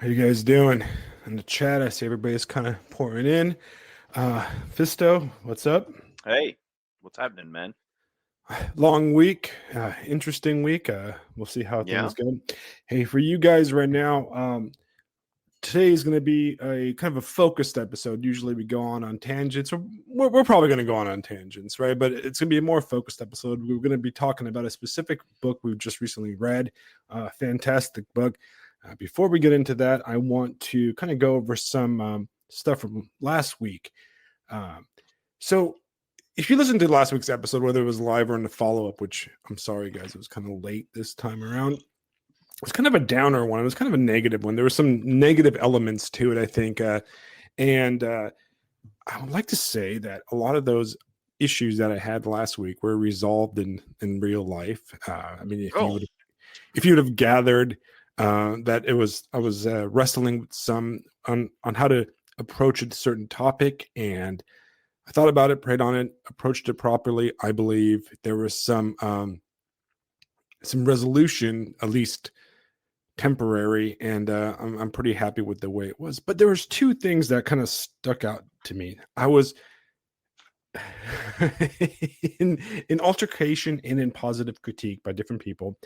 How you guys doing? In the chat, I see everybody's kind of pouring in. Fisto, what's up? Hey, what's happening, man? Long week, interesting week. We'll see how Yeah. things go. Hey, for you guys right now, today is going to be a kind of a focused episode. Usually we go on tangents, or we're probably going to go on tangents, right? But it's going to be a more focused episode. We're going to be talking about a specific book we've just recently read, fantastic book. Before we get into that, I want to kind of go over some stuff from last week. So if you listened to last week's episode, whether it was live or in the follow-up, which I'm sorry, guys, it was kind of late this time around. It was kind of a downer one. It was kind of a negative one. There were some negative elements to it, I think. And I would like to say that a lot of those issues that I had last week were resolved in real life. I mean, if you would have gathered that I was wrestling with some on how to approach a certain topic, and I thought about it, prayed on it, approached it properly. I believe there was some resolution, at least temporary, and I'm pretty happy with the way it was. But there was two things that kind of stuck out to me. I was in altercation and in positive critique by different people.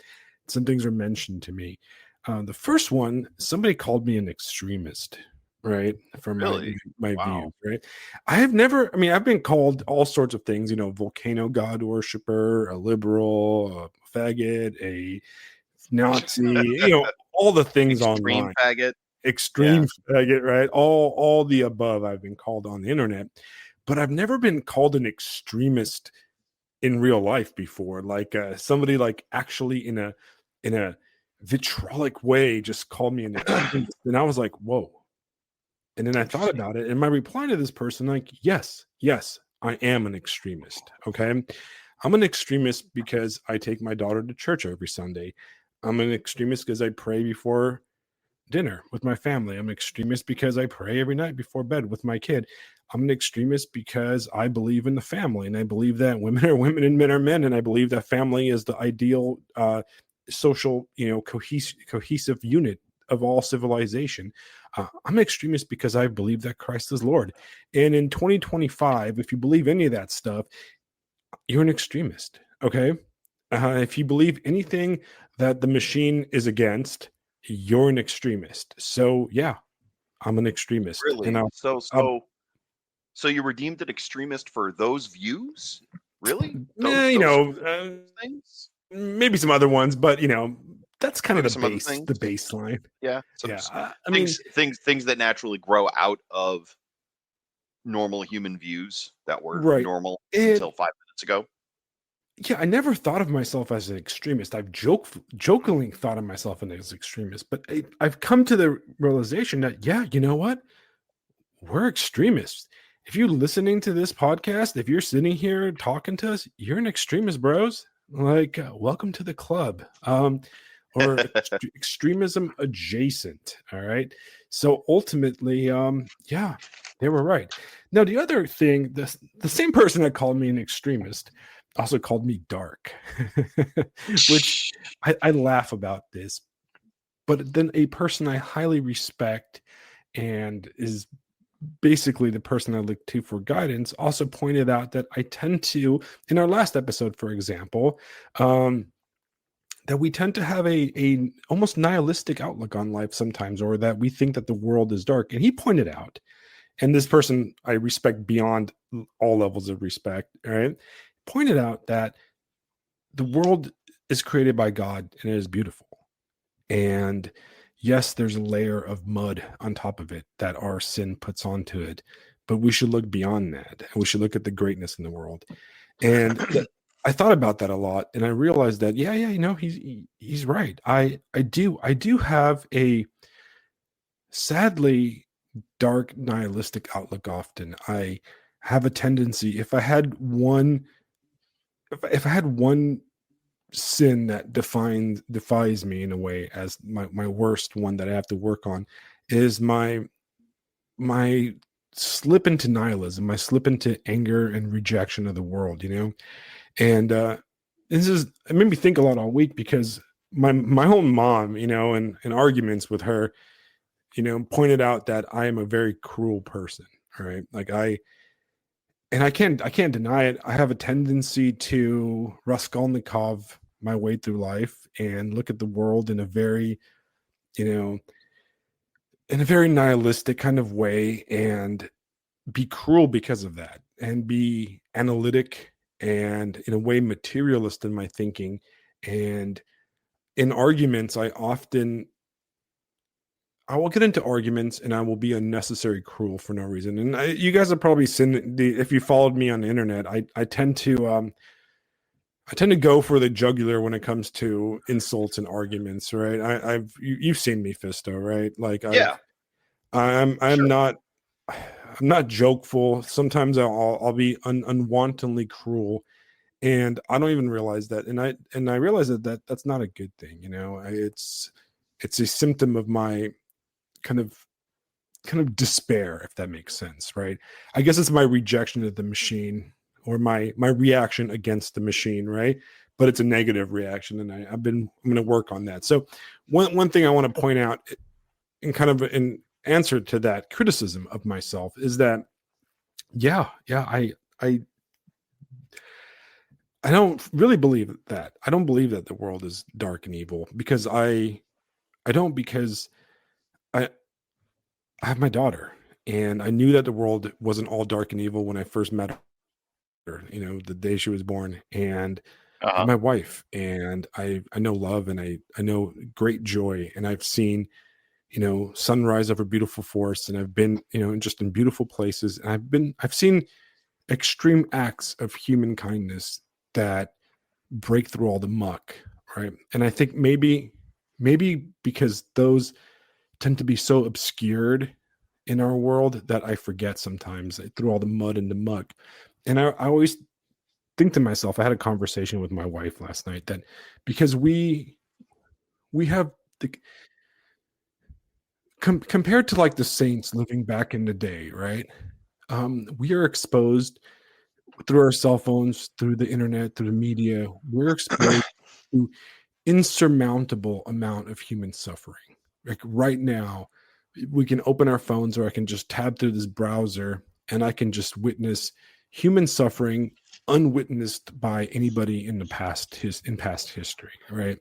Some things were mentioned to me. The first one, somebody called me an extremist, right? For Really? my Wow. views, right? I've been called all sorts of things, volcano god worshiper, a liberal, a faggot, a Nazi, all the things Extreme online. faggot. Extreme faggot, right? All the above I've been called on the internet, but I've never been called an extremist in real life before. Like somebody like actually in a vitriolic way just called me an extremist. And I was like, whoa. And then I thought about it, and my reply to this person, like, yes, I am an extremist. Okay. I'm an extremist because I take my daughter to church every Sunday. I'm an extremist because I pray before dinner with my family. I'm an extremist because I pray every night before bed with my kid. I'm an extremist because I believe in the family, and I believe that women are women and men are men, and I believe that family is the ideal social, cohesive unit of all civilization. I'm an extremist because I believe that Christ is Lord. And in 2025, if you believe any of that stuff, you're an extremist. Okay. If you believe anything that the machine is against, you're an extremist. So yeah, I'm an extremist. And Really? I'll So you were deemed an extremist for those views? Really? eh, Things? maybe some other ones, but that's kind of Maybe some other the things? baseline. Yeah. Yeah. I mean, Things that naturally grow out of normal human views that were right. normal And until 5 minutes ago. yeah, I never thought of myself as an extremist. I've jokingly thought of myself as an extremist, but I've come to the realization that, yeah, you know what? We're extremists. If you're listening to this podcast, if you're sitting here talking to us, you're an extremist, bros. Like, welcome to the club. Or extremism adjacent. All right. So ultimately, yeah, they were right. Now, the other thing, the same person that called me an extremist also called me dark, which I laugh about this. But then a person I highly respect and is basically the person I look to for guidance also pointed out that I tend to, in our last episode, for example, that we tend to have a almost nihilistic outlook on life sometimes, or that we think that the world is dark. And he pointed out, and this person I respect beyond all levels of respect, all right, pointed out that the world is created by God and it is beautiful. And yes, there's a layer of mud on top of it that our sin puts onto it, but we should look beyond that, and we should look at the greatness in the world. And I thought about that a lot, and I realized that he's right. I do have a sadly dark nihilistic outlook often. I have a tendency, if I had one sin that defies me in a way as my worst one that I have to work on, is my slip into nihilism, my slip into anger and rejection of the world, and it made me think a lot all week, because my own mom, in arguments with her, pointed out that I am a very cruel person. All right. Like I can't deny it. I have a tendency to Raskolnikov my way through life and look at the world you know, in a very nihilistic kind of way and be cruel because of that and be analytic and in a way materialist in my thinking. And in arguments, I will get into arguments and I will be unnecessary cruel for no reason. And you guys have probably seen if you followed me on the internet, I tend to go for the jugular when it comes to insults and arguments, right? You've seen me, Fisto, right? Like Yeah, I'm sure. not I'm not jokeful. Sometimes I'll be unwantonly cruel, and I don't even realize that. And I realize that's not a good thing. It's a symptom of my kind of despair, if that makes sense, right? I guess it's my rejection of the machine or my reaction against the machine, right? But it's a negative reaction, and I'm going to work on that. So one thing I want to point out in kind of an answer to that criticism of myself is that yeah, I I don't really believe that. I don't believe that the world is dark and evil because I don't because I I have my daughter, and I knew that the world wasn't all dark and evil when I first met her, the day she was born. And I have Uh-huh. my wife, and I know love, and I know great joy, and I've seen, sunrise over beautiful forests, and I've been, just in beautiful places, and I've seen extreme acts of human kindness that break through all the muck, right? And I think maybe because those tend to be so obscured in our world that I forget sometimes through all the mud and the muck. And I always think to myself, I had a conversation with my wife last night that because we have the compared to like the saints living back in the day, right? We are exposed through our cell phones, through the internet, through the media. We're exposed to insurmountable amount of human suffering. Like right now, we can open our phones or I can just tab through this browser and I can just witness human suffering unwitnessed by anybody in past history, right?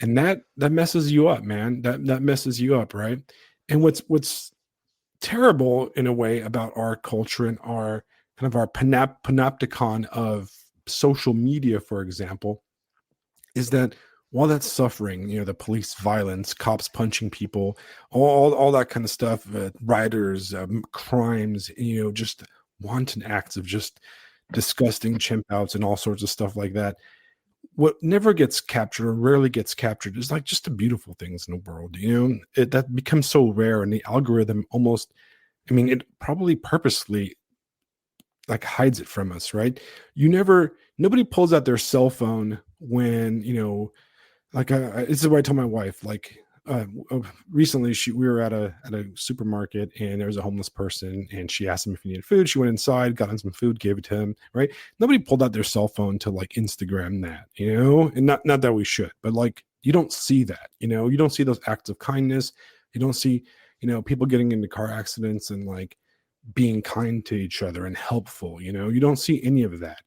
And that messes you up, man. That messes you up, right? And what's terrible in a way about our culture and our kind of our panopticon of social media, for example, is that while that's suffering, the police violence, cops punching people, all that kind of stuff, rioters, crimes, just wanton acts of just disgusting chimp outs and all sorts of stuff like that. What never gets captured or rarely gets captured is like just the beautiful things in the world. That becomes so rare, and the algorithm almost, I mean, it probably purposely like hides it from us, right? Nobody pulls out their cell phone when like this is what I told my wife. Like recently, we were at a supermarket and there was a homeless person, and she asked him if he needed food. She went inside, got him some food, gave it to him. Right? Nobody pulled out their cell phone to like Instagram that, and not that we should, but like you don't see that. You don't see those acts of kindness. You don't see people getting into car accidents and like being kind to each other and helpful. You don't see any of that.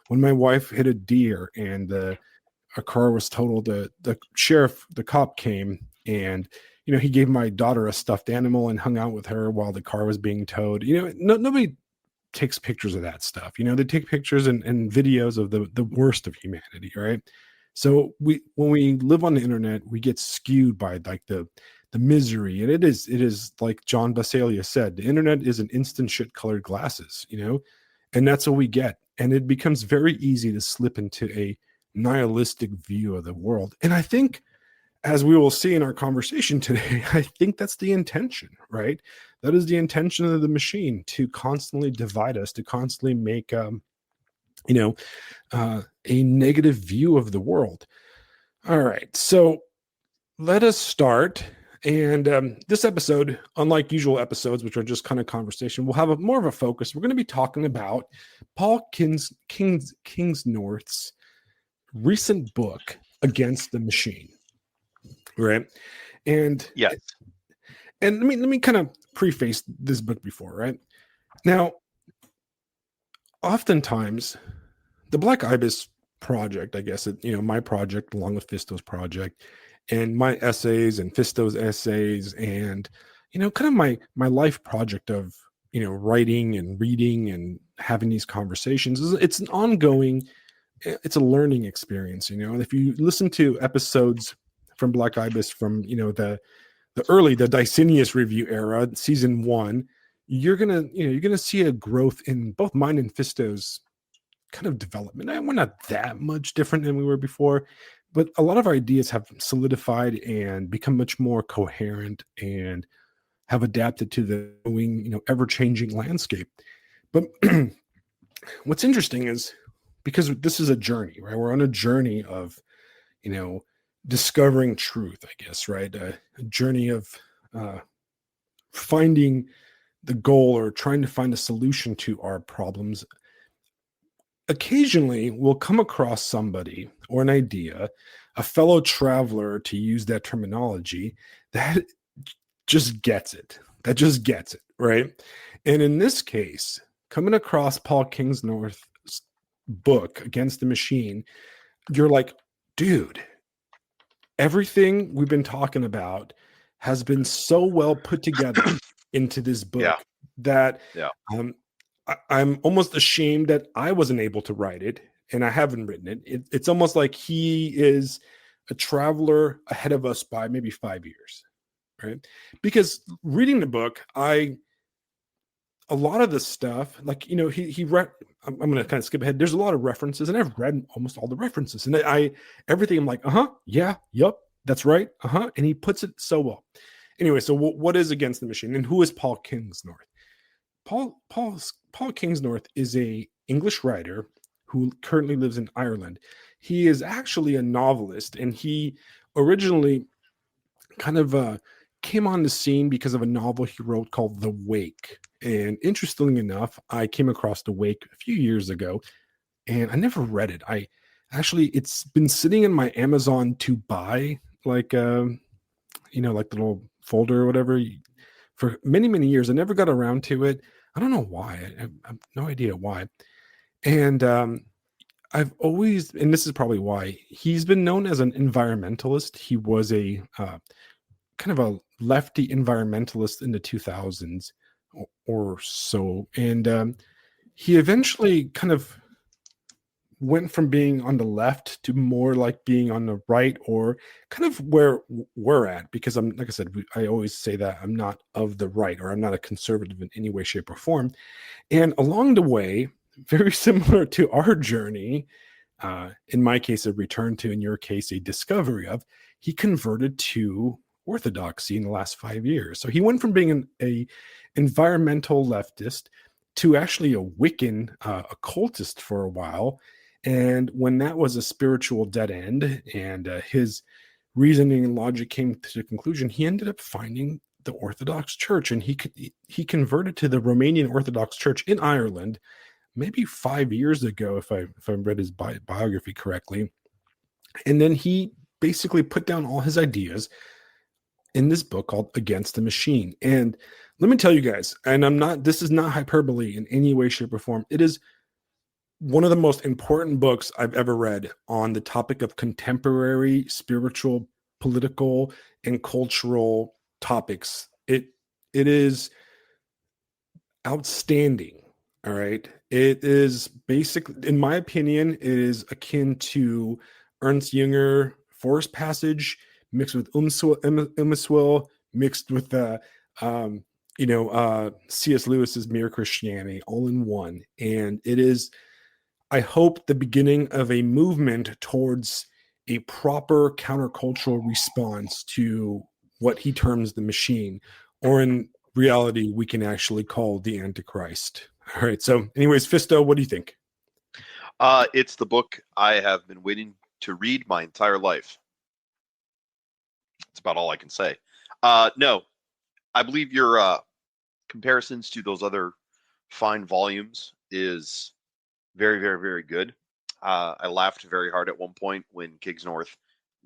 When my wife hit a deer and a car was totaled, the cop came, and he gave my daughter a stuffed animal and hung out with her while the car was being towed. Nobody takes pictures of that stuff. They take pictures and videos of the worst of humanity, right? So when we live on the internet, we get skewed by like the misery, and it is like John Basalia said, the internet is an instant shit colored glasses, and that's what we get, and it becomes very easy to slip into a nihilistic view of the world. And I think, as we will see in our conversation today, I think that's the intention, right? That is the intention of the machine, to constantly divide us, to constantly make you know a negative view of the world. All right, so let us start. And this episode, unlike usual episodes, which are just kind of conversation, we'll have more of a focus. We're going to be talking about Paul Kingsnorth's recent book, Against the Machine, right? And Yes. And let me kind of preface this book before, right? Now, oftentimes the Black Ibis project, I guess, my project along with Fisto's project, and my essays and Fisto's essays, and kind of my life project of writing and reading and having these conversations. It's an ongoing, it's a learning experience. And if you listen to episodes from Black Ibis from the Dicenius review era, season one, you're gonna see a growth in both mine and Fisto's kind of development. And we're not that much different than we were before, but a lot of our ideas have solidified and become much more coherent and have adapted to the ever-changing landscape. But what's interesting is, because this is a journey, right? We're on a journey of, you know, discovering truth, I guess, right? A journey of uh, finding the goal or trying to find a solution to our problems. Occasionally we'll come across somebody or an idea, a fellow traveler, to use that terminology, that that just gets it, right? And in this case, coming across Paul Kingsnorth's book Against the Machine, you're like, dude, everything we've been talking about has been so well put together into this Yeah, book that yeah. um, I'm almost ashamed that I wasn't able to write it and I haven't written it. It's almost like he is a traveler ahead of us by maybe 5 years, right? Because reading the book, a lot of the stuff, like I'm going to kind of skip ahead. There's a lot of references, and I've read almost all the references, and everything. I'm like, yeah, yep, that's right, and he puts it so well. Anyway, so what is Against the Machine, and who is Paul Kingsnorth? Paul Kingsnorth is a English writer who currently lives in Ireland. He is actually a novelist, and he originally kind of came on the scene because of a novel he wrote called The Wake. And interestingly enough, I came across The Wake a few years ago, and I never read it. I actually, it's been sitting in my Amazon to buy, like like the little folder or whatever, for many many years. I never got around to it. I don't know why. I have no idea why. And I've always, and this is probably why, he's been known as an environmentalist. He was a kind of a lefty environmentalist in the 2000s or so. And he eventually kind of went from being on the left to more like being on the right, or kind of where we're at, because I'm, like I said, I always say that I'm not of the right, or I'm not a conservative in any way, shape, or form. And along the way, very similar to our journey, in my case, a return to, in your case, a discovery of, he converted to orthodoxy in the last 5 years. So he went from being a environmental leftist to actually a Wiccan occultist for a while. And when that was a spiritual dead end, and his reasoning and logic came to the conclusion, he ended up finding the Orthodox Church, and he converted to the Romanian Orthodox Church in Ireland maybe 5 years ago, if I read his biography correctly. And then he basically put down all his ideas in this book called Against the Machine. And let me tell you guys, and this is not hyperbole in any way, shape, or form. It is one of the most important books I've ever read on the topic of contemporary spiritual, political, and cultural topics. It is outstanding. All right. It is basically, in my opinion, it is akin to Ernst Jünger Forest Passage mixed with Umaswil, mixed with C.S. Lewis's Mere Christianity, all in one. And it is, I hope, the beginning of a movement towards a proper countercultural response to what he terms the machine, or in reality, we can actually call the Antichrist. All right. So, anyways, Fisto, what do you think? It's the book I have been waiting to read my entire life. That's about all I can say. No, I believe your comparisons to those other fine volumes is very, very, very good. I laughed very hard at one point when Kingsnorth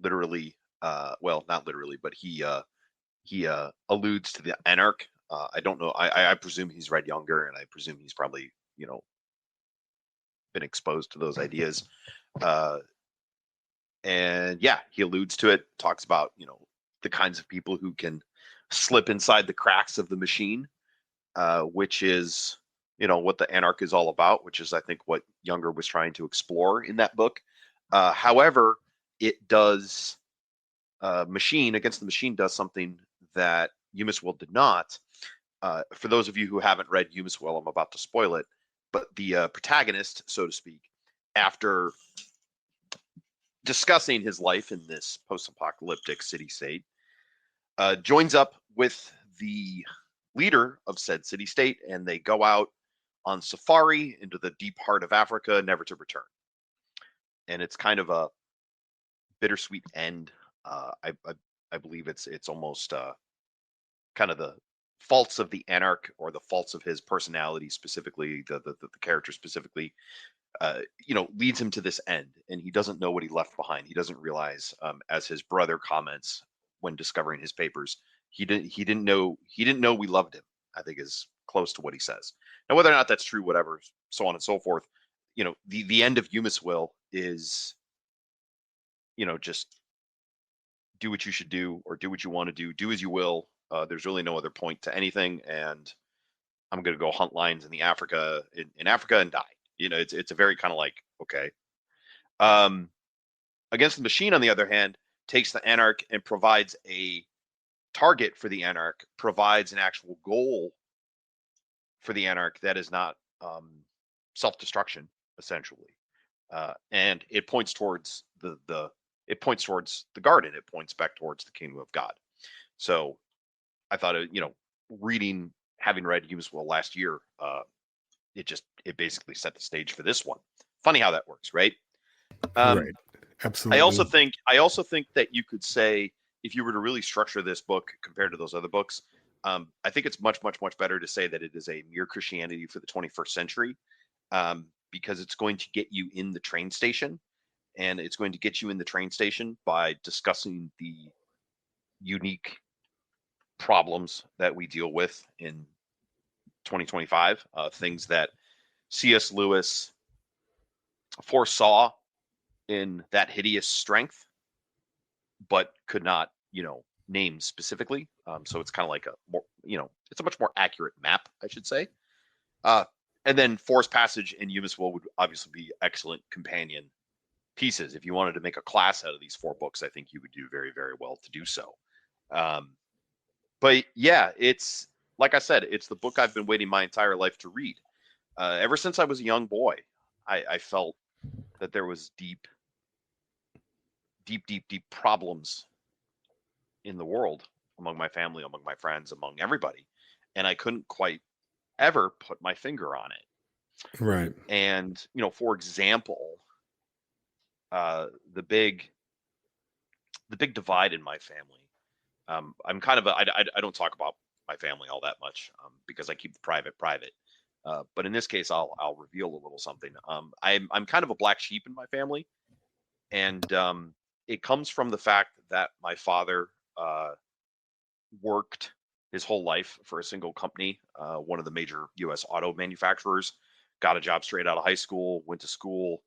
literally, well, not literally, but he he alludes to the anarch. I don't know. I presume he's read younger, and I presume he's probably been exposed to those ideas. Uh, and yeah, he alludes to it. Talks about the kinds of people who can slip inside the cracks of the machine, which is what the anarch is all about. Which is I think what Younger was trying to explore in that book. However, it does Machine Against the Machine does something that Umiswell did not. For those of you who haven't read Umiswell, I'm about to spoil it, but the protagonist, so to speak, after discussing his life in this post-apocalyptic city-state, joins up with the leader of said city-state, and they go out on safari into the deep heart of Africa, never to return. And it's kind of a bittersweet end. I believe it's almost kind of the faults of the anarch or the faults of his personality, specifically the character specifically, leads him to this end, and he doesn't know what he left behind. He doesn't realize, as his brother comments when discovering his papers, he didn't know we loved him, I think is close to what he says. Now, whether or not that's true, whatever, so on and so forth, the end of Umiswell is, just do what you should do, or do what you want to do as you will. There's really no other point to anything, and I'm going to go hunt lions in Africa and die. It's a very kind of like, okay. Against the Machine, on the other hand, takes the anarch and provides a target for the anarch, provides an actual goal for the anarch that is not self-destruction, essentially, and it points towards the garden. It points back towards the kingdom of God. So I thought, having read Umiswell last year, it basically set the stage for this one. Funny how that works, right? Right. Absolutely. I also think that you could say, if you were to really structure this book compared to those other books, I think it's much, much, much better to say that it is a mere Christianity for the 21st century, because it's going to get you in the train station, and it's going to get you in the train station by discussing the unique problems that we deal with in 2025, things that C.S. Lewis foresaw in That Hideous Strength, but could not, name specifically. So it's kind of like it's a much more accurate map, I should say. And then Forest Passage and Umiswell would obviously be excellent companion pieces. If you wanted to make a class out of these 4 books, I think you would do very, very well to do so. But yeah, it's, like I said, it's the book I've been waiting my entire life to read. Ever since I was a young boy, I felt that there was deep problems in the world, among my family, among my friends, among everybody, and I couldn't quite ever put my finger on it. Right. And for example, the big divide in my family. I'm kind of I don't talk about my family all that much, because I keep the private. But in this case, I'll reveal a little something. I'm kind of a black sheep in my family, and it comes from the fact that my father worked his whole life for a single company, one of the major U.S. auto manufacturers. Got a job straight out of high school, went to school,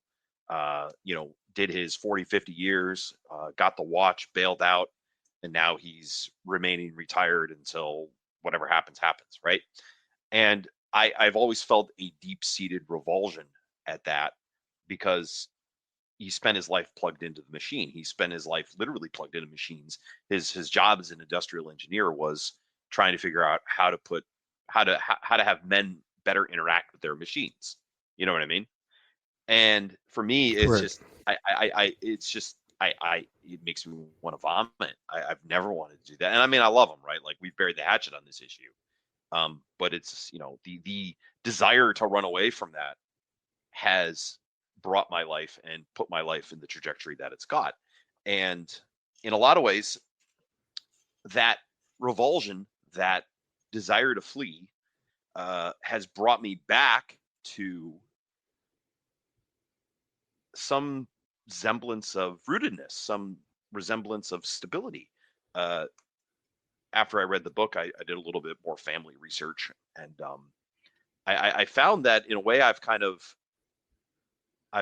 did his 40, 50 years, got the watch, bailed out, and now he's remaining retired until whatever happens, right? And I've always felt a deep-seated revulsion at that, because he spent his life plugged into the machine. He spent his life literally plugged into machines. His job as an industrial engineer was trying to figure out how to have men better interact with their machines. You know what I mean? And for me, it's Right. just it makes me want to vomit. I've never wanted to do that. And I mean, I love him, right? Like, we've buried the hatchet on this issue. But it's, the desire to run away from that has brought my life and put my life in the trajectory that it's got. And in a lot of ways, that revulsion, that desire to flee, has brought me back to some semblance of rootedness, some resemblance of stability. after I read the book, I did a little bit more family research, and I found that in a way I've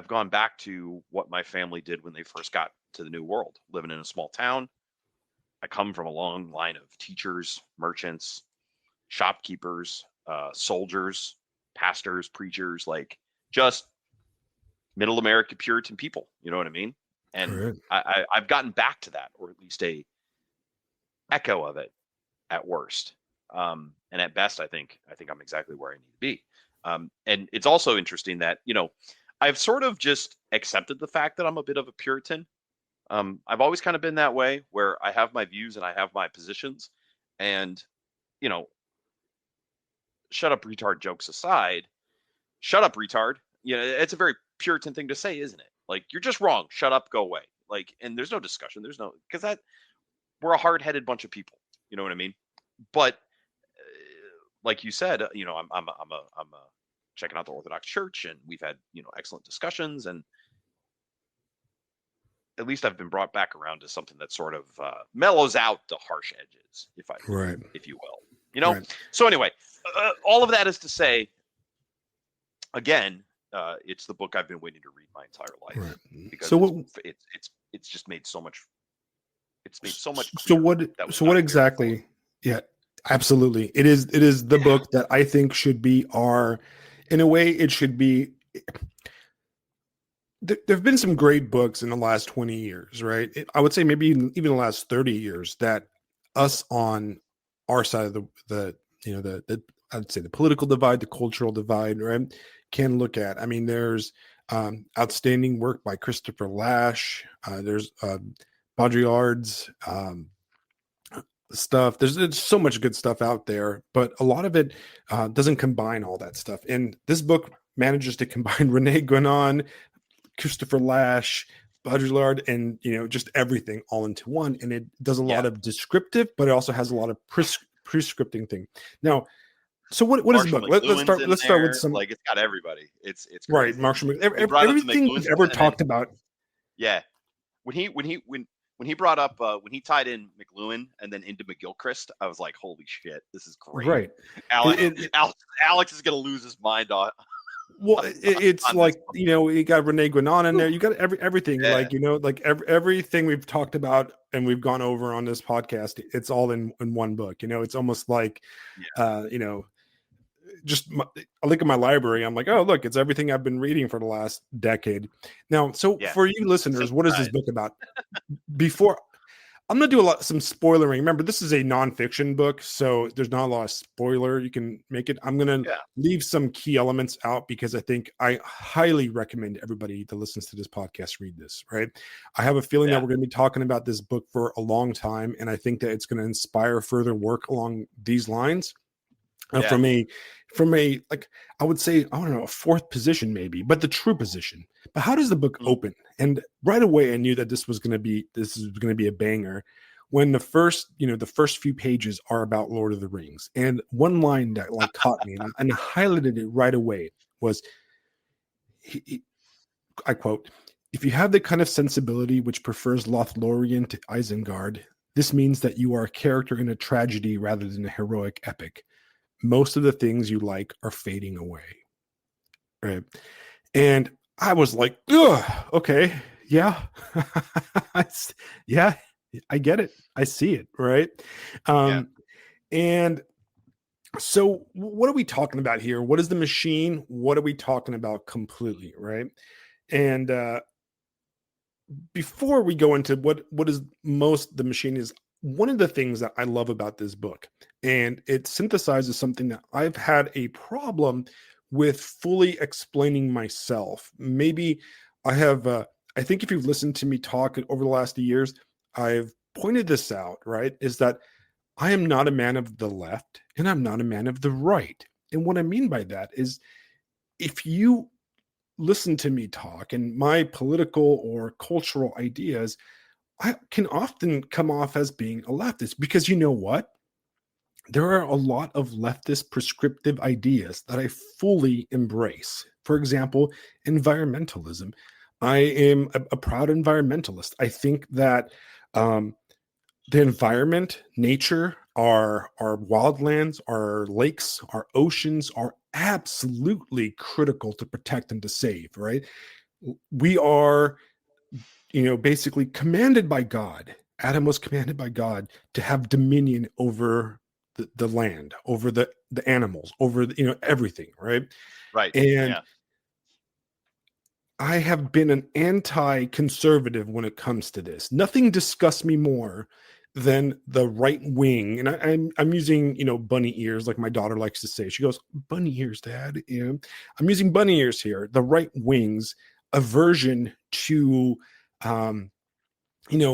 gone back to what my family did when they first got to the New World, living in a small town. I come from a long line of teachers, merchants, shopkeepers, soldiers, pastors, preachers, like just middle America Puritan people. You know what I mean? And Right. I've gotten back to that, or at least a echo of it at worst. And at best, I think I'm exactly where I need to be. And it's also interesting that, I've sort of just accepted the fact that I'm a bit of a Puritan. I've always kind of been that way, where I have my views and I have my positions, and you know, shut up, retard jokes aside, shut up, retard. It's a very Puritan thing to say, isn't it? Like, you're just wrong. Shut up, go away. Like, and there's no discussion. There's no, because that we're a hard-headed bunch of people. You know what I mean? But like you said, I'm checking out the Orthodox Church, and we've had excellent discussions, and at least I've been brought back around to something that sort of mellows out the harsh edges, Right. if you will. Right. So anyway, all of that is to say, again, it's the book I've been waiting to read my entire life, Right. because So it's just made so much. It's made so much. So what? So what exactly? Yeah, absolutely. It is the book that I think should be our. In a way, it should be. There have been some great books in the last 20 years, right? I would say maybe even the last 30 years that us on our side of the I'd say the political divide, the cultural divide, right, can look at. I mean, there's outstanding work by Christopher Lasch. There's Baudrillard's stuff. There's so much good stuff out there, but a lot of it doesn't combine all that stuff. And this book manages to combine Rene Guénon, Christopher Lasch, Baudrillard, and just everything all into one. And it does a lot of descriptive, but it also has a lot of prescripting thing. Now, so what is the book? Let's start with some. Like, it's got everybody. It's crazy. Right, Marshall. Everything we've ever talked about. Yeah, when he brought up when he tied in McLuhan and then into McGilchrist, I was like, holy shit, this is great. Right, Alex is gonna lose his mind on. Well, it's like you got Rene Guénon in there. You got everything, like everything we've talked about and we've gone over on this podcast. It's all in one book. It's almost like, just I look at my library. I'm like, oh, look, it's everything I've been reading for the last decade. Now, so for you listeners, what is this book about? Before I'm going to do some spoilering. Remember, this is a nonfiction book, so there's not a lot of spoiler. You can make it. I'm going to leave some key elements out because I highly recommend everybody that listens to this podcast read this, right? I have a feeling that we're going to be talking about this book for a long time, and I think that it's going to inspire further work along these lines. From a like, I would say, I don't know, a fourth position maybe, but the true position. But how does the book open? And right away I knew that this was going to be a banger when the first few pages are about Lord of the Rings. And one line that like caught me and I highlighted it right away was I quote, "If you have the kind of sensibility which prefers Lothlorien to Isengard, this means that you are a character in a tragedy rather than a heroic epic. Most of the things you like are fading away." Right. And I was like, ugh, okay, yeah. Yeah, I get it. I see it. Right. And so what are we talking about here? What is the machine? What are we talking about completely? Right. And before we go into what is most the machine is, one of the things that I love about this book, and it synthesizes something that I've had a problem with fully explaining myself. Maybe I have, I think if you've listened to me talk over the last years, I've pointed this out, right? Is that I am not a man of the left and I'm not a man of the right. And what I mean by that is if you listen to me talk and my political or cultural ideas, I can often come off as being a leftist because you know what? There are a lot of leftist prescriptive ideas that I fully embrace. For example, environmentalism. I am a proud environmentalist. I think that the environment, nature, our wildlands, our lakes, our oceans are absolutely critical to protect and to save, right? We are, basically commanded by God. Adam was commanded by God to have dominion over the land, over the animals, over everything, right? Right. And Yeah. I have been an anti-conservative when it comes to this. Nothing disgusts me more than the right wing, and I'm using bunny ears, like my daughter likes to say. She goes, "Bunny ears, Dad." I'm using bunny ears here. The right wing's aversion to, um,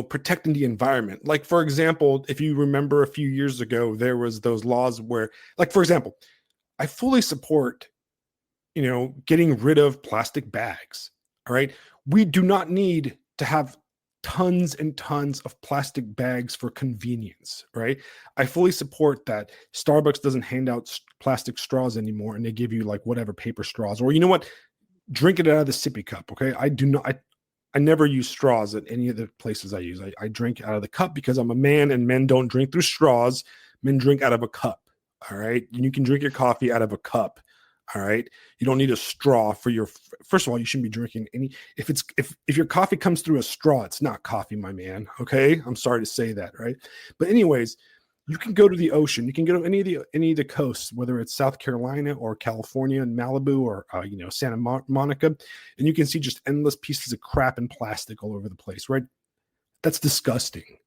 protecting the environment. Like, for example, if you remember a few years ago, there was those laws where, like, for example, I fully support getting rid of plastic bags. All right. We do not need to have tons and tons of plastic bags for convenience, right? I fully support that Starbucks doesn't hand out plastic straws anymore and they give you like whatever paper straws, or you know what? Drink it out of the sippy cup. Okay. I never use straws at any of the places I use. I drink out of the cup because I'm a man and men don't drink through straws. Men drink out of a cup. All right. And you can drink your coffee out of a cup. All right. You don't need a straw for your, first of all, you shouldn't be drinking any, if your coffee comes through a straw, it's not coffee, my man. Okay. I'm sorry to say that. Right. But anyways, you can go to the ocean. You can go to any of the coasts, whether it's South Carolina or California and Malibu or Santa Monica, and you can see just endless pieces of crap and plastic all over the place. Right? That's disgusting.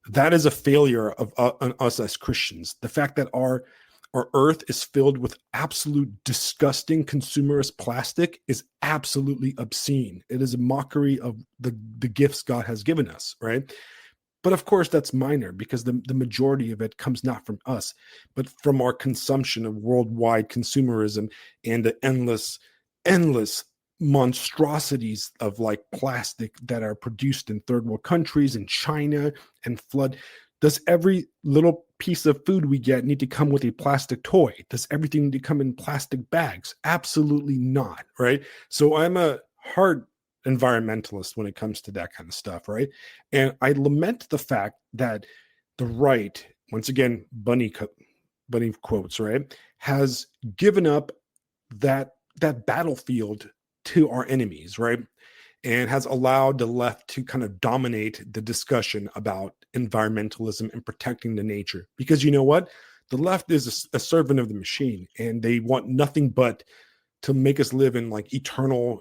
That is a failure of us as Christians. The fact that our earth is filled with absolute disgusting consumerist plastic is absolutely obscene. It is a mockery of the gifts God has given us. Right? But of course, that's minor because the majority of it comes not from us, but from our consumption of worldwide consumerism and the endless monstrosities of like plastic that are produced in third world countries and China and flood. Does every little piece of food we get need to come with a plastic toy? Does everything need to come in plastic bags? Absolutely not, right? So I'm a hard environmentalist when it comes to that kind of stuff, right? And I lament the fact that the right, once again, bunny quotes, right, has given up that battlefield to our enemies, right? And has allowed the left to kind of dominate the discussion about environmentalism and protecting the nature. Because you know what? The left is a servant of the machine, and they want nothing but to make us live in like eternal,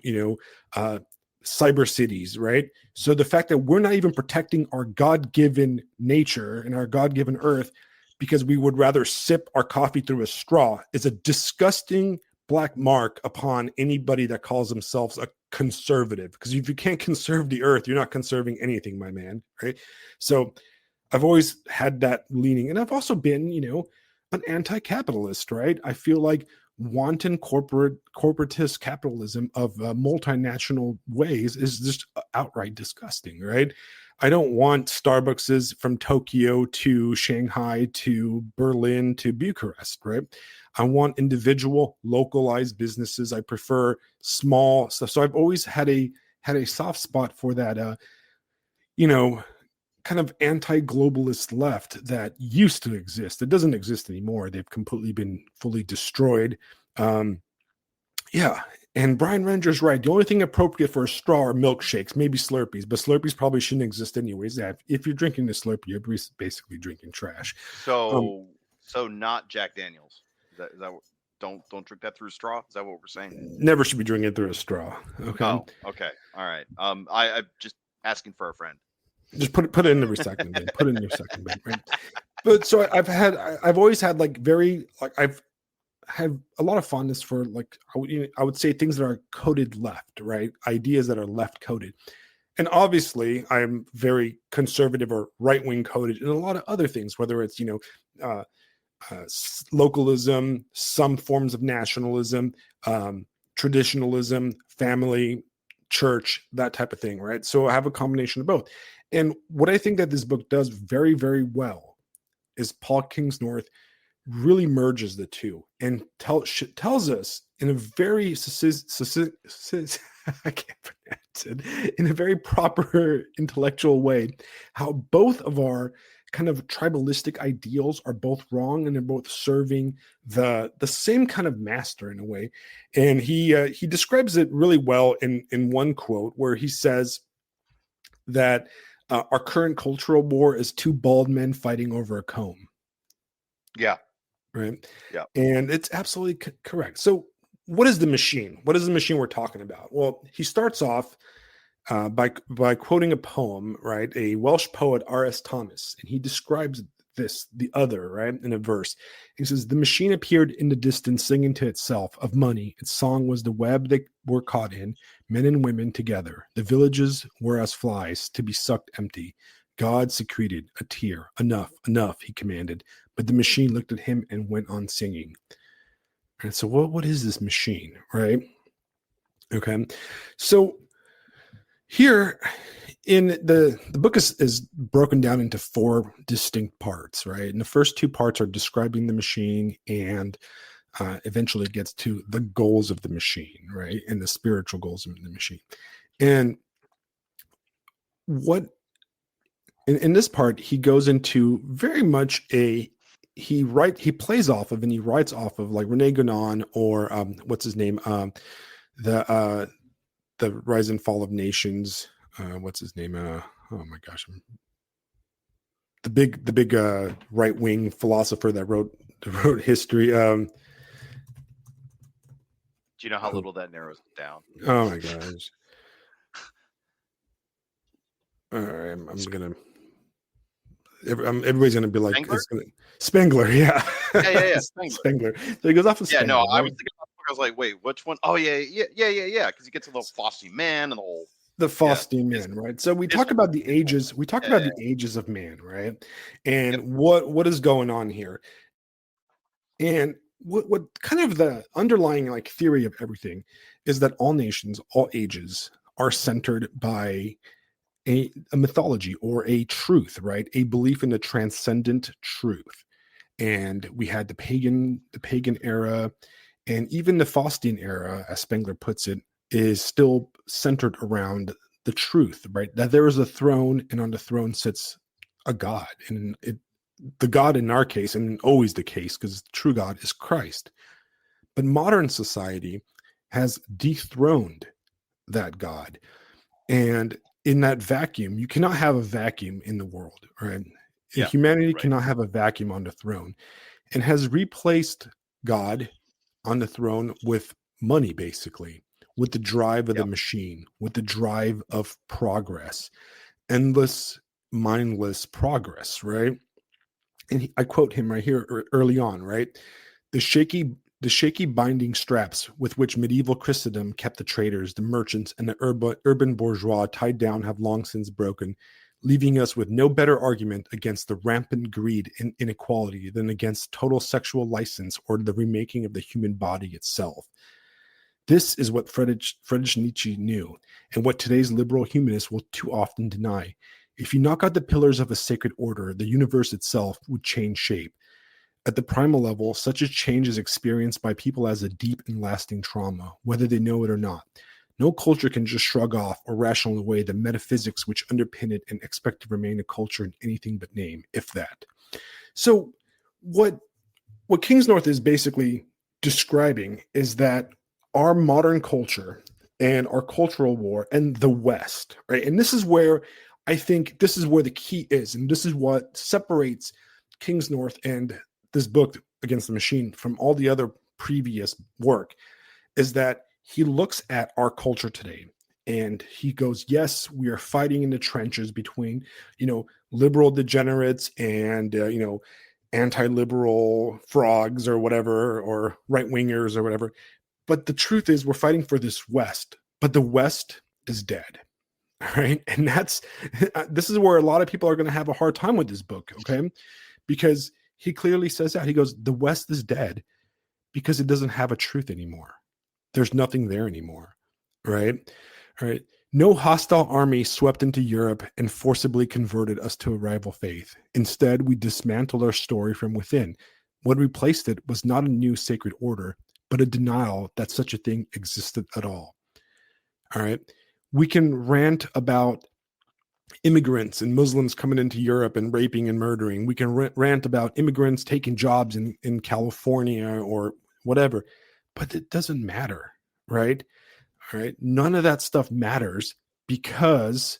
cyber cities, right? So the fact that we're not even protecting our God-given nature and our God-given earth because we would rather sip our coffee through a straw is a disgusting black mark upon anybody that calls themselves a conservative. Because if you can't conserve the earth, you're not conserving anything, my man, right? So I've always had that leaning, and I've also been, an anti-capitalist, right? I feel like wanton corporatist capitalism of multinational ways is just outright disgusting, right? I don't want Starbuckses from Tokyo to Shanghai to Berlin to Bucharest, right? I want individual localized businesses. I prefer small stuff. So I've always had a soft spot for that you know kind of anti-globalist left that used to exist. It doesn't exist anymore. They've completely been fully destroyed. Um, yeah. And Brian Ranger's right. The only thing appropriate for a straw are milkshakes, maybe Slurpees, but Slurpees probably shouldn't exist anyways. Yeah, if you're drinking the Slurpee, you're basically drinking trash. Um, So not Jack Daniels. Is that don't drink that through a straw? Is that what we're saying? Never should be drinking it through a straw. Okay. Oh, okay. All right. I'm just asking for a friend. Just put it in the recycling bin. Put it in the recycling bin, right? But so I've always had like very like I've had a lot of fondness for like I would say things that are coded left, right? Ideas that are left coded. And obviously I'm very conservative or right wing coded in a lot of other things, whether it's uh, localism, some forms of nationalism, traditionalism, family, church, that type of thing, right? So I have a combination of both. And what I think that this book does very, very well is Paul Kingsnorth really merges the two and tells us in a very I can't pronounce it, in a very proper intellectual way how both of our kind of tribalistic ideals are both wrong, and they're both serving the same kind of master in a way. And he describes it really well in one quote where he says that our current cultural war is two bald men fighting over a comb. Yeah. Right. Yeah. And it's absolutely correct. So what is the machine? What is the machine we're talking about? Well, he starts off by quoting a poem, right? A Welsh poet, R.S. Thomas, and he describes the other, right, in a verse. He says, "The machine appeared in the distance, singing to itself of money. Its song was the web they were caught in, men and women together. The villages were as flies to be sucked empty. God secreted a tear. Enough, enough, he commanded. But the machine looked at him and went on singing." And so what is this machine, right? Okay. So here in the book is broken down into four distinct parts, right? And the first two parts are describing the machine, and eventually it gets to the goals of the machine, right? And the spiritual goals of the machine. And what in this part, he goes into very much he plays off of and he writes off of like Rene Guénon or what's his name? The Rise and Fall of Nations. What's his name? Oh my gosh, the big right wing philosopher that wrote history. Do you know how little that narrows it down? Oh my gosh. All right, I'm gonna. Everybody's gonna be like Spengler, yeah. Spengler. So he goes off of Spengler. No, I was thinking about the book. I was like, wait, which one? Oh yeah, because he gets a little Faustian man and the Faustian man, right? So we talk about the ages. We talk about the ages of man, right? And what is going on here? And what kind of the underlying like theory of everything is that all nations, all ages, are centered by a mythology or a truth, right? A belief in the transcendent truth. And we had the pagan era, and even the Faustian era, as Spengler puts it, is still centered around the truth, right? That there is a throne, and on the throne sits a God. And the God in our case, and always the case, because the true God is Christ. But modern society has dethroned that God. And in that vacuum, you cannot have a vacuum in the world, right? Yeah, humanity cannot have a vacuum on the throne, and has replaced God on the throne with money, basically, with the drive of the machine, with the drive of progress, endless, mindless progress, right? And I quote him right here early on, right? The shaky binding straps with which medieval Christendom kept the traders, the merchants, and the urban bourgeois tied down have long since broken, leaving us with no better argument against the rampant greed and inequality than against total sexual license or the remaking of the human body itself. This is what Friedrich Nietzsche knew, and what today's liberal humanists will too often deny. If you knock out the pillars of a sacred order, the universe itself would change shape. At the primal level, such a change is experienced by people as a deep and lasting trauma, whether they know it or not. No culture can just shrug off or ration away the metaphysics which underpin it and expect to remain a culture in anything but name, if that. So what Kingsnorth is basically describing is that our modern culture and our cultural war and the West, right? And this is where I think this is where the key is, and this is what separates Kingsnorth and this book Against the Machine from all the other previous work, is that he looks at our culture today and he goes, yes, we are fighting in the trenches between, liberal degenerates and, anti-liberal frogs or whatever, or right-wingers or whatever. But the truth is we're fighting for this West, but the West is dead. Right. And this is where a lot of people are going to have a hard time with this book. Okay. Because he clearly says that. He goes, the West is dead because it doesn't have a truth anymore. There's nothing there anymore. Right. All right. No hostile army swept into Europe and forcibly converted us to a rival faith. Instead, we dismantled our story from within. What replaced it was not a new sacred order, but a denial that such a thing existed at all. All right. We can rant about immigrants and Muslims coming into Europe and raping and murdering. We can rant about immigrants taking jobs in California or whatever, but it doesn't matter, right? All right. None of that stuff matters because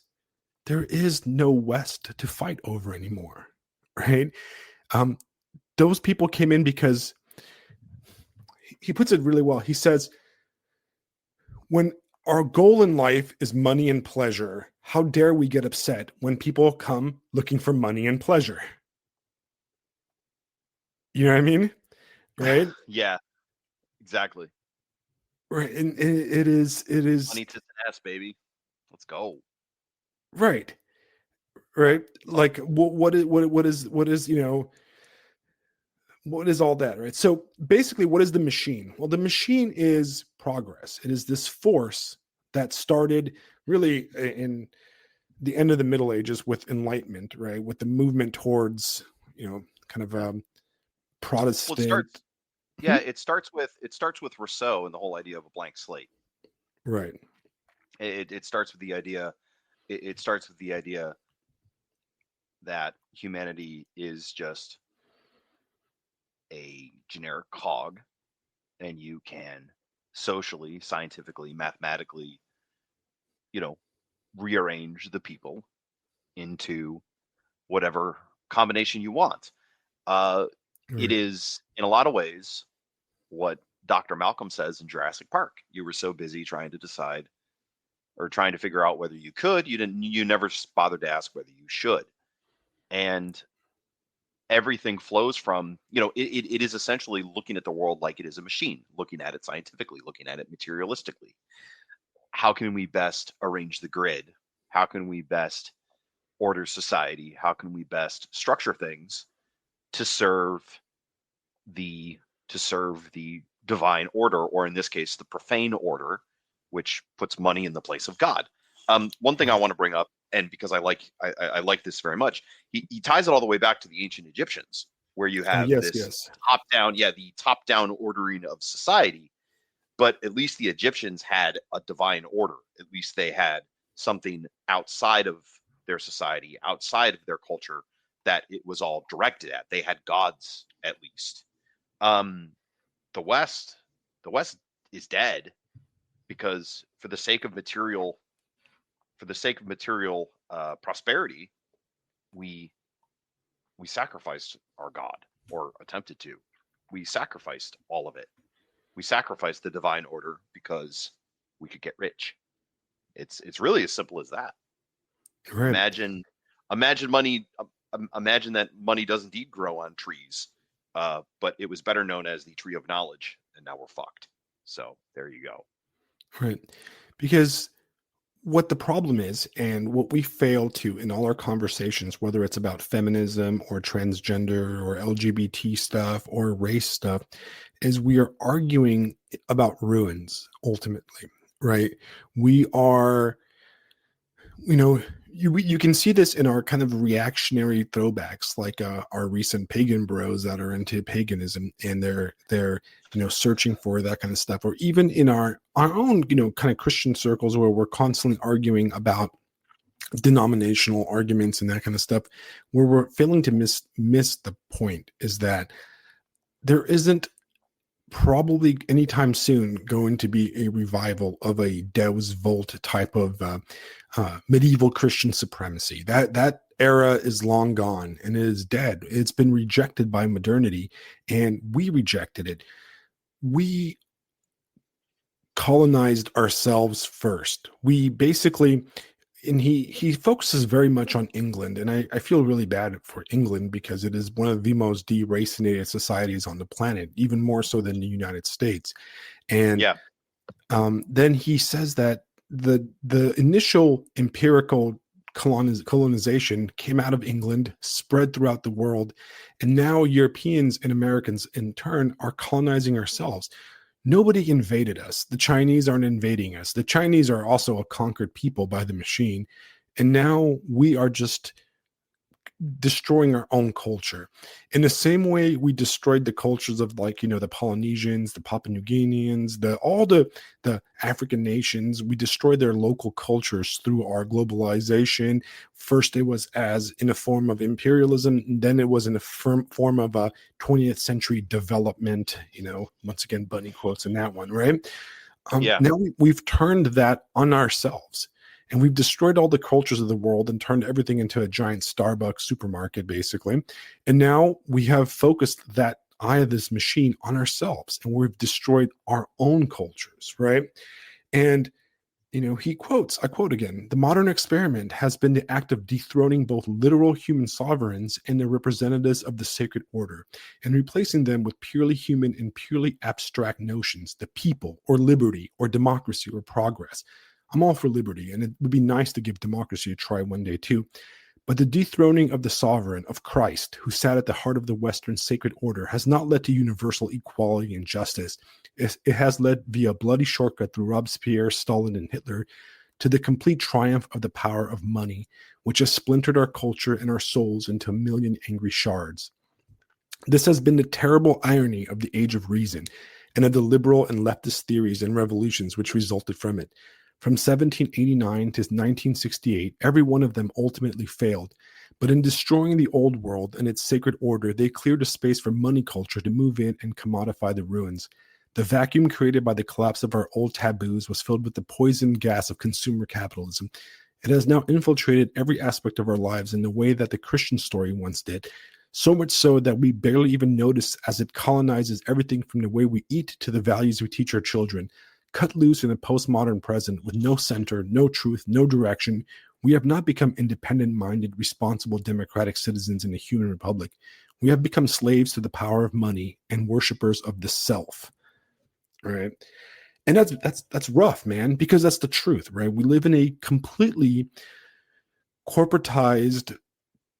there is no West to fight over anymore, right? Um, those people came in because he puts it really well. He says, when our goal in life is money and pleasure, how dare we get upset when people come looking for money and pleasure? You know what I mean? Right? Yeah, exactly. Right. And it is Money to the ass, baby. Let's go. right. Yeah. Right. Like what is, what is all that, right? So basically, what is the machine? Well, the machine is progress. It is this force that started really in the end of the Middle Ages with Enlightenment, right? With the movement towards, kind of Yeah. Well, it Protestant. starts. Hmm? Yeah, it starts with Rousseau and the whole idea of a blank slate. Right. It starts with the idea. It starts with the idea that humanity is just a generic cog, and you can socially, scientifically, mathematically, you know, rearrange the people into whatever combination you want. Uh, it Right. is, in a lot of ways, what Dr. Malcolm says in Jurassic Park. You were so busy trying to decide or trying to figure out whether you could, you never bothered to ask whether you should. And everything flows from, it is essentially looking at the world like it is a machine, looking at it scientifically, looking at it materialistically. How can we best arrange the grid? How can we best order society? How can we best structure things to serve the the divine order, or in this case, the profane order, which puts money in the place of God. One thing I Right. want to bring up, and because I like this very much, he ties it all the way back to the ancient Egyptians, where you Oh, have yes, this yes. top down, the top down ordering of society. But at least the Egyptians had a divine order. At least they had something outside of their society, outside of their culture, that it was all directed at. They had gods, at least. Um, the West, the West is dead because for the sake of material prosperity, we we sacrificed our God, or attempted to. We sacrificed all of it. We sacrificed the divine order because we could get rich. It's really as simple as that. Right. Imagine imagine money. Imagine that money does indeed grow on trees, but it was better known as the tree of knowledge, and now we're fucked. So there you go. Right. Because what the problem is, and what we fail to in all our conversations, whether it's about feminism or transgender or LGBT stuff or race stuff, is we are arguing about ruins ultimately, right? We are, you know, you can see this in our kind of reactionary throwbacks, like our recent pagan bros that are into paganism, and they're searching for that kind of stuff, or even in our own kind of Christian circles where we're constantly arguing about denominational arguments and that kind of stuff, where we're failing to miss the point is that there isn't probably anytime soon going to be a revival of a Deus Vult type of medieval Christian supremacy. That era is long gone and it is dead. It's been rejected by modernity, and we rejected it. We colonized ourselves first. We basically, and he focuses very much on England, and I feel really bad for England because it is one of the most deracinated societies on the planet, even more so than the United States. And Yeah, then he says that the initial empirical colonization came out of England, spread throughout the world, and now Europeans and Americans in turn are colonizing ourselves. Nobody invaded us. The Chinese aren't invading us. The Chinese are also a conquered people by the machine. And now we are just destroying our own culture. In the same way we destroyed the cultures of, like, the Polynesians, the Papua New Guineans, the African nations. We destroyed their local cultures through our globalization. First it was as in a form of imperialism, and then it was in a form of a 20th century development, once again bunny quotes in that one, right? Yeah. Now we've turned that on ourselves, and we've destroyed all the cultures of the world and turned everything into a giant Starbucks supermarket, basically. And now we have focused that eye of this machine on ourselves, and we've destroyed our own cultures, right? And he quotes, I quote again, "The modern experiment has been the act of dethroning both literal human sovereigns and the representatives of the sacred order, and replacing them with purely human and purely abstract notions, the people, or liberty, or democracy, or progress." I'm all for liberty, and it would be nice to give democracy a try one day too. But the dethroning of the sovereign, of Christ, who sat at the heart of the Western sacred order, has not led to universal equality and justice. It has led via bloody shortcut through Robespierre, Stalin, and Hitler to the complete triumph of the power of money, which has splintered our culture and our souls into a million angry shards. This has been the terrible irony of the age of reason and of the liberal and leftist theories and revolutions which resulted from it. From 1789 to 1968, every one of them ultimately failed. But in destroying the old world and its sacred order, they cleared a space for money culture to move in and commodify the ruins. The vacuum created by the collapse of our old taboos was filled with the poison gas of consumer capitalism. It has now infiltrated every aspect of our lives in the way that the Christian story once did, so much so that we barely even notice as it colonizes everything from the way we eat to the values we teach our children. Cut loose in a postmodern present with no center, no truth, no direction, we have not become independent-minded, responsible, democratic citizens in a human republic. We have become slaves to the power of money and worshipers of the self. Right? And that's rough, man, because that's the truth, right? We live in a completely corporatized,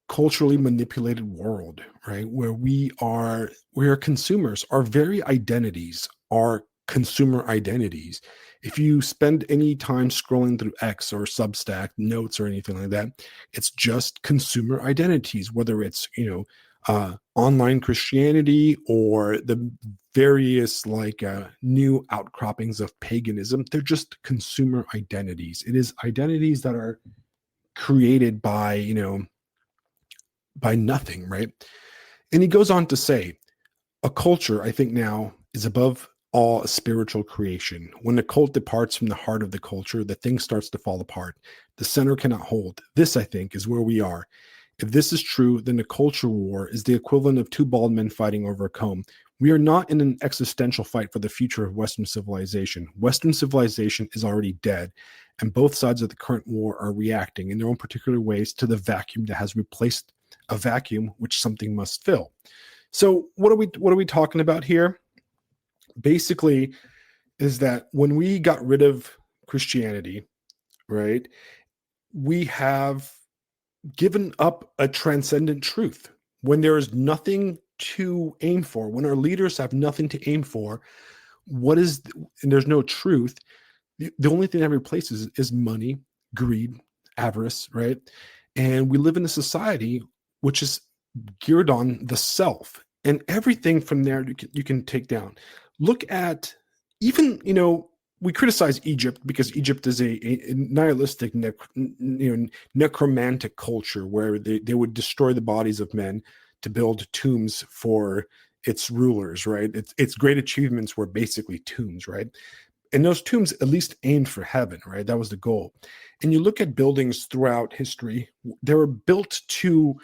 culturally manipulated world, right? Where we are consumers. Our very identities are consumer identities. If you spend any time scrolling through X or Substack notes or anything like that, it's just consumer identities, whether it's online Christianity or the various new outcroppings of paganism. They're just consumer identities. It is identities that are created by by nothing, right? And he goes on to say, a culture, I think, now is above all a spiritual creation. When the cult departs from the heart of the culture, the thing starts to fall apart. The center cannot hold. This, I think, is where we are. If this is true, then the culture war is the equivalent of two bald men fighting over a comb. We are not in an existential fight for the future of Western civilization. Western civilization is already dead, and both sides of the current war are reacting in their own particular ways to the vacuum that has replaced a vacuum which something must fill. So what are we talking about here? Basically, is that when we got rid of Christianity, right, we have given up a transcendent truth. When there is nothing to aim for, when our leaders have nothing to aim for, and there's no truth, the only thing that replaces is money, greed, avarice, right? And we live in a society which is geared on the self, and everything from there you can take down. Look at even, we criticize Egypt because Egypt is a nihilistic, necromantic culture where they would destroy the bodies of men to build tombs for its rulers, right? Its great achievements were basically tombs, right? And those tombs at least aimed for heaven, right? That was the goal. And you look at buildings throughout history, they were built to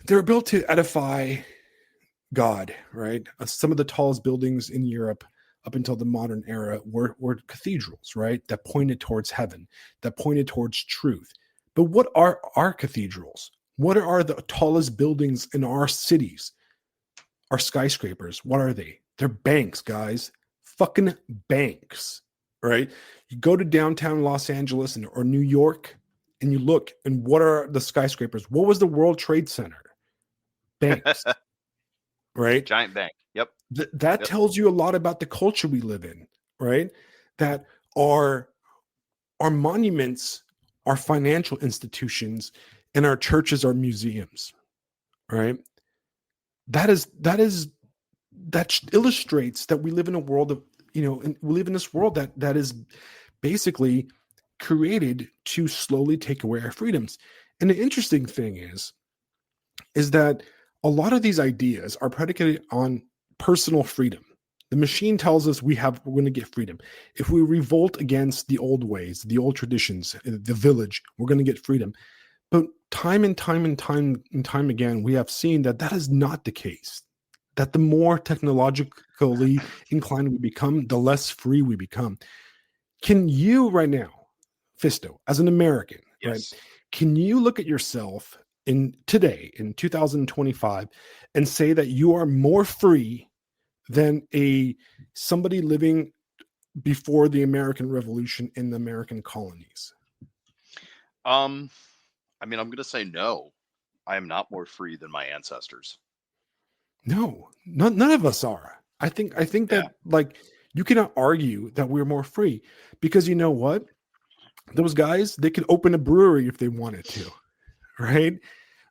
edify God, right? Some of the tallest buildings in Europe up until the modern era were cathedrals, right? That pointed towards heaven, that pointed towards truth. But what are our cathedrals? What are the tallest buildings in our cities? Our skyscrapers. What are they? They're banks, guys. Fucking banks, right? You go to downtown Los Angeles or New York and you look, and what are the skyscrapers? What was the World Trade Center? Banks. Right? Giant bank. Yep. That tells you a lot about the culture we live in, right? That our monuments are financial institutions, and our churches are museums, right? That illustrates that we live in a world of, and we live in this world that is basically created to slowly take away our freedoms. And the interesting thing is that a lot of these ideas are predicated on personal freedom. The machine tells us we're going to get freedom. If we revolt against the old ways, the old traditions, the village, we're going to get freedom. But time and time and time and time again, we have seen that is not the case. That the more technologically inclined we become, the less free we become. Can you right now, Fisto, as an American, right? Yes. Can you look at yourself in 2025 and say that you are more free than somebody living before the American Revolution in the American colonies? I mean, I'm going to say no. I am not more free than my ancestors. No, none of us are. I think Yeah. that, like, you cannot argue that we're more free, because you know what? Those guys, they could open a brewery if they wanted to, right?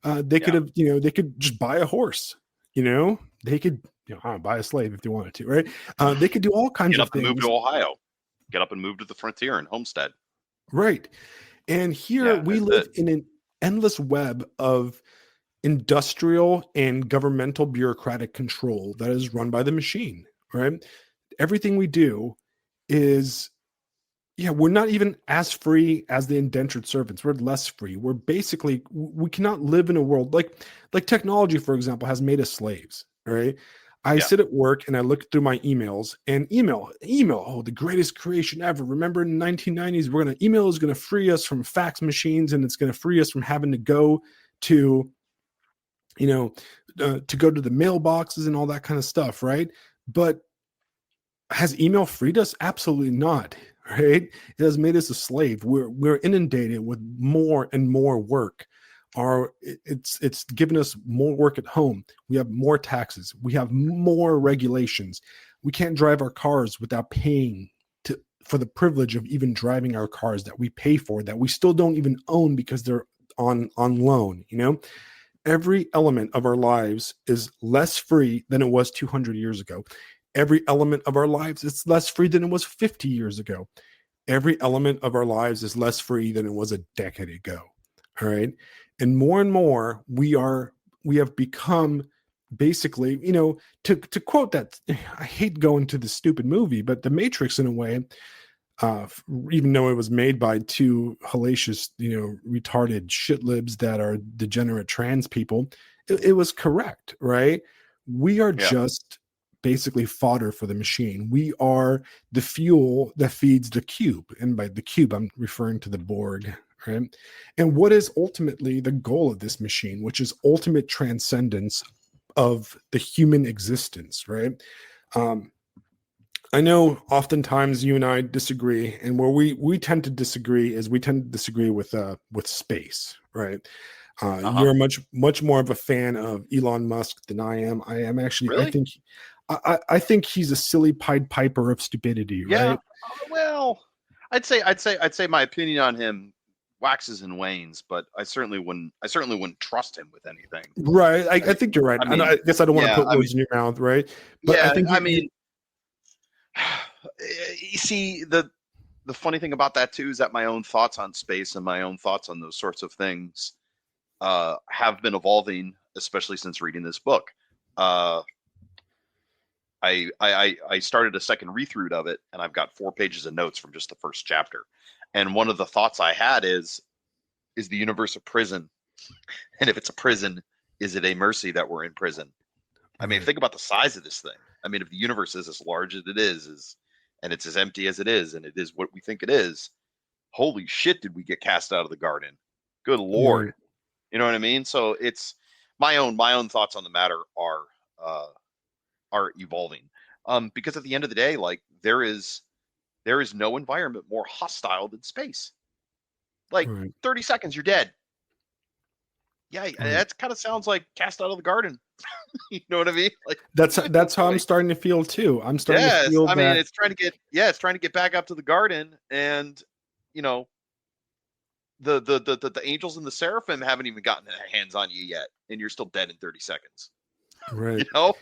They could Yeah. have, they could just buy a horse, they could, buy a slave if they wanted to, right? They could do all kinds Get of up and move things, to Ohio. Get up and move to the frontier in Homestead. right? And here Yeah. we live in an endless web of industrial and governmental bureaucratic control that is run by the machine, right? Everything we do is, we're not even as free as the indentured servants. We're less free. We're basically, we cannot live in a world like technology, for example, has made us slaves, right? I Yeah. sit at work and I look through my emails, and email, oh, the greatest creation ever. Remember in the 1990s, email is going to free us from fax machines, and it's going to free us from having to go to, to go to the mailboxes and all that kind of stuff, right? But has email freed us? Absolutely not, right? It has made us a slave. We're inundated with more and more work. It's given us more work at home. We have more taxes. We have more regulations. We can't drive our cars without paying for the privilege of even driving our cars that we pay for, that we still don't even own because they're on loan. Every element of our lives is less free than it was 200 years ago. Every element of our lives is less free than it was 50 years ago. Every element of our lives is less free than it was a decade ago. All right. And more we have become basically, to quote that, I hate going to the stupid movie, but The Matrix, in a way, even though it was made by two hellacious, retarded shitlibs that are degenerate trans people, it was correct, right? We are just basically fodder for the machine. We are the fuel that feeds the cube. And by the cube, I'm referring to the Borg, right? And what is ultimately the goal of this machine, which is ultimate transcendence of the human existence, right? I know oftentimes you and I disagree, and where we tend to disagree is we tend to disagree with space, right? You're much more of a fan of Elon Musk than I am. I am actually. Really? I think he's a silly Pied Piper of stupidity, Yeah. right? Well, I'd say my opinion on him waxes and wanes, but I certainly wouldn't trust him with anything. Right. I think you're right. I guess I don't want to put words in your mouth, right? But I think you see, the funny thing about that too is that my own thoughts on space and my own thoughts on those sorts of things have been evolving, especially since reading this book. I started a second read-through of it, and I've got 4 pages of notes from just the first chapter. And one of the thoughts I had is the universe a prison? And if it's a prison, is it a mercy that we're in prison? I mean, think about the size of this thing. I mean, if the universe is as large as it is, and it's as empty as it is, and it is what we think it is, holy shit, did we get cast out of the garden? Good Lord. Right. You know what I mean? So it's my own thoughts on the matter are evolving. Because at the end of the day, like there is no environment more hostile than space. Like 30 seconds, you're dead. Yeah, that kind of sounds like cast out of the garden. You know what I mean? Like that's how I'm starting to feel too. I'm starting to feel I mean, that it's trying to get back up to the garden, and you know, the angels and the seraphim haven't even gotten their hands on you yet, and you're still dead in 30 seconds. Right. You know,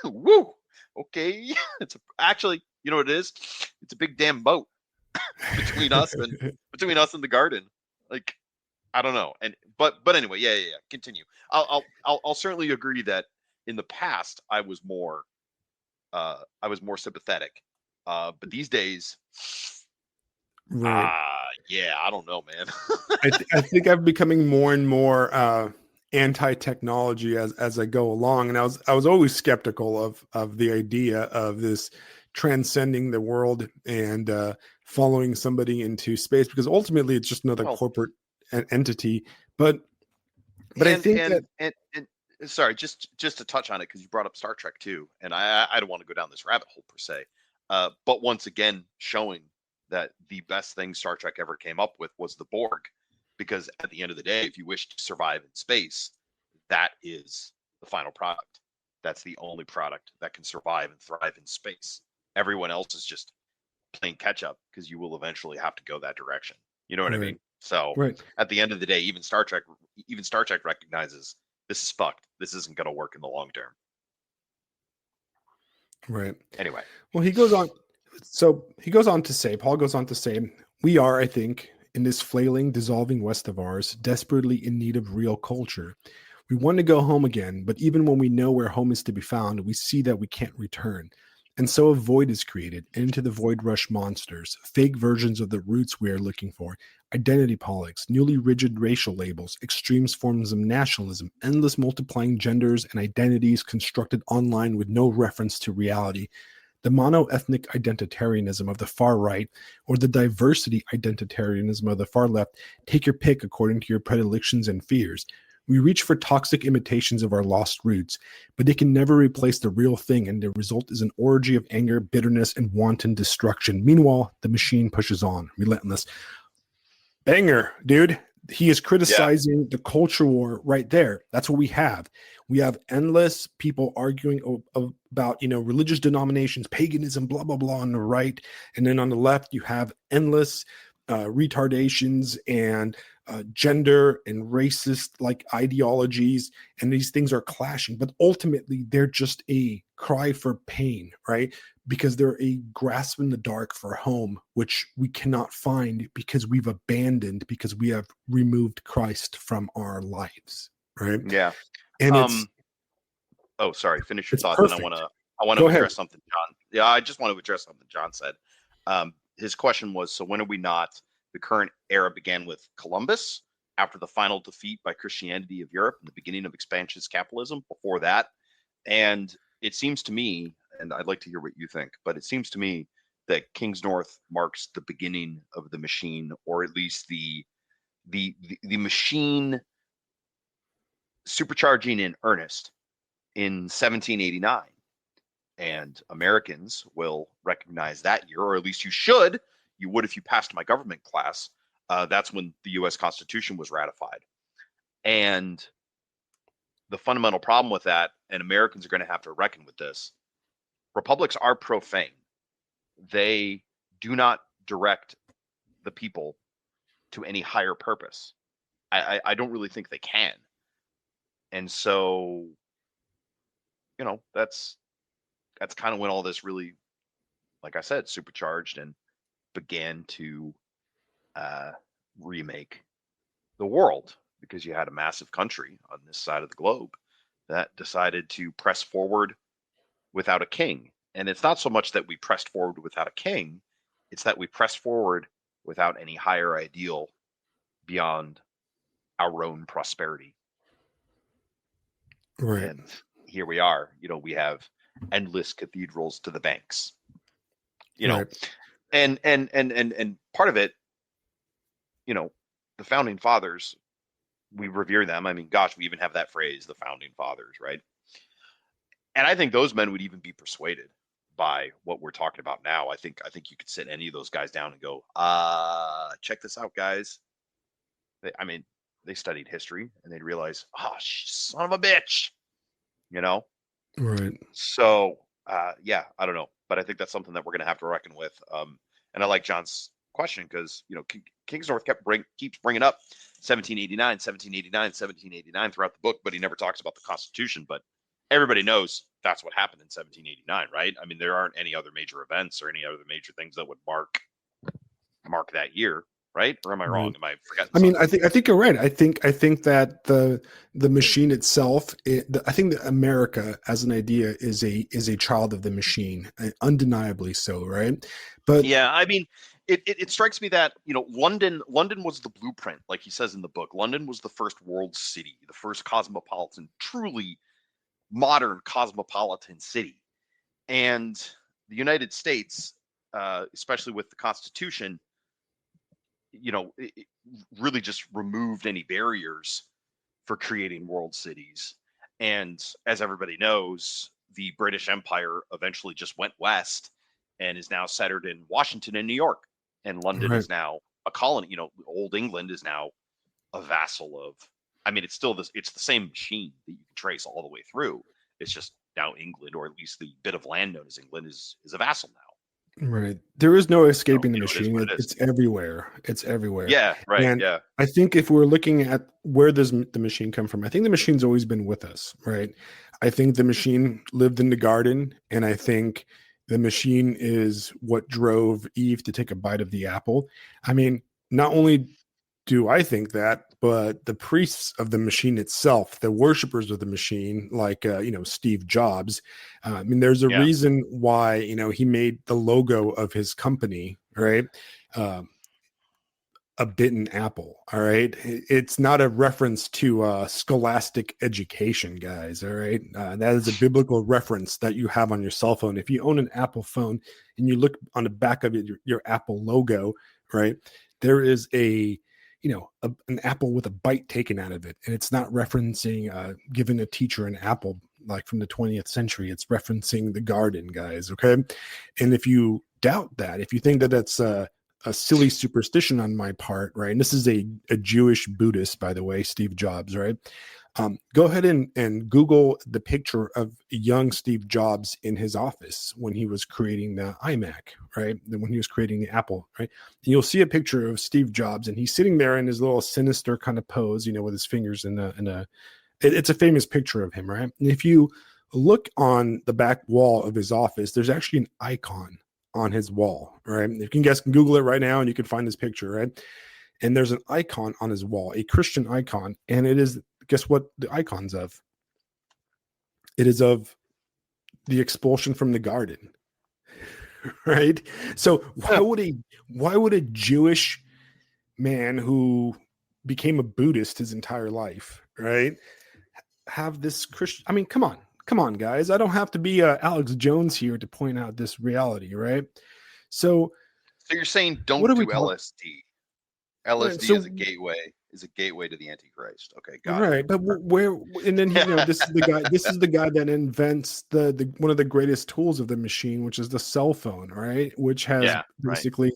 woo. Okay, actually, you know what it is? It's a big damn boat between us and the garden. Like, I don't know. And but anyway, yeah. Continue. I'll certainly agree that in the past I was more sympathetic. But these days, Right. yeah, I don't know, man. I think I'm becoming more and more anti-technology as I go along, and I was always skeptical of the idea of this transcending the world and following somebody into space, because ultimately it's just another Well, corporate entity. But I and think that and and and sorry, just to touch on it because you brought up Star Trek too, and I don't want to go down this rabbit hole per se, but once again showing that the best thing Star Trek ever came up with was the Borg, because at the end of the day, if you wish to survive in space, that is the final product. That's the only product that can survive and thrive in space. Everyone else is just playing catch up because you will eventually have to go that direction. You know what I right, mean? So right, at the end of the day, even Star Trek recognizes this is fucked. This isn't going to work in the long term. right. Anyway, Well, he goes on. So he goes on to say, Paul goes on to say, we are, I think, in this flailing, dissolving West of ours, desperately in need of real culture. We want to go home again, but even when we know where home is to be found, we see that we can't return. And so a void is created, and into the void rush monsters, fake versions of the roots we are looking for, identity politics, newly rigid racial labels, extreme forms of nationalism, endless multiplying genders and identities constructed online with no reference to reality, the mono-ethnic identitarianism of the far right, or the diversity identitarianism of the far left. Take your pick according to your predilections and fears. We reach for toxic imitations of our lost roots, but they can never replace the real thing, and the result is an orgy of anger, bitterness, and wanton destruction. Meanwhile, the machine pushes on, relentless. Banger, dude. He is yeah, criticizing the culture war right there. That's what we have. We have endless people arguing about, religious denominations, paganism, blah blah blah on the right, and then on the left you have endless retardations and gender and racist like ideologies, and these things are clashing. But ultimately, they're just a cry for pain, right? Because they're a grasp in the dark for home, which we cannot find because we've abandoned, because we have removed Christ from our lives, right? yeah. And Um. Oh, sorry. Finish your it's thought. Then perfect. I want to Go ahead. address something John. Yeah, I just want to address something John said. His question was, so when are we not? The current era began with Columbus after the final defeat by Christianity of Europe and the beginning of expansionist capitalism. Before that, and it seems to me, and I'd like to hear what you think, but it seems to me that King's North marks the beginning of the machine, or at least the machine supercharging in earnest in 1789. And Americans will recognize that year, or at least you should. You would if you passed my government class. That's when the U.S. Constitution was ratified. And the fundamental problem with that, and Americans are going to have to reckon with this, republics are profane. They do not direct the people to any higher purpose. I don't really think they can. And so, that's kind of when all this really, like I said, supercharged and began to uh, remake the world, because you had a massive country on this side of the globe that decided to press forward without a king. And it's not so much that we pressed forward without a king, it's that we pressed forward without any higher ideal beyond our own prosperity. Right. And here we are, we have endless cathedrals to the banks, you know, Right. and part of it, you know, the founding fathers, we revere them. I mean, gosh, we even have that phrase, the founding fathers, right? And I think those men would even be persuaded by what we're talking about now. I think you could sit any of those guys down and go, check this out, guys. I mean, they studied history and they'd realize, oh, son of a bitch, you know? Right. So, yeah, I don't know. But I think that's something that we're going to have to reckon with. And I like John's question because Kingsnorth keeps bringing up 1789, 1789, 1789 throughout the book, but he never talks about the Constitution. But everybody knows that's what happened in 1789, right? I mean, there aren't any other major events or any other major things that would mark that year, right? Or am I wrong? Right. Am I forgetting I mean, something? I think you're right. I think that the machine itself, I think that America as an idea is a child of the machine, undeniably so, right? But Yeah, I mean, it strikes me that London was the blueprint, like he says in the book. London was the first world city, the first cosmopolitan, truly modern cosmopolitan city, and the United States, especially with the Constitution, it really just removed any barriers for creating world cities. And as everybody knows, the British Empire eventually just went west and is now centered in Washington and New York. And London right, is now a colony. Old England is now a vassal of. I mean, it's the same machine that you can trace all the way through. It's just now England, or at least the bit of land known as England, is a vassal now. right. There is no escaping the It is machine. what it is. It's everywhere. It's everywhere. Yeah, right. And Yeah, I think if we're looking at where does the machine come from, I think the machine's always been with us, right? I think the machine lived in the garden, and I think the machine is what drove Eve to take a bite of the apple. I mean, not only do I think that, but the priests of the machine itself, the worshipers of the machine, like Steve Jobs. I mean, there's a yeah, reason why he made the logo of his company, right? Um, a bitten apple. All right. It's not a reference to scholastic education, guys. All right. That is a biblical reference that you have on your cell phone. If you own an Apple phone and you look on the back of it, your Apple logo, right, there is an apple with a bite taken out of it. And it's not referencing giving a teacher an apple like from the 20th century. It's referencing the garden, guys. Okay. And if you doubt that, if you think that that's a silly superstition on my part, right? And this is a Jewish Buddhist, by the way, Steve Jobs, right? Go ahead and Google the picture of young Steve Jobs in his office when he was creating the iMac, right? And when he was creating the Apple, right? And you'll see a picture of Steve Jobs, and he's sitting there in his little sinister kind of pose, with his fingers in a. It's a famous picture of him, right? And if you look on the back wall of his office, there's actually an icon on his wall, right? You guys can Google it right now and you can find this picture, right? And there's an icon on his wall, a Christian icon, and it is, guess what the icon's of? It is of the expulsion from the garden, right? So why would a Jewish man who became a Buddhist his entire life, right, have this Christian? I mean, come on, guys. I don't have to be Alex Jones here to point out this reality, right? So, So you're saying what don't are we do talking? LSD. Right, LSD so is a gateway to the Antichrist. Okay, got it. right, but where? And then this is the guy. This is the guy that invents the one of the greatest tools of the machine, which is the cell phone, right? Which has Yeah, right. basically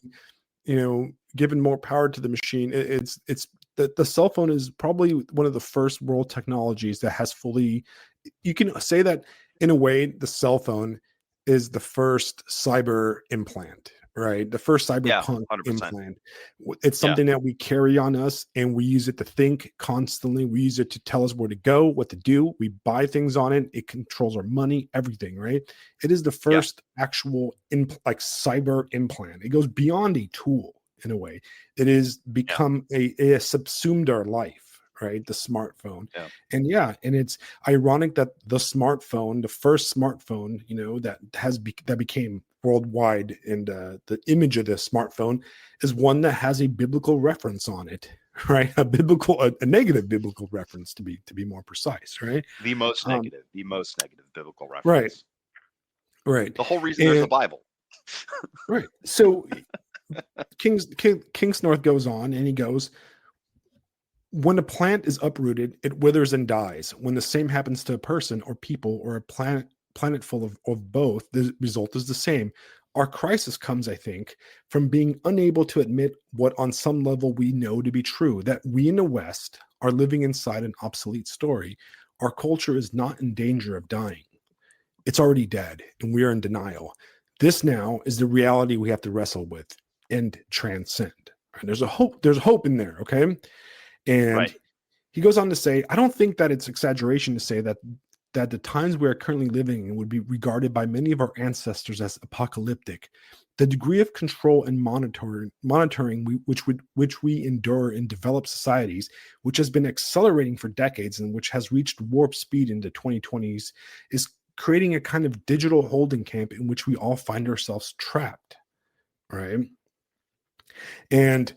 given more power to the machine. It's the cell phone is probably one of the first world technologies that has fully. You can say that in a way, the cell phone is the first cyber implant, right? The first Yeah, cyberpunk 100%. implant. It's Yeah, something that we carry on us, and we use it to think constantly. We use it to tell us where to go, what to do. We buy things on it. It controls our money, everything, right? It is the yeah, first actual like cyber implant. It goes beyond a tool in a way. It is yeah, become it has subsumed our life, right? The smartphone. yeah, And it's ironic that the smartphone, the first smartphone, that became worldwide, and the image of the smartphone is one that has a biblical reference on it, right? A negative biblical reference to be more precise, right? Um, the most negative biblical right, reference. right, The whole reason there's the and Bible. right. So King's North goes on, and he goes, when a plant is uprooted, it withers and dies. When the same happens to a person or people or a planet full of both, the result is the same. Our crisis comes, I think, from being unable to admit what on some level we know to be true, that we in the West are living inside an obsolete story. Our culture is not in danger of dying. It's already dead, and we are in denial. This now is the reality we have to wrestle with. and transcend. Right? There's hope in there, okay? And Right. he goes on to say, I don't think that it's exaggeration to say that the times we are currently living in would be regarded by many of our ancestors as apocalyptic. The degree of control and monitoring which we endure in developed societies, which has been accelerating for decades and which has reached warp speed in the 2020s, is creating a kind of digital holding camp in which we all find ourselves trapped. Right. And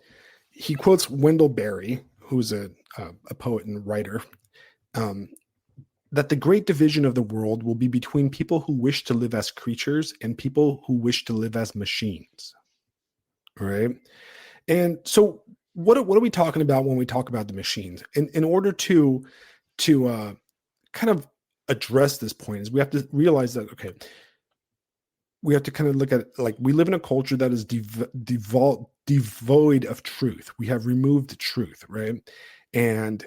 he quotes Wendell Berry, who's a poet and writer, um, that the great division of the world will be between people who wish to live as creatures and people who wish to live as machines. Right. And so what are we talking about when we talk about the machines? In order to kind of address this point is we have to realize that, okay, we have to kind of look at it like we live in a culture that is devoid of truth. We have removed truth, right? And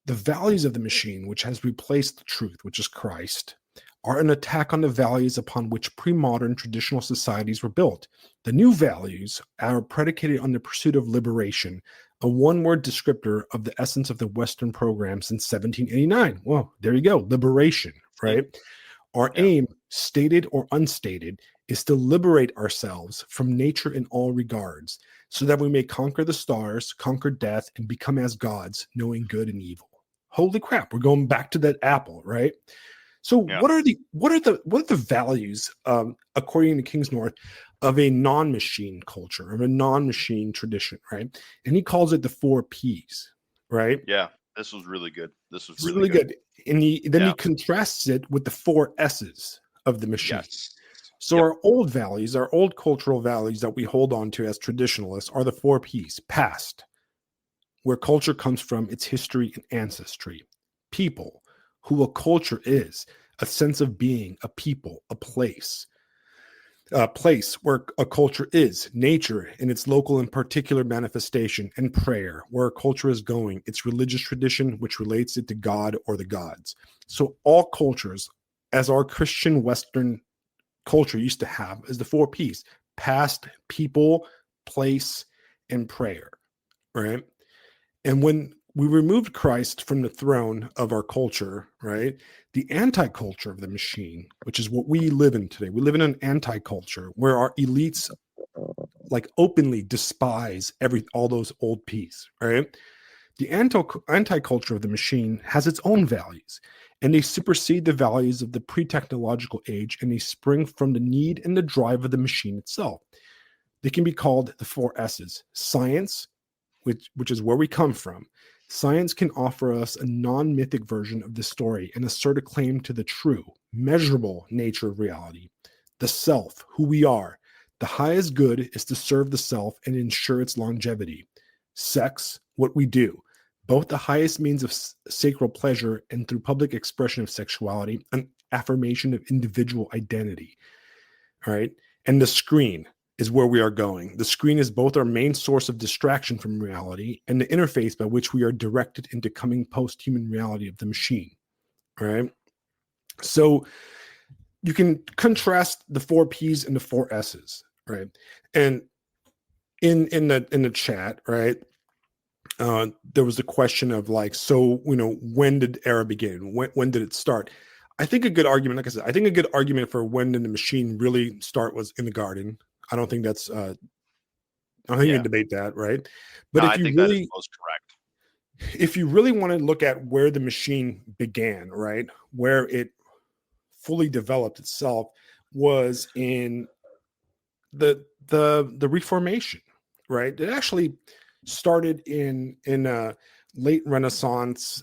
the values of the machine, which has replaced the truth, which is Christ, are an attack on the values upon which pre-modern traditional societies were built. The new values are predicated on the pursuit of liberation, a one-word descriptor of the essence of the Western program since 1789. Well, there you go, liberation, right? Our Yeah. aim, stated or unstated, is to liberate ourselves from nature in all regards, so that we may conquer the stars, conquer death, and become as gods, knowing good and evil. Holy crap, we're going back to that apple, right? So Yeah. what are the values, according to King's North, of a non-machine culture, of a non-machine tradition, right? And he calls it the 4 Ps, right? Yeah. This was really good. This was This is really really good. good. And then Yeah. he contrasts it with the 4 S's of the machine. Yes. So Yep. our old values, our old cultural values that we hold on to as traditionalists are the 4 Ps. Past, where culture comes from, its history and ancestry. People, who a culture is, a sense of being, a people, a place. A place where a culture is, nature in its local and particular manifestation, and prayer, where a culture is going, its religious tradition, which relates it to God or the gods. So all cultures, as our Christian Western culture used to have, is the 4 Ps: past, people, place, and prayer, right? And when we removed Christ from the throne of our culture, right, the anti-culture of the machine, which is what we live in today, we live in an anti-culture where our elites like openly despise all those old P's, right? The anti-culture of the machine has its own values, and they supersede the values of the pre-technological age, and they spring from the need and the drive of the machine itself. They can be called the 4 S's: science, which is where we come from. Science can offer us a non-mythic version of the story and assert a claim to the true, measurable nature of reality. The self, who we are. The highest good is to serve the self and ensure its longevity. Sex, what we do. Both the highest means of sacral pleasure and through public expression of sexuality, an affirmation of individual identity. All right. And the screen is where we are going. The screen is both our main source of distraction from reality and the interface by which we are directed into coming post-human reality of the machine. All right. So you can contrast the 4 Ps and the 4 S's, right? And in the chat, right, there was a question of like, so when did era begin? When did it start? I think a good argument, like I said, I think a good argument for when did the machine really start was in the garden. I don't think that's I don't think you can debate that, right? But No, I think that is most correct. if you really want to look at where the machine began, right, where it fully developed itself was in the Reformation, right? It actually started in late Renaissance,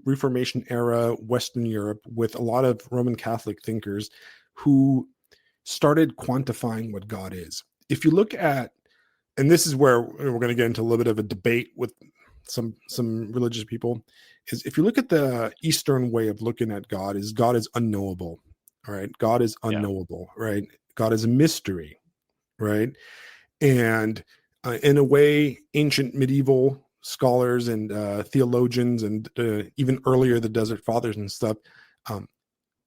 Reformation era Western Europe with a lot of Roman Catholic thinkers who started quantifying what God is. If you look at, and this is where we're going to get into a little bit of a debate with some religious people, is if you look at the Eastern way of looking at God is unknowable. All right. God is unknowable, right? God is a mystery, right? And in a way, ancient medieval scholars and theologians and even earlier the Desert Fathers and stuff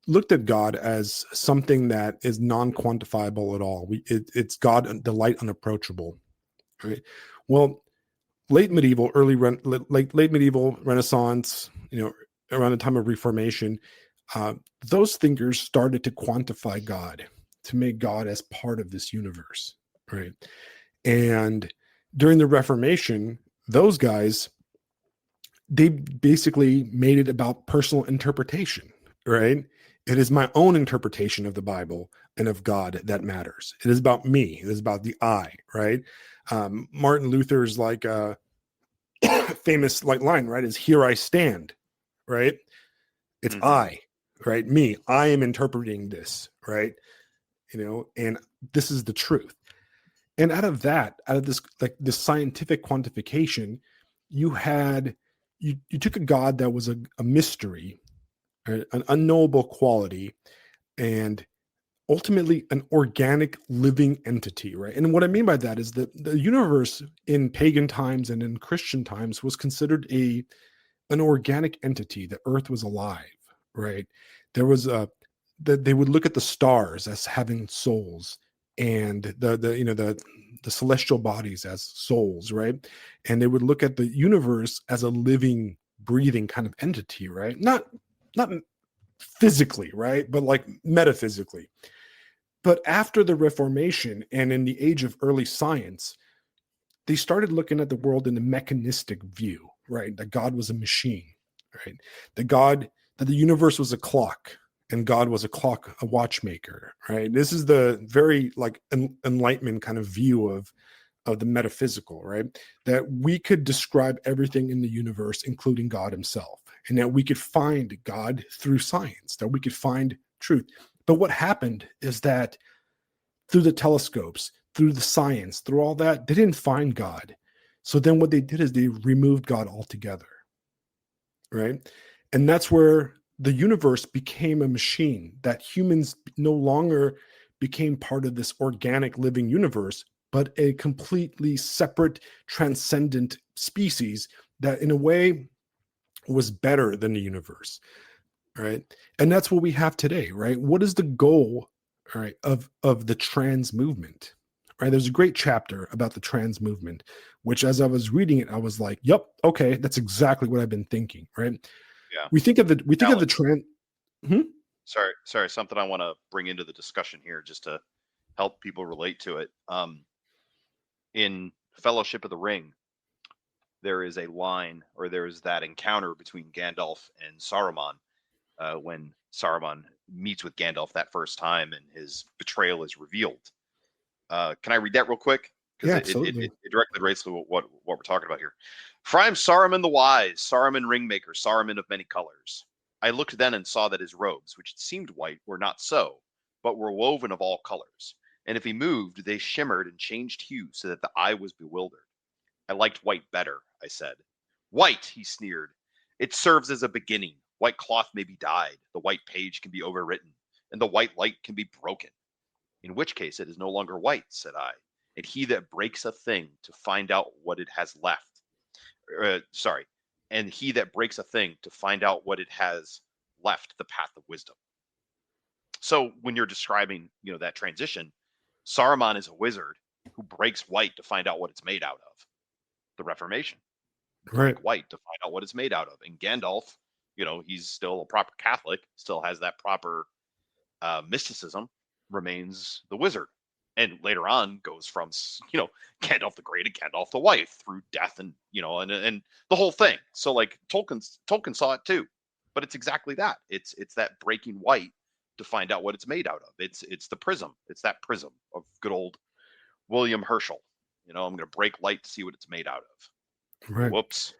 looked at God as something that is non-quantifiable at all. It's God, the light unapproachable. right? Well, late medieval, late medieval Renaissance, around the time of Reformation, uh, those thinkers started to quantify God, to make God as part of this universe, right? And during the Reformation, those guys, they basically made it about personal interpretation, right? It is my own interpretation of the Bible and of God that matters. It is about me. It is about the I, right? Martin Luther's famous line, right? Is "Here I stand," right? It's Mm-hmm. I, right? Me. I am interpreting this, right? And this is the truth. And out of this this scientific quantification, you took a God that was a mystery, right? An unknowable quality, and ultimately an organic living entity, right? And what I mean by that is that the universe in pagan times and in Christian times was considered an organic entity. The earth was alive, right? There was a that they would look at the stars as having souls, and the celestial bodies as souls, right? And they would look at the universe as a living, breathing kind of entity, right? Not physically, right? But like metaphysically. But after the Reformation and in the age of early science, they started looking at the world in a mechanistic view, right? That God was a machine, right? That the universe was a clock, and God was a watchmaker, right? This is the very enlightenment kind of view of the metaphysical, right? That we could describe everything in the universe, including God himself, and that we could find God through science, that we could find truth. But what happened is that through the telescopes, through the science, through all that, they didn't find God. So then what they did is they removed God altogether, right? And that's where the universe became a machine, that humans no longer became part of this organic living universe, but a completely separate, transcendent species that, in a way, was better than the universe, right? And that's what we have today, right? What is the goal, right, of the trans movement? Right? There's a great chapter about the trans movement, which as I was reading it, I was like, "Yep, okay, that's exactly what I've been thinking." Right? Yeah. We think of the Alex, trans. Hmm? sorry, something I want to bring into the discussion here just to help people relate to it. In Fellowship of the Ring, there is a line, or there is that encounter between Gandalf and Saruman, when Saruman meets with Gandalf that first time and his betrayal is revealed. Can I read that real quick? Because Yeah, it absolutely. directly relates to what we're talking about here. For I am Saruman the Wise, Saruman Ringmaker, Saruman of many colors. I looked then and saw that his robes, which seemed white, were not so, but were woven of all colors. And if he moved, they shimmered and changed hue so that the eye was bewildered. I liked white better, I said. White, he sneered. It serves as a beginning. White cloth may be dyed, the white page can be overwritten, and the white light can be broken. In which case it is no longer white, said I. And he that breaks a thing to find out what it has left, sorry, and he that breaks a thing to find out what it has left the path of wisdom. So when you're describing, that transition, Saruman is a wizard who breaks white to find out what it's made out of. The Reformation, Right. break white to find out what it's made out of. And Gandalf, he's still a proper Catholic, still has that proper mysticism, remains the wizard. And later on goes from, Gandalf the Great and Gandalf the White through death and the whole thing. So like Tolkien saw it too, but it's exactly that. It's that breaking white to find out what it's made out of. It's the prism. It's that prism of good old William Herschel. I'm going to break light to see what it's made out of. Right. Whoops.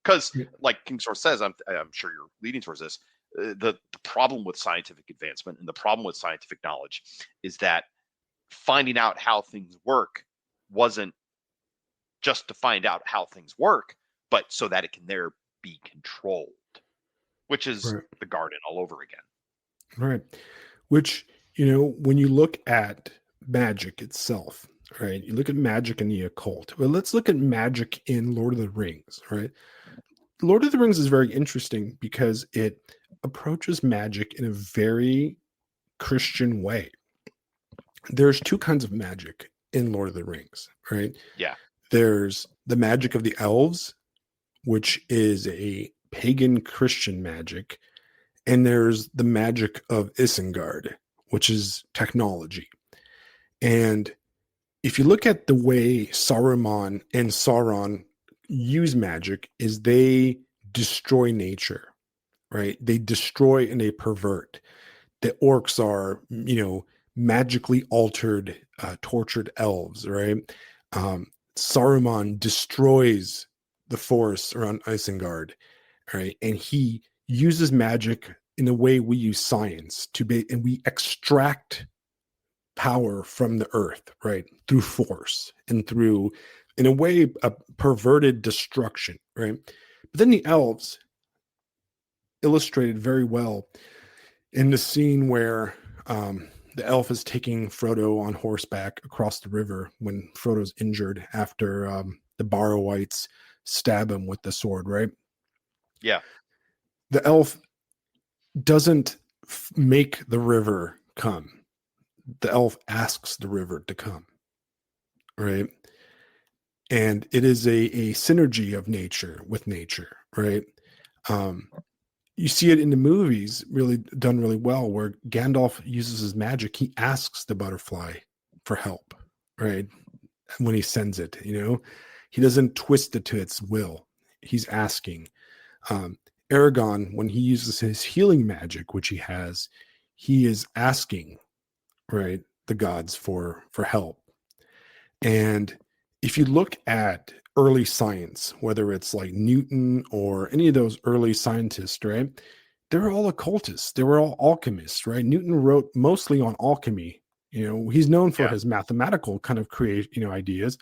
Because, Yeah. like King Source says, I'm sure you're leading towards this. The problem with scientific advancement and the problem with scientific knowledge is that finding out how things work wasn't just to find out how things work, but so that it can there be controlled, which is Right. the garden all over again. Right. Which, when you look at magic itself, right? You look at magic in the occult. Well, let's look at magic in Lord of the Rings, right? Lord of the Rings is very interesting because it approaches magic in a very Christian way. There's two kinds of magic. in Lord of the Rings, right? Yeah. There's the magic of the elves, which is a pagan Christian magic, and there's the magic of Isengard, which is technology. And if you look at the way Saruman and Sauron use magic, is they destroy nature, right? They destroy and they pervert. The orcs are, magically altered, tortured elves, right? Saruman destroys the forests around Isengard, right? And he uses magic in a way we use science and we extract power from the earth, right? Through force and through, in a way, a perverted destruction, right? But then the elves illustrated very well in the scene where the elf is taking Frodo on horseback across the river when Frodo's injured after the Borrowites stab him with the sword, right? Yeah. The elf doesn't make the river come. The elf asks the river to come, right? And it is a synergy of nature with nature, right? Um, you see it in the movies really done really well where Gandalf uses his magic. He asks the butterfly for help, right? When he sends it, he doesn't twist it to its will. He's asking. Um, Aragon, when he uses his healing magic, which he has, he is asking, right, the gods for help. And if you look at early science, whether it's like Newton or any of those early scientists, right? They were all occultists. They were all alchemists, right? Newton wrote mostly on alchemy. He's known for Yeah. his mathematical kind of ideas,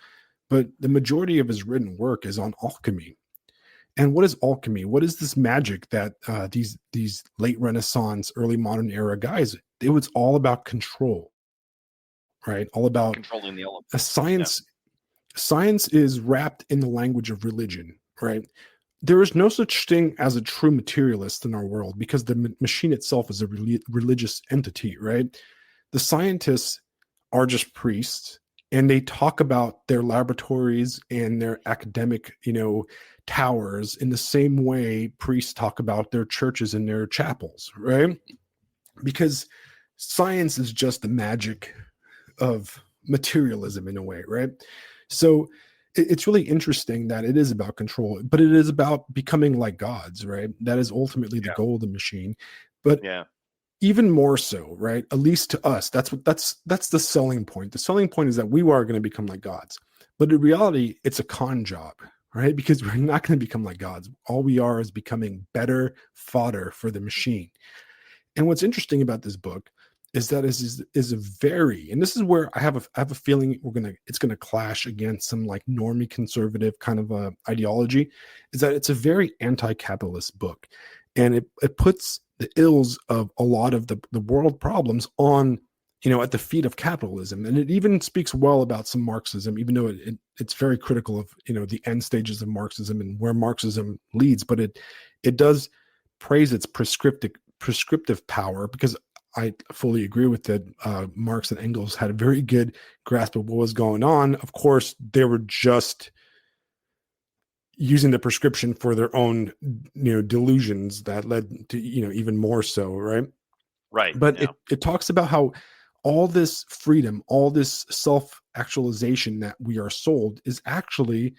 but the majority of his written work is on alchemy. And what is alchemy? What is this magic that these late Renaissance, early modern era guys? It was all about control, right? All about Controlling the a elements. Yeah. science is wrapped in the language of religion, right? There is no such thing as a true materialist in our world because the machine itself is a religious entity, right? The scientists are just priests and they talk about their laboratories and their academic, towers in the same way priests talk about their churches and their chapels, right? Because science is just the magic of materialism in a way, right? So it's really interesting that it is about control, but it is about becoming like gods, right? That is ultimately the Yeah. goal of the machine. But Yeah. even more so, right? At least to us, that's the selling point. The selling point is that we are going to become like gods. But in reality, it's a con job, right? Because we're not going to become like gods. All we are is becoming better fodder for the machine. And what's interesting about this book is that is a very, and this is where I have a feeling it's gonna clash against some like normie conservative kind of ideology, is that it's a very anti-capitalist book, and it puts the ills of a lot of the world problems on, at the feet of capitalism, and it even speaks well about some Marxism, even though it's very critical of the end stages of Marxism and where Marxism leads, but it does praise its prescriptive power because I fully agree with that. Marx and Engels had a very good grasp of what was going on. Of course, they were just using the prescription for their own, delusions that led to, even more so, right? Right. But Yeah. it talks about how all this freedom, all this self actualization that we are sold is actually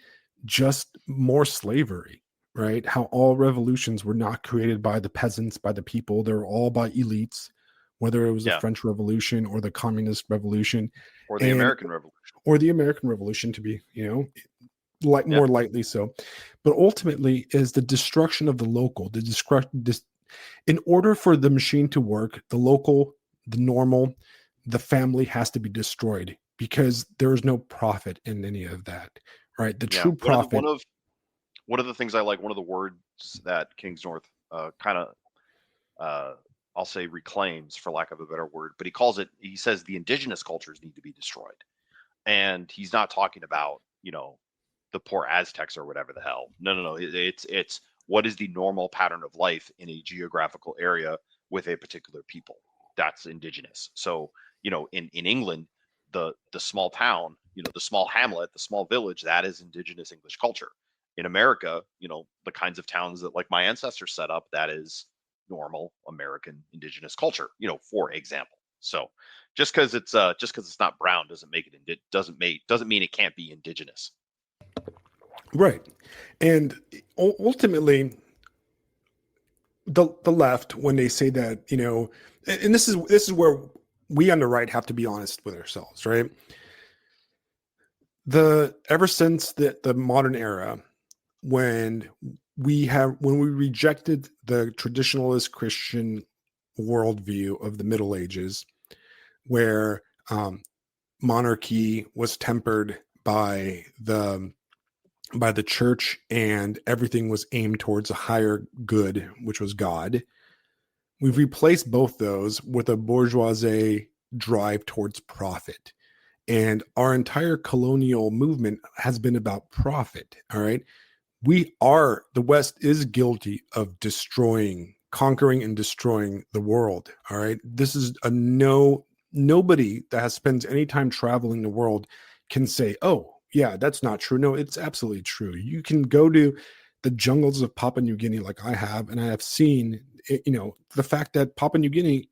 just more slavery, right? How all revolutions were not created by the peasants, by the people, they were all by elites, whether it was the Yeah. French Revolution or the Communist Revolution, Or the and American Revolution. or the American Revolution, to be, like Yeah. more lightly so. But ultimately is the destruction of the local, in order for the machine to work, the local, the normal, the family has to be destroyed because there is no profit in any of that, right? The Yeah. true profit. One of the things I like, one of the words that Kingsnorth kind of I'll say reclaims, for lack of a better word, but he says the indigenous cultures need to be destroyed. And he's not talking about, the poor Aztecs or whatever the hell. No, no, no. It's what is the normal pattern of life in a geographical area with a particular people. That's indigenous. So, in England, the small town, the small hamlet, the small village, that is indigenous English culture. In America, the kinds of towns that like my ancestors set up, that is normal American indigenous culture, for example. So just because it's not brown doesn't make it doesn't mean it can't be indigenous. Right. And ultimately, the left, when they say that, and this is where we on the right have to be honest with ourselves, right? Ever since the modern era, when we rejected the traditionalist Christian worldview of the Middle Ages, where monarchy was tempered by the church and everything was aimed towards a higher good, which was God. We've replaced both those with a bourgeoisie drive towards profit. And our entire colonial movement has been about profit. All right. The West is guilty of conquering and destroying the world. All right. This is nobody that has spent any time traveling the world can say, oh, yeah, that's not true. No, it's absolutely true. You can go to the jungles of Papua New Guinea like I have, and I have seen, the fact that Papua New Guinea,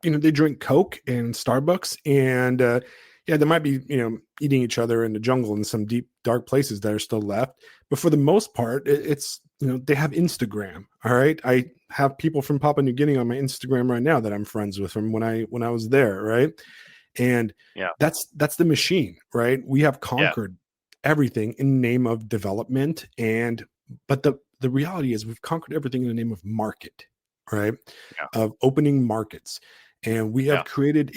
they drink Coke and Starbucks, and yeah, they might be, eating each other in the jungle in some deep, dark places that are still left. But for the most part, it's, they have Instagram. All right. I have people from Papua New Guinea on my Instagram right now that I'm friends with from when I was there. Right. And Yeah. that's the machine, right? We have Yeah. conquered everything in the name of development. But the reality is we've conquered everything in the name of market, right? Yeah. Of opening markets. And we have Yeah. created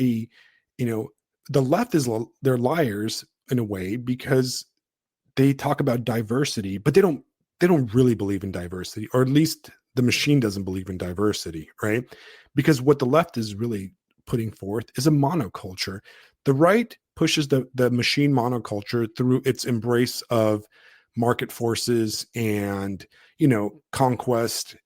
the left they're liars in a way, because they talk about diversity, but they don't really believe in diversity, or at least the machine doesn't believe in diversity, right? Because what the left is really putting forth is a monoculture. The right pushes the machine monoculture through its embrace of market forces and conquest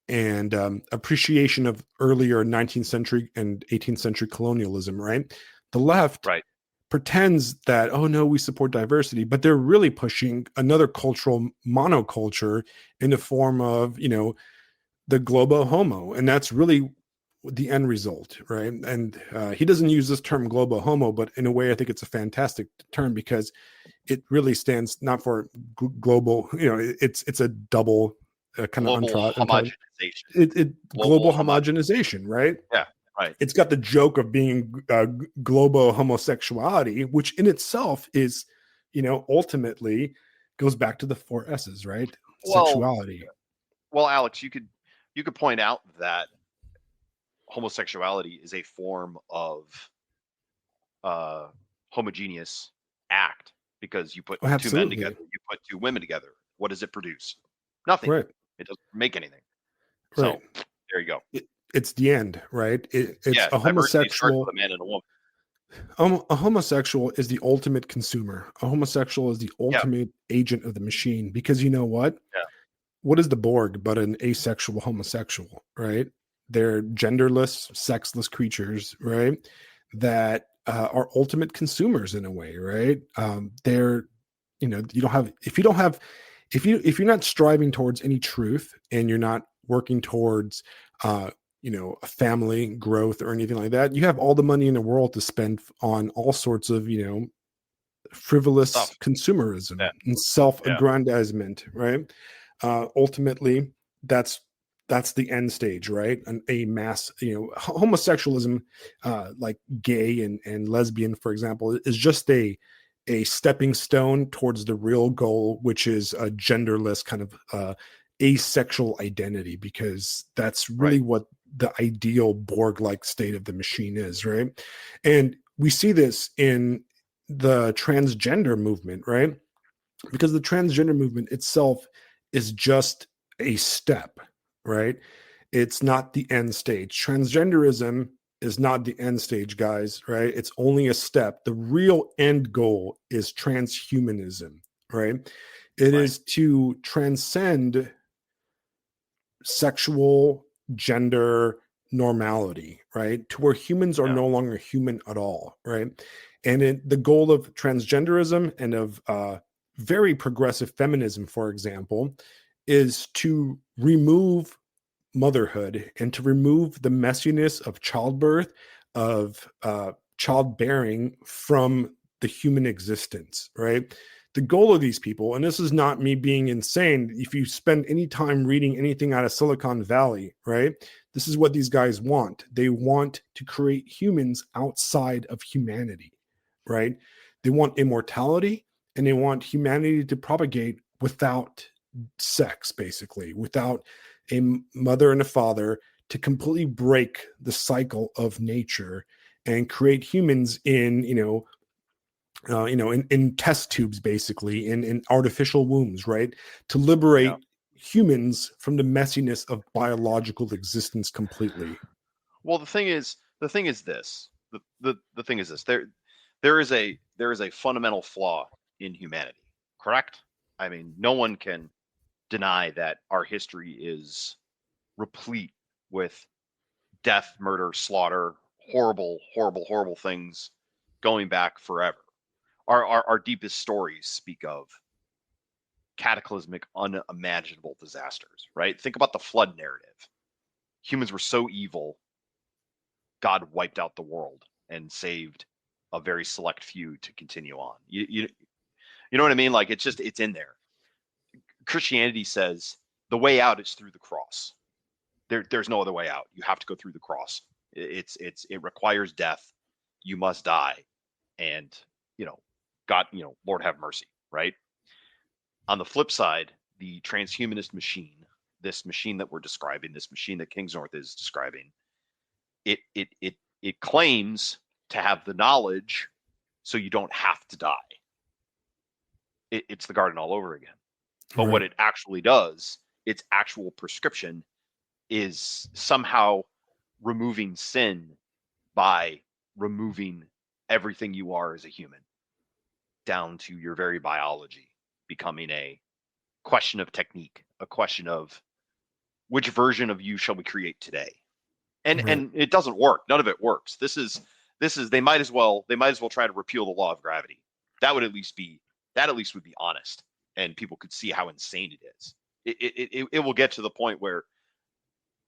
and appreciation of earlier 19th century and 18th century colonialism, right? The left Right. pretends that, oh no, we support diversity, but they're really pushing another cultural monoculture in the form of the globo homo, and that's really the end result, right? And he doesn't use this term globo homo, but in a way I think it's a fantastic term, because it really stands not for global, it's a double kind of Global untouched homogenization. global Global homogenization. homogenization, right? Yeah. Right. It's got the joke of being globo homosexuality, which in itself is, ultimately goes back to the four S's, right? Well, Sexuality. well, Alex, you could point out that homosexuality is a form of uh, homogeneous act, because you put Oh, two men together, absolutely. you put two women together. What does it produce? Nothing. Right. It doesn't make anything. Right. So there you go. It's the end, right? It's Yeah, a diversity starts homosexual. with a man and a woman. A homosexual is the ultimate consumer. A homosexual is the Yeah, ultimate agent of the machine, because you know what? yeah, What is the Borg but an asexual homosexual, right? They're genderless, sexless creatures, right? That are ultimate consumers in a way, right? They're, you don't have, if you're not striving towards any truth, and you're not working towards, a family growth or anything like that, you have all the money in the world to spend on all sorts of, frivolous stuff. consumerism Yeah, and yeah, self-aggrandizement, right? Ultimately, that's the end stage, right? A mass, homosexualism, like gay and lesbian, for example, is just a stepping stone towards the real goal, which is a genderless kind of asexual identity, because that's right, really what the ideal Borg-like state of the machine is, right? And we see this in the transgender movement, right? Because the transgender movement itself is just a step, right? It's not the end stage. Transgenderism is not the end stage, guys, right? It's only a step. The real end goal is transhumanism, right? It right, is to transcend sexual gender normality, right? To where humans are yeah, no longer human at all, right? And the goal of transgenderism and of very progressive feminism, for example, is to remove motherhood and to remove the messiness of childbirth, of childbearing from the human existence, right? The goal of these people, and this is not me being insane, if you spend any time reading anything out of Silicon Valley, right? This is what these guys want. They want to create humans outside of humanity, right? They want immortality and they want humanity to propagate without sex, basically, without a mother and a father, to completely break the cycle of nature and create humans in, in test tubes, basically, in artificial wombs, right? To Yeah. liberate humans from the messiness of biological existence completely. Well, the thing is this. The thing is this. There is a fundamental flaw in humanity. Correct? I mean, no one can deny that our history is replete with death, murder, slaughter, horrible, horrible, horrible things going back forever. Our deepest stories speak of cataclysmic, unimaginable disasters, right? Think about the flood narrative. Humans were so evil, God wiped out the world and saved a very select few to continue on. You know what I mean? Like it's in there. Christianity says the way out is through the cross. There's no other way out. You have to go through the cross. It requires death. You must die, and you know, God, Lord have mercy, right? On the flip side, the transhumanist machine, this machine that we're describing, this machine that Kingsnorth is describing, it claims to have the knowledge so you don't have to die. It's the garden all over again. But what Right. it actually does, its actual prescription is somehow removing sin by removing everything you are as a human down to your very biology, becoming a question of technique, a question of which version of you shall we create today? And Right. and it doesn't work. None of it works. This is they might as well try to repeal the law of gravity. That would at least be that at least would be honest, and people could see how insane it is. It will get to the point where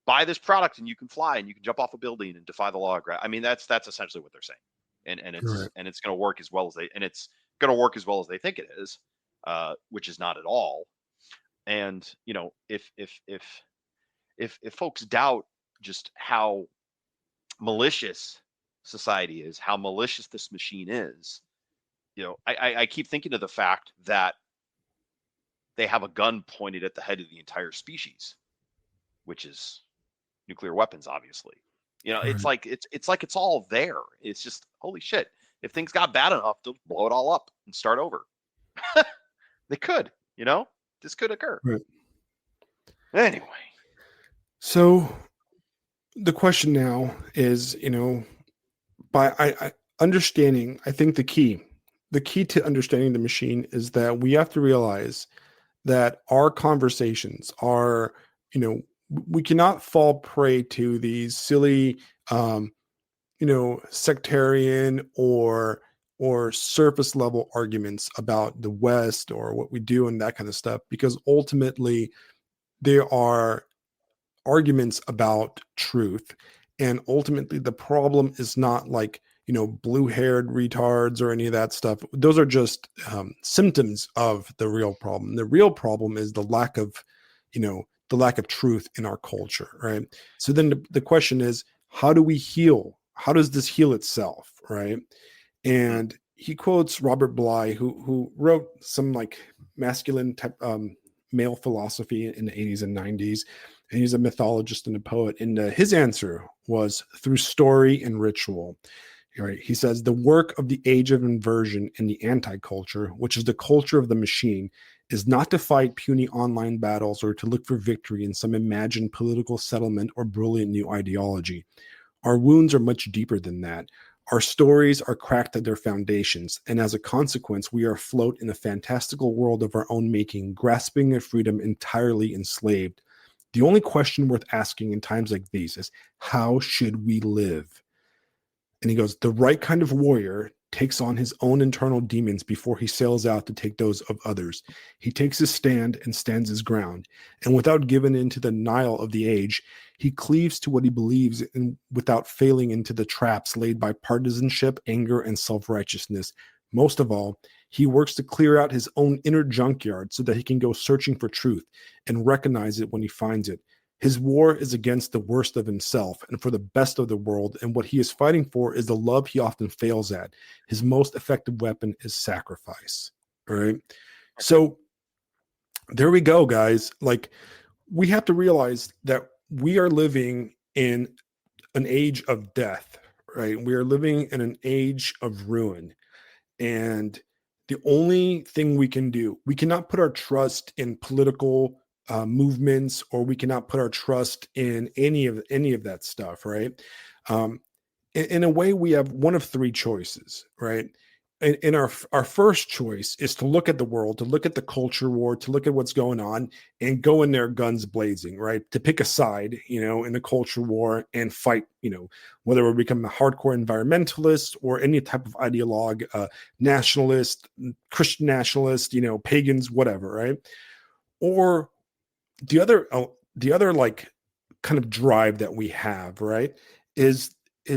buy this product and you can fly and you can jump off a building and defy the law of gravity. I mean, that's essentially what they're saying, and Right. it's going to work as well as they think it is, which is not at all. And if folks doubt just how malicious society is, how malicious this machine is, I keep thinking of the fact that they have a gun pointed at the head of the entire species, which is nuclear weapons, obviously. It's Right. like it's all there. It's just holy shit. If things got bad enough, they'll blow it all up and start over. They could, this could occur. Right. Anyway, So the question now is, by understanding, I think the key to understanding the machine is that we have to realize that our conversations are, we cannot fall prey to these silly, sectarian or surface level arguments about the West or what we do and that kind of stuff, because ultimately there are arguments about truth. And ultimately, the problem is not like, blue haired retards or any of that stuff. Those are just symptoms of the real problem. The real problem is the lack of truth in our culture, right? So then the question is, how do we heal? How does this heal itself, right? mm, And he quotes Robert Bly, who wrote some like masculine type male philosophy in the 80s and 90s, and he's a mythologist and a poet. And his answer was through story and ritual. Right? He says the work of the age of inversion in the anti-culture, which is the culture of the machine, is not to fight puny online battles or to look for victory in some imagined political settlement or brilliant new ideology. Our wounds are much deeper than that. Our stories are cracked at their foundations, and as a consequence, we are afloat in a fantastical world of our own making, grasping a freedom entirely enslaved. The only question worth asking in times like these is, how should we live? And he goes, the right kind of warrior takes on his own internal demons before he sails out to take those of others. He takes his stand and stands his ground, and without giving in to the Nile of the age, he cleaves to what he believes in without failing into the traps laid by partisanship, anger, and self-righteousness. Most of all, he works to clear out his own inner junkyard so that he can go searching for truth and recognize it when he finds it. His war is against the worst of himself and for the best of the world, and what he is fighting for is the love he often fails at. His most effective weapon is sacrifice. All right. So there we go, guys. Like, we have to realize that we are living in an age of death, right? We are living in an age of ruin. And the only thing we can do, we cannot put our trust in political movements, or we cannot put our trust in any of that stuff, right? Um, in a way, we have one of three choices, right? And our first choice is to look at the world, to look at the culture war, to look at what's going on, and go in there guns blazing, right? To pick a side, in the culture war and fight, whether we become a hardcore environmentalist or any type of ideologue, nationalist, Christian nationalist, pagans, whatever, right? Or the other like kind of drive that we have, right, is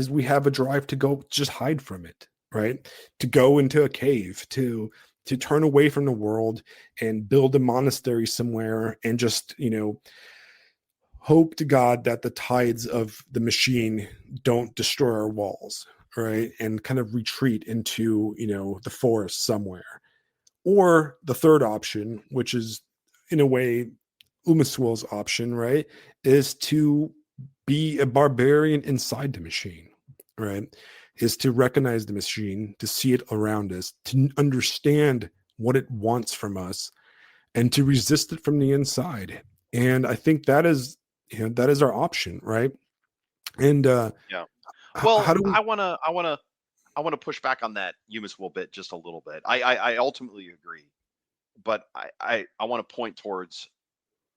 we have a drive to go just hide from it, right? To go into a cave, to turn away from the world and build a monastery somewhere and just, hope to God that the tides of the machine don't destroy our walls, right? And kind of retreat into, the forest somewhere. Or the third option, which is in a way Umaswil's option, right, is to be a barbarian inside the machine, right? Is to recognize the machine, to see it around us, to understand what it wants from us, and to resist it from the inside. And I think that is, that is our option, right? And Yeah. how Well, do we? I want to push back on that Umaswil bit just a little bit. I ultimately agree, but I want to point towards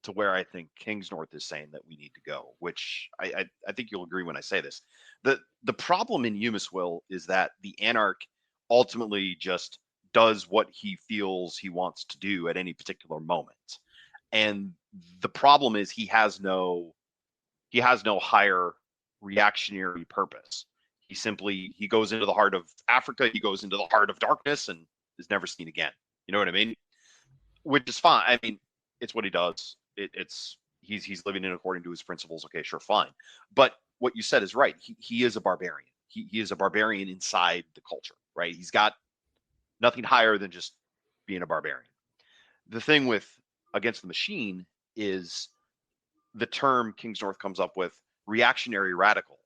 to where I think Kingsnorth is saying that we need to go, which I think you'll agree when I say this. The problem in Umaswil is that the Anarch ultimately just does what he feels he wants to do at any particular moment. And the problem is he has no higher reactionary purpose. He goes into the heart of Africa, he goes into the heart of darkness and is never seen again. You know what I mean? Which is fine. I mean, it's what he does. It's he's living in according to his principles. Okay, sure, fine. But what you said is right. He is a barbarian. He is a barbarian inside the culture, right? He's got nothing higher than just being a barbarian. The thing with Against the Machine is the term Kingsnorth comes up with, reactionary radical,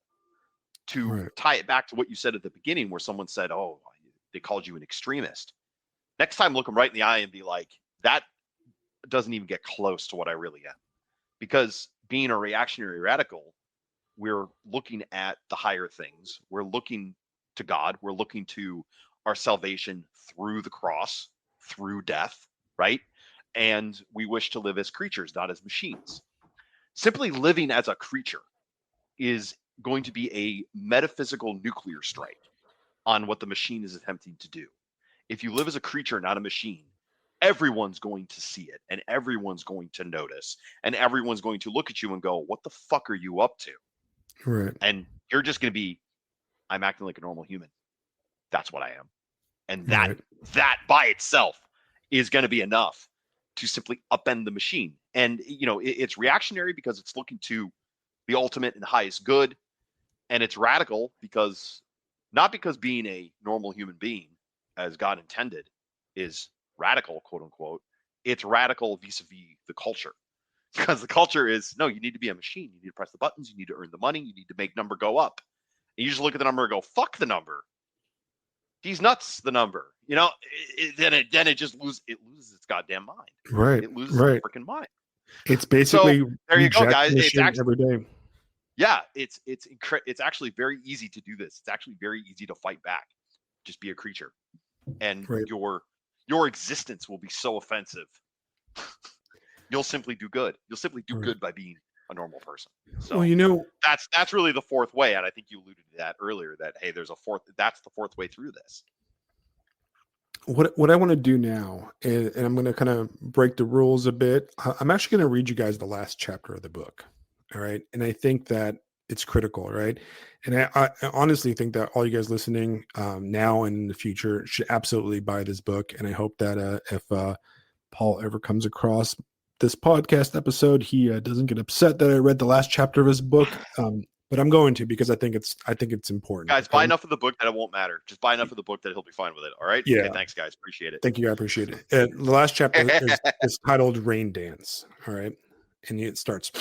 to Right, tie it back to what you said at the beginning, where someone said, "Oh, they called you an extremist." Next time, look them right in the eye and be like, "That doesn't even get close to what I really am." Because being a reactionary radical, we're looking at the higher things. We're looking to God. We're looking to our salvation through the cross, through death, right? And we wish to live as creatures, not as machines. Simply living as a creature is going to be a metaphysical nuclear strike on what the machine is attempting to do. If you live as a creature, not a machine, everyone's going to see it and everyone's going to notice and everyone's going to look at you and go, "What the fuck are you up to?" right, And you're just going to be, "I'm acting like a normal human. That's what I am." And right, that by itself is going to be enough to simply upend the machine. And it's reactionary because it's looking to the ultimate and highest good, and it's radical because not because being a normal human being as God intended is radical, quote unquote. It's radical vis-a-vis the culture, because the culture is, no, you need to be a machine. You need to press the buttons. You need to earn the money. You need to make number go up. And you just look at the number and go, "Fuck the number. He's nuts." The number, then it just loses its goddamn mind. right, It loses its right. freaking mind. It's So basically there you go, reject guys. the It's machine actually, every day. yeah, it's actually very easy to do this. It's actually very easy to fight back. Just be a creature, and Right, your existence will be so offensive. You'll simply do good. You'll simply do right. good by being a normal person. Well, So that's really the fourth way, and I think you alluded to that earlier. That, hey, there's a fourth. That's the fourth way through this. what I want to do now, and I'm going to kind of break the rules a bit. I'm actually going to read you guys the last chapter of the book. All right, and I think that it's critical, right? And I honestly think that all you guys listening now and in the future should absolutely buy this book. And I hope that if Paul ever comes across this podcast episode, he doesn't get upset that I read the last chapter of his book. But I'm going to, because I think it's important. Guys, Okay? buy enough of the book that it won't matter. Just buy enough of the book that he'll be fine with it. All right? Yeah. Okay, thanks, guys. Appreciate it. Thank you. I appreciate it. The last chapter is titled Rain Dance. All right. And it starts.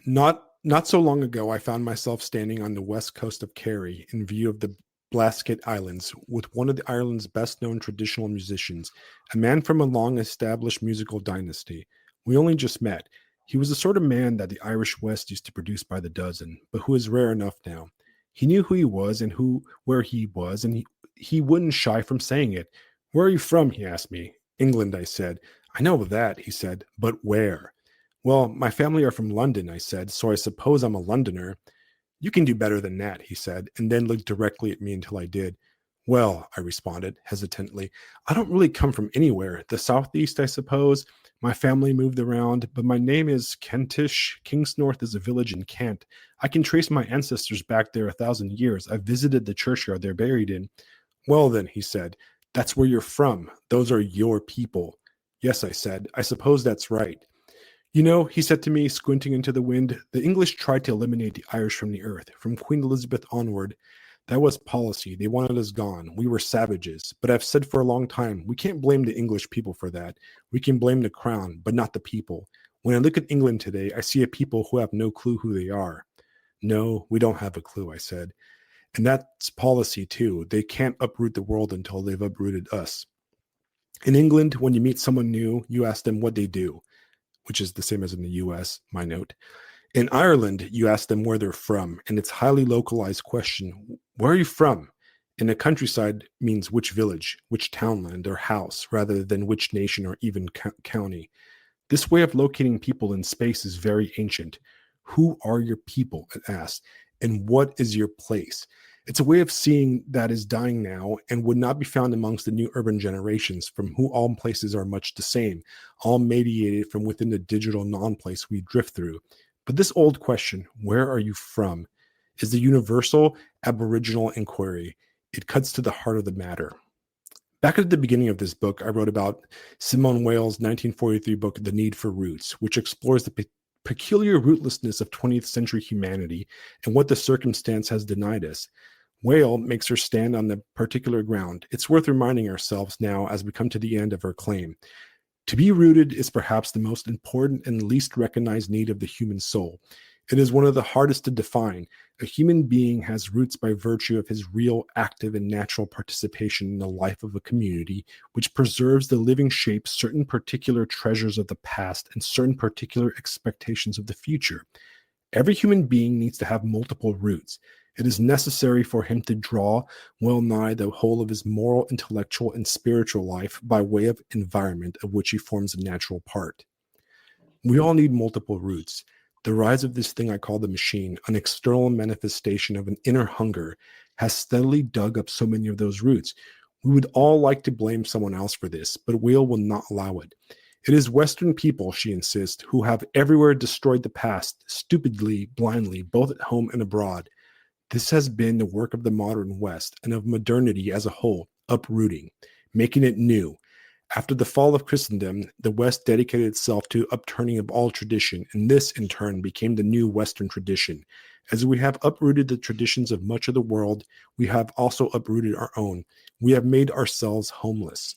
Not so long ago, I found myself standing on the west coast of Kerry in view of the Blasket Islands with one of the Ireland's best known traditional musicians, a man from a long established musical dynasty. We only just met. He was the sort of man that the Irish West used to produce by the dozen, but who is rare enough now. He knew who he was and where he was, and he wouldn't shy from saying it. Where are you from? He asked me. England, I said. I know that, he said, but where? Well, my family are from London, I said, so I suppose I'm a Londoner. You can do better than that, he said, and then looked directly at me until I did. Well, I responded hesitantly, I don't really come from anywhere. The southeast, I suppose. My family moved around, but my name is Kentish. Kingsnorth is a village in Kent. I can trace my ancestors back there 1,000 years. I've visited the churchyard they're buried in. Well, then, he said, that's where you're from. Those are your people. Yes, I said, I suppose that's right. You know, he said to me, squinting into the wind, the English tried to eliminate the Irish from the earth, from Queen Elizabeth onward. That was policy. They wanted us gone. We were savages. But I've said for a long time, we can't blame the English people for that. We can blame the crown, but not the people. When I look at England today, I see a people who have no clue who they are. No, we don't have a clue, I said. And that's policy too. They can't uproot the world until they've uprooted us. In England, when you meet someone new, you ask them what they do, which is the same as in the US, my note. In Ireland, you ask them where they're from, and it's highly localized question. Where are you from? In the countryside means which village, which townland or house, rather than which nation or even county. This way of locating people in space is very ancient. Who are your people? It asks, and what is your place? It's a way of seeing that is dying now and would not be found amongst the new urban generations, from who all places are much the same, all mediated from within the digital non-place we drift through. But this old question, where are you from, is the universal aboriginal inquiry. It cuts to the heart of the matter. Back at the beginning of this book, I wrote about Simone Weil's 1943 book, The Need for Roots, which explores the peculiar rootlessness of 20th century humanity and what the circumstance has denied us. Weil makes her stand on the particular ground. It's worth reminding ourselves now as we come to the end of her claim. To be rooted is perhaps the most important and least recognized need of the human soul. It is one of the hardest to define. A human being has roots by virtue of his real, active, and natural participation in the life of a community, which preserves the living shape certain particular treasures of the past and certain particular expectations of the future. Every human being needs to have multiple roots. It is necessary for him to draw well nigh the whole of his moral, intellectual, and spiritual life by way of environment of which he forms a natural part. We all need multiple roots. The rise of this thing I call the machine, an external manifestation of an inner hunger, has steadily dug up so many of those roots. We would all like to blame someone else for this, but Weil will not allow it. It is Western people, she insists, who have everywhere destroyed the past, stupidly, blindly, both at home and abroad. This has been the work of the modern West and of modernity as a whole, uprooting, making it new. After the fall of Christendom, the West dedicated itself to upturning of all tradition, and this, in turn, became the new Western tradition. As we have uprooted the traditions of much of the world, we have also uprooted our own. We have made ourselves homeless.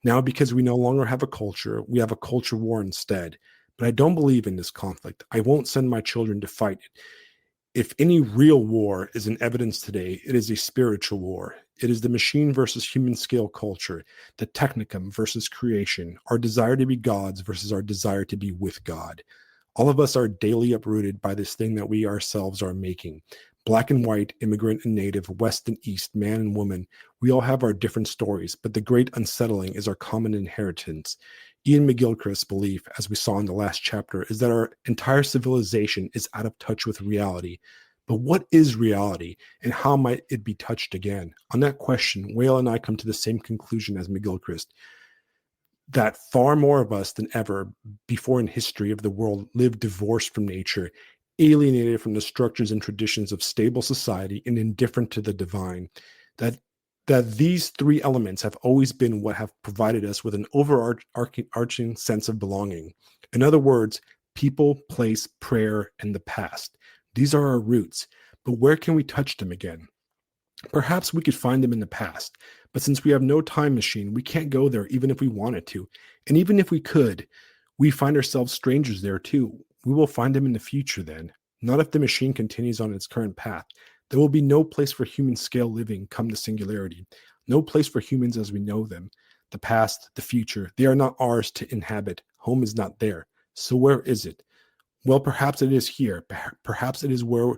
Now, because we no longer have a culture, we have a culture war instead. But I don't believe in this conflict. I won't send my children to fight it. If any real war is in evidence today, it is a spiritual war. It is the machine versus human scale culture, the technicum versus creation, our desire to be gods versus our desire to be with God. All of us are daily uprooted by this thing that we ourselves are making. Black and white, immigrant and native, west and east, man and woman, we all have our different stories, but the great unsettling is our common inheritance. Ian McGilchrist's belief, as we saw in the last chapter, is that our entire civilization is out of touch with reality. But what is reality, and how might it be touched again? On that question, Whale and I come to the same conclusion as McGilchrist, that far more of us than ever before in history of the world lived divorced from nature, alienated from the structures and traditions of stable society, and indifferent to the divine. That these three elements have always been what have provided us with an overarching sense of belonging. In other words, people, place, prayer, and the past. These are our roots. But where can we touch them again? Perhaps we could find them in the past, but since we have no time machine, we can't go there even if we wanted to. And even if we could, we find ourselves strangers there too. We will find them in the future then, not if the machine continues on its current path. There will be no place for human scale living come the singularity, no place for humans as we know them. The past, the future, they are not ours to inhabit. Home is not there. So where is it? Well, perhaps it is here. Perhaps it is where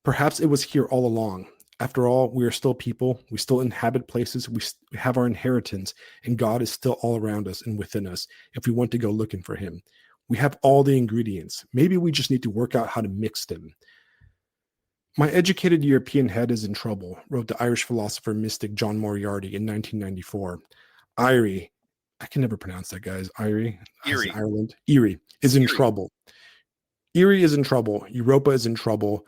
Perhaps it was here all along. After all, we are still people. We still inhabit places. We have our inheritance, and God is still all around us and within us if we want to go looking for him. We have all the ingredients. Maybe we just need to work out how to mix them. My educated European head is in trouble, wrote the Irish philosopher mystic John Moriarty in 1994. Irie, I can never pronounce that, guys. Irie, Erie. Ireland. Erie is in Erie. trouble. Erie is in trouble. Europa is in trouble.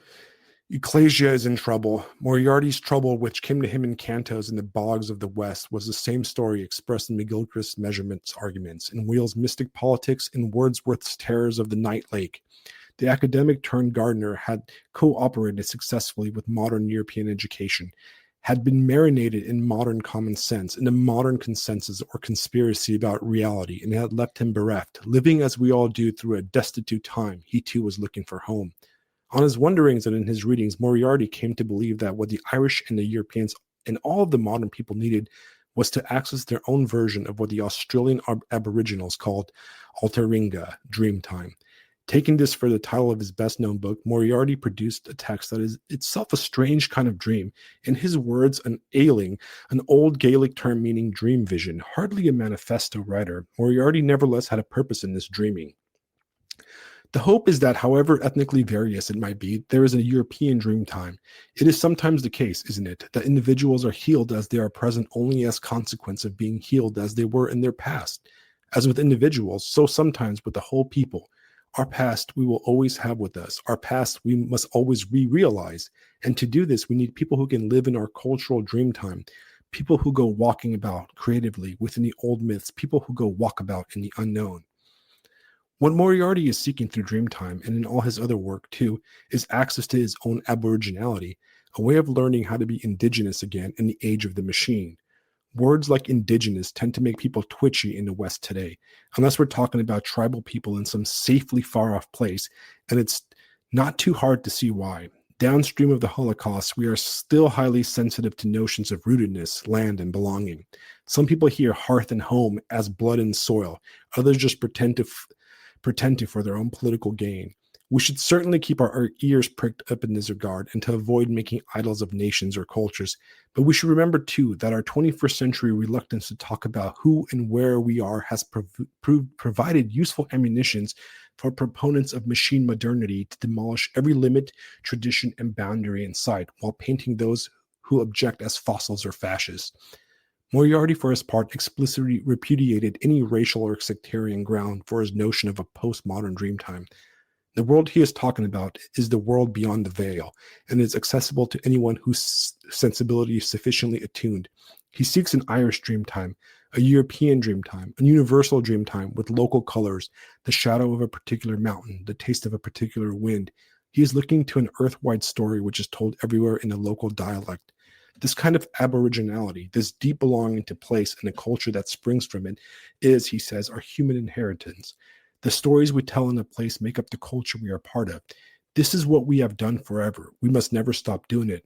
Ecclesia is in trouble. Moriarty's trouble, which came to him in cantos in the bogs of the West, was the same story expressed in McGilchrist's measurements arguments, in Wheel's mystic politics, in Wordsworth's terrors of the night lake. The academic turned gardener had cooperated successfully with modern European education, had been marinated in modern common sense, in a modern consensus or conspiracy about reality, and had left him bereft. Living as we all do through a destitute time, he too was looking for home. On his wanderings and in his readings, Moriarty came to believe that what the Irish and the Europeans and all of the modern people needed was to access their own version of what the Australian Aboriginals called Alteringa, dream time. Taking this for the title of his best-known book, Moriarty produced a text that is itself a strange kind of dream. In his words, an ailing, an old Gaelic term meaning dream vision, hardly a manifesto writer. Moriarty nevertheless had a purpose in this dreaming. The hope is that, however ethnically various it might be, there is a European dream time. It is sometimes the case, isn't it, that individuals are healed as they are present only as consequence of being healed as they were in their past. As with individuals, so sometimes with the whole people. Our past we will always have with us. Our past we must always re-realize. And to do this, we need people who can live in our cultural dream time. People who go walking about creatively within the old myths. People who go walkabout in the unknown. What Moriarty is seeking through Dreamtime, and in all his other work too, is access to his own aboriginality, a way of learning how to be indigenous again in the age of the machine. Words like indigenous tend to make people twitchy in the West today, unless we're talking about tribal people in some safely far off place, and it's not too hard to see why. Downstream of the Holocaust, we are still highly sensitive to notions of rootedness, land, and belonging. Some people hear hearth and home as blood and soil. Others just pretend to for their own political gain. We should certainly keep our ears pricked up in this regard and to avoid making idols of nations or cultures. But we should remember, too, that our 21st century reluctance to talk about who and where we are has provided useful ammunitions for proponents of machine modernity to demolish every limit, tradition, and boundary in sight, while painting those who object as fossils or fascists. Moriarty, for his part, explicitly repudiated any racial or sectarian ground for his notion of a postmodern dreamtime. The world he is talking about is the world beyond the veil, and is accessible to anyone whose sensibility is sufficiently attuned. He seeks an Irish dreamtime, a European dreamtime, a universal dreamtime with local colors, the shadow of a particular mountain, the taste of a particular wind. He is looking to an earth-wide story which is told everywhere in a local dialect. This kind of aboriginality, this deep belonging to place and the culture that springs from it is, he says, our human inheritance. The stories we tell in a place make up the culture we are part of. This is what we have done forever. We must never stop doing it.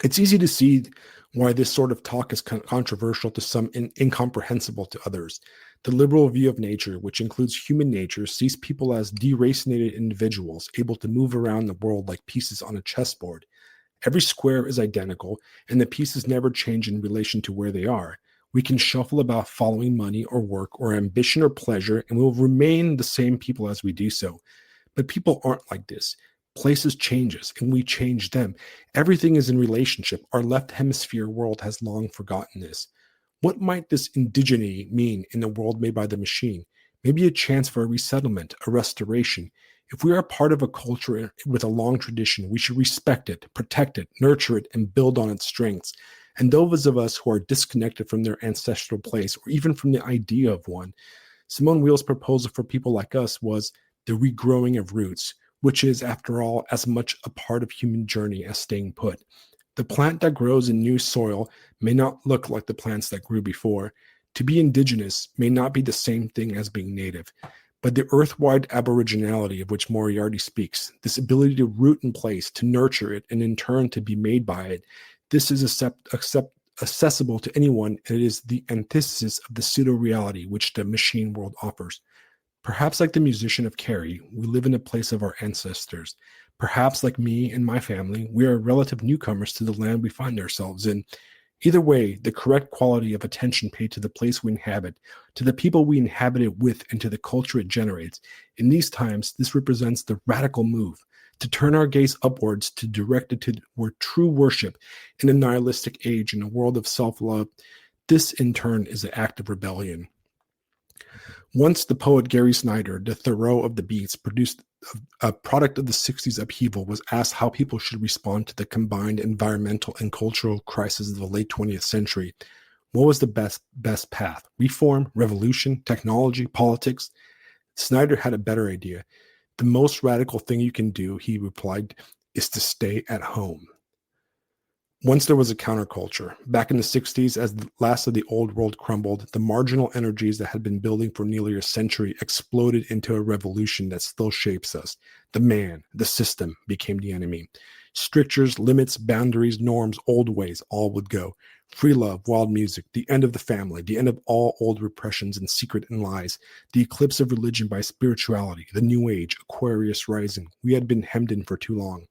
It's easy to see why this sort of talk is controversial to some and incomprehensible to others. The liberal view of nature, which includes human nature, sees people as deracinated individuals able to move around the world like pieces on a chessboard. Every square is identical, and the pieces never change in relation to where they are. We can shuffle about following money or work or ambition or pleasure, and we will remain the same people as we do so. But people aren't like this. Places change us, and we change them. Everything is in relationship. Our left hemisphere world has long forgotten this. What might this indigeneity mean in a world made by the machine? Maybe a chance for a resettlement, a restoration. If we are part of a culture with a long tradition, we should respect it, protect it, nurture it, and build on its strengths. And those of us who are disconnected from their ancestral place, or even from the idea of one, Simone Weil's proposal for people like us was the regrowing of roots, which is, after all, as much a part of human journey as staying put. The plant that grows in new soil may not look like the plants that grew before. To be indigenous may not be the same thing as being native. But the earth-wide aboriginality of which Moriarty speaks, this ability to root in place, to nurture it, and in turn to be made by it, this is accessible to anyone, and it is the antithesis of the pseudo-reality which the machine world offers. Perhaps like the musician of Kerry, we live in a place of our ancestors. Perhaps like me and my family, we are relative newcomers to the land we find ourselves in. Either way, the correct quality of attention paid to the place we inhabit, to the people we inhabit it with, and to the culture it generates. In these times, this represents the radical move to turn our gaze upwards, to direct it toward true worship in a nihilistic age, in a world of self-love. This, in turn, is an act of rebellion. Once the poet Gary Snyder, the Thoreau of the Beats, produced a product of the 60s upheaval, was asked how people should respond to the combined environmental and cultural crises of the late 20th century. What was the best path? Reform, revolution, technology, politics? Snyder had a better idea. The most radical thing you can do, he replied, is to stay at home. Once there was a counterculture. Back in the 60s, as the last of the old world crumbled, the marginal energies that had been building for nearly a century exploded into a revolution that still shapes us. The man, the system, became the enemy. Strictures, limits, boundaries, norms, old ways, all would go. Free love, wild music, the end of the family, the end of all old repressions and secret and lies, the eclipse of religion by spirituality, the new age, Aquarius rising. We had been hemmed in for too long.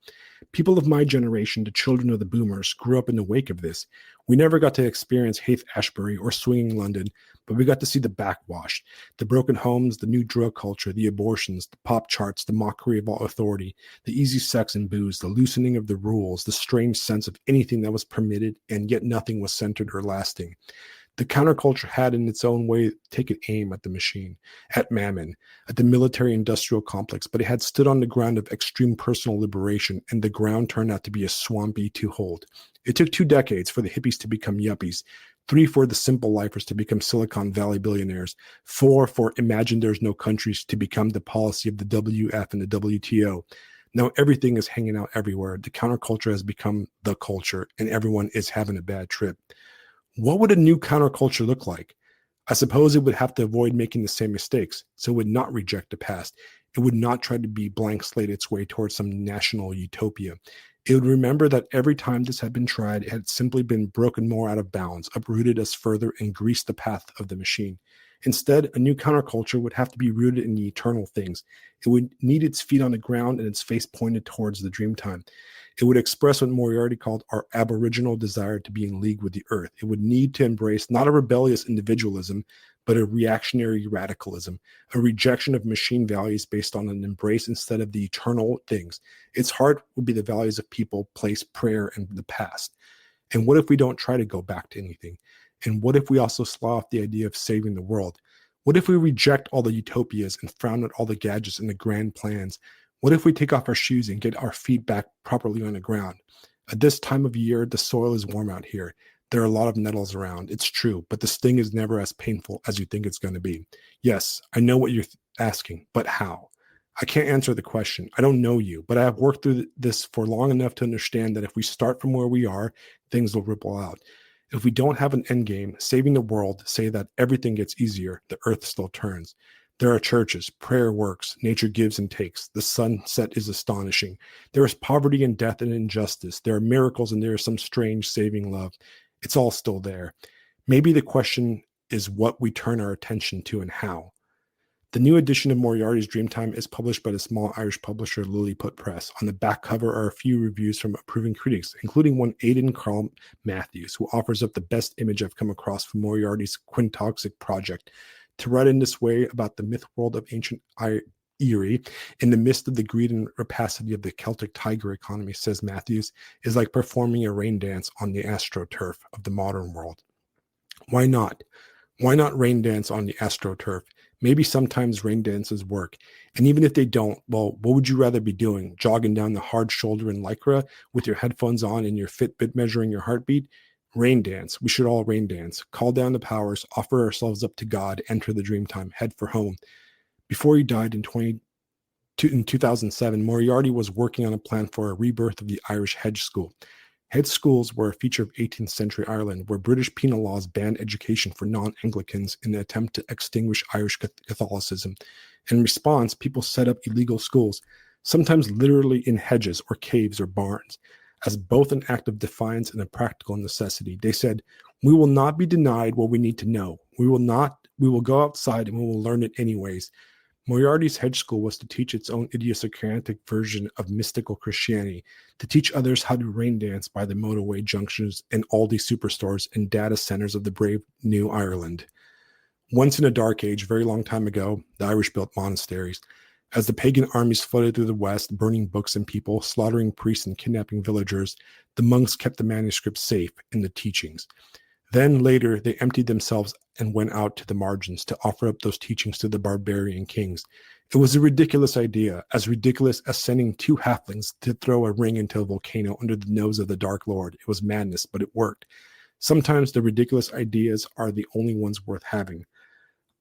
People of my generation, the children of the boomers, grew up in the wake of this. We never got to experience Haight-Ashbury or swinging London, but we got to see the backwash, the broken homes, the new drug culture, the abortions, the pop charts, the mockery of all authority, the easy sex and booze, the loosening of the rules, the strange sense of anything that was permitted, and yet nothing was centered or lasting. The counterculture had, in its own way, taken aim at the machine, at mammon, at the military-industrial complex, but it had stood on the ground of extreme personal liberation, and the ground turned out to be a swampy to hold. It took 2 decades for the hippies to become yuppies, 3 for the simple lifers to become Silicon Valley billionaires, 4 for Imagine There's No Countries to become the policy of the WF and the WTO. Now everything is hanging out everywhere. The counterculture has become the culture, and everyone is having a bad trip. What would a new counterculture look like? I suppose it would have to avoid making the same mistakes, so it would not reject the past. It would not try to be blank slate its way towards some national utopia. It would remember that every time this had been tried, it had simply been broken more out of bounds, uprooted us further, and greased the path of the machine. Instead, a new counterculture would have to be rooted in the eternal things. It would need its feet on the ground and its face pointed towards the dream time. It would express what Moriarty called our aboriginal desire to be in league with the earth. It would need to embrace not a rebellious individualism, but a reactionary radicalism, a rejection of machine values based on an embrace instead of the eternal things. Its heart would be the values of people, place, prayer, and the past. And what if we don't try to go back to anything? And what if we also slough off the idea of saving the world? What if we reject all the utopias and frown at all the gadgets and the grand plans? What if we take off our shoes and get our feet back properly on the ground? At this time of year, the soil is warm out here. There are a lot of nettles around. It's true, but the sting is never as painful as you think it's going to be. Yes, I know what you're asking, but how? I can't answer the question. I don't know you, but I have worked through this for long enough to understand that if we start from where we are, things will ripple out. If we don't have an end game, saving the world, say that everything gets easier, the earth still turns. There are churches, prayer works, nature gives and takes. The sunset is astonishing. There is poverty and death and injustice. There are miracles and there is some strange saving love. It's all still there. Maybe the question is what we turn our attention to and how. The new edition of Moriarty's Dreamtime is published by the small Irish publisher Lilliput Press. On the back cover are a few reviews from approving critics, including one Aidan Carl Matthews, who offers up the best image I've come across for Moriarty's quintoxic project. To write in this way about the myth world of ancient eerie. In the midst of the greed and rapacity of the Celtic tiger economy, says Matthews, is like performing a rain dance on the astroturf of the modern world. Why not? Why not rain dance on the astroturf? Maybe sometimes rain dances work. And even if they don't, well, what would you rather be doing? Jogging down the hard shoulder in Lycra with your headphones on and your Fitbit measuring your heartbeat? Rain dance. We should all rain dance. Call down the powers, offer ourselves up to God, enter the dream time, head for home. Before he died in 2007, Moriarty was working on a plan for a rebirth of the Irish hedge school. Hedge schools were a feature of 18th century Ireland, where British penal laws banned education for non-Anglicans in an attempt to extinguish Irish Catholicism. In response, people set up illegal schools, sometimes literally in hedges or caves or barns, as both an act of defiance and a practical necessity. They said, "We will not be denied what we need to know. We will go outside and we will learn it anyways." Moriarty's hedge school was to teach its own idiosyncratic version of mystical Christianity, to teach others how to rain dance by the motorway junctions and Aldi superstores and data centers of the brave New Ireland. Once in a dark age, very long time ago, the Irish built monasteries. As the pagan armies flooded through the west, burning books and people, slaughtering priests and kidnapping villagers, the monks kept the manuscripts safe in the teachings. Then later, they emptied themselves and went out to the margins to offer up those teachings to the barbarian kings. It was a ridiculous idea, as ridiculous as sending two halflings to throw a ring into a volcano under the nose of the Dark Lord. It was madness, but it worked. Sometimes the ridiculous ideas are the only ones worth having.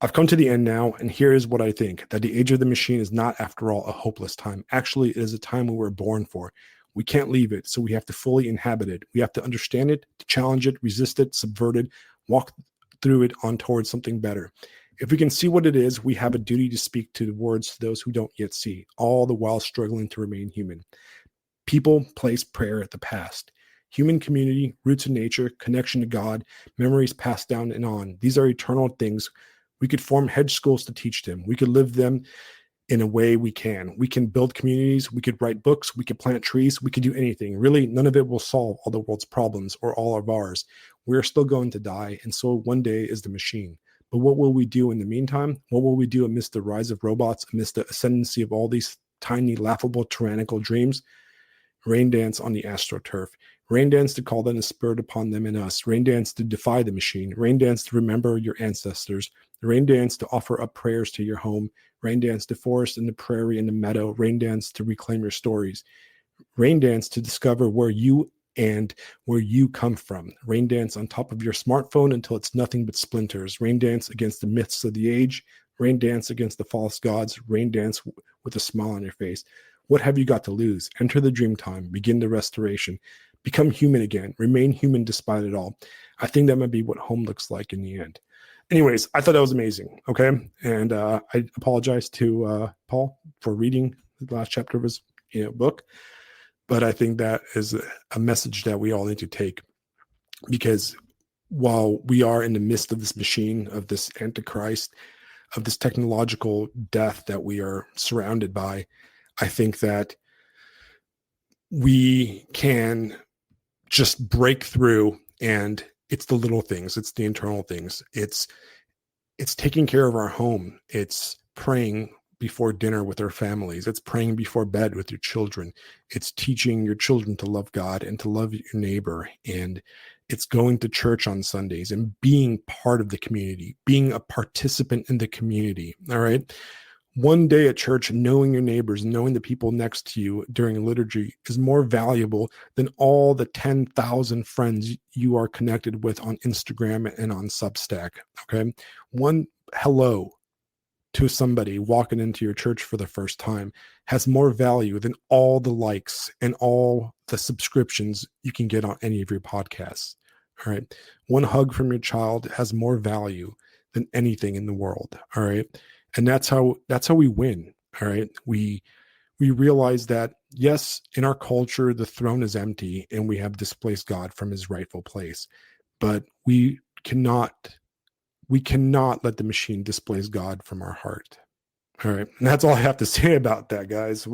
I've come to the end now, and here is what I think, that the age of the machine is not, after all, a hopeless time. Actually, it is a time we were born for. We can't leave it, so we have to fully inhabit it. We have to understand it, to challenge it, resist it, subvert it, walk through it on towards something better. If we can see what it is, we have a duty to speak to the words to those who don't yet see, all the while struggling to remain human. People, place, prayer at the past. Human community, roots in nature, connection to God, memories passed down and on. These are eternal things. We could form hedge schools to teach them. We could live them in a way we can. We can build communities. We could write books. We could plant trees. We could do anything. Really, none of it will solve all the world's problems or all of ours. We're still going to die, and so one day is the machine. But what will we do in the meantime? What will we do amidst the rise of robots, amidst the ascendancy of all these tiny, laughable, tyrannical dreams? Rain dance on the astroturf. Rain dance to call down the spirit upon them and us. Rain dance to defy the machine. Rain dance to remember your ancestors. Rain dance to offer up prayers to your home. Rain dance to forest and the prairie and the meadow. Rain dance to reclaim your stories. Rain dance to discover where you come from. Rain dance on top of your smartphone until it's nothing but splinters. Rain dance against the myths of the age. Rain dance against the false gods. Rain dance with a smile on your face. What have you got to lose? Enter the dream time. Begin the restoration. Become human again. Remain human despite it all. I think that might be what home looks like in the end. Anyways, I thought that was amazing. Okay. And I apologize to Paul for reading the last chapter of his book. But I think that is a message that we all need to take, because while we are in the midst of this machine, of this antichrist, of this technological death that we are surrounded by, I think that we can just break through, and it's the little things, it's the internal things, it's taking care of our home, it's praying before dinner with our families, it's praying before bed with your children, it's teaching your children to love God and to love your neighbor, and it's going to church on Sundays and being part of the community, being a participant in the community. All right. One day at church, knowing your neighbors, knowing the people next to you during liturgy is more valuable than all the 10,000 friends you are connected with on Instagram and on Substack. Okay. One hello to somebody walking into your church for the first time has more value than all the likes and all the subscriptions you can get on any of your podcasts. All right. One hug from your child has more value than anything in the world. All right. And that's how we win. All right. We realize that, yes, in our culture, the throne is empty and we have displaced God from his rightful place, but we cannot let the machine displace God from our heart. All right. And that's all I have to say about that, guys. I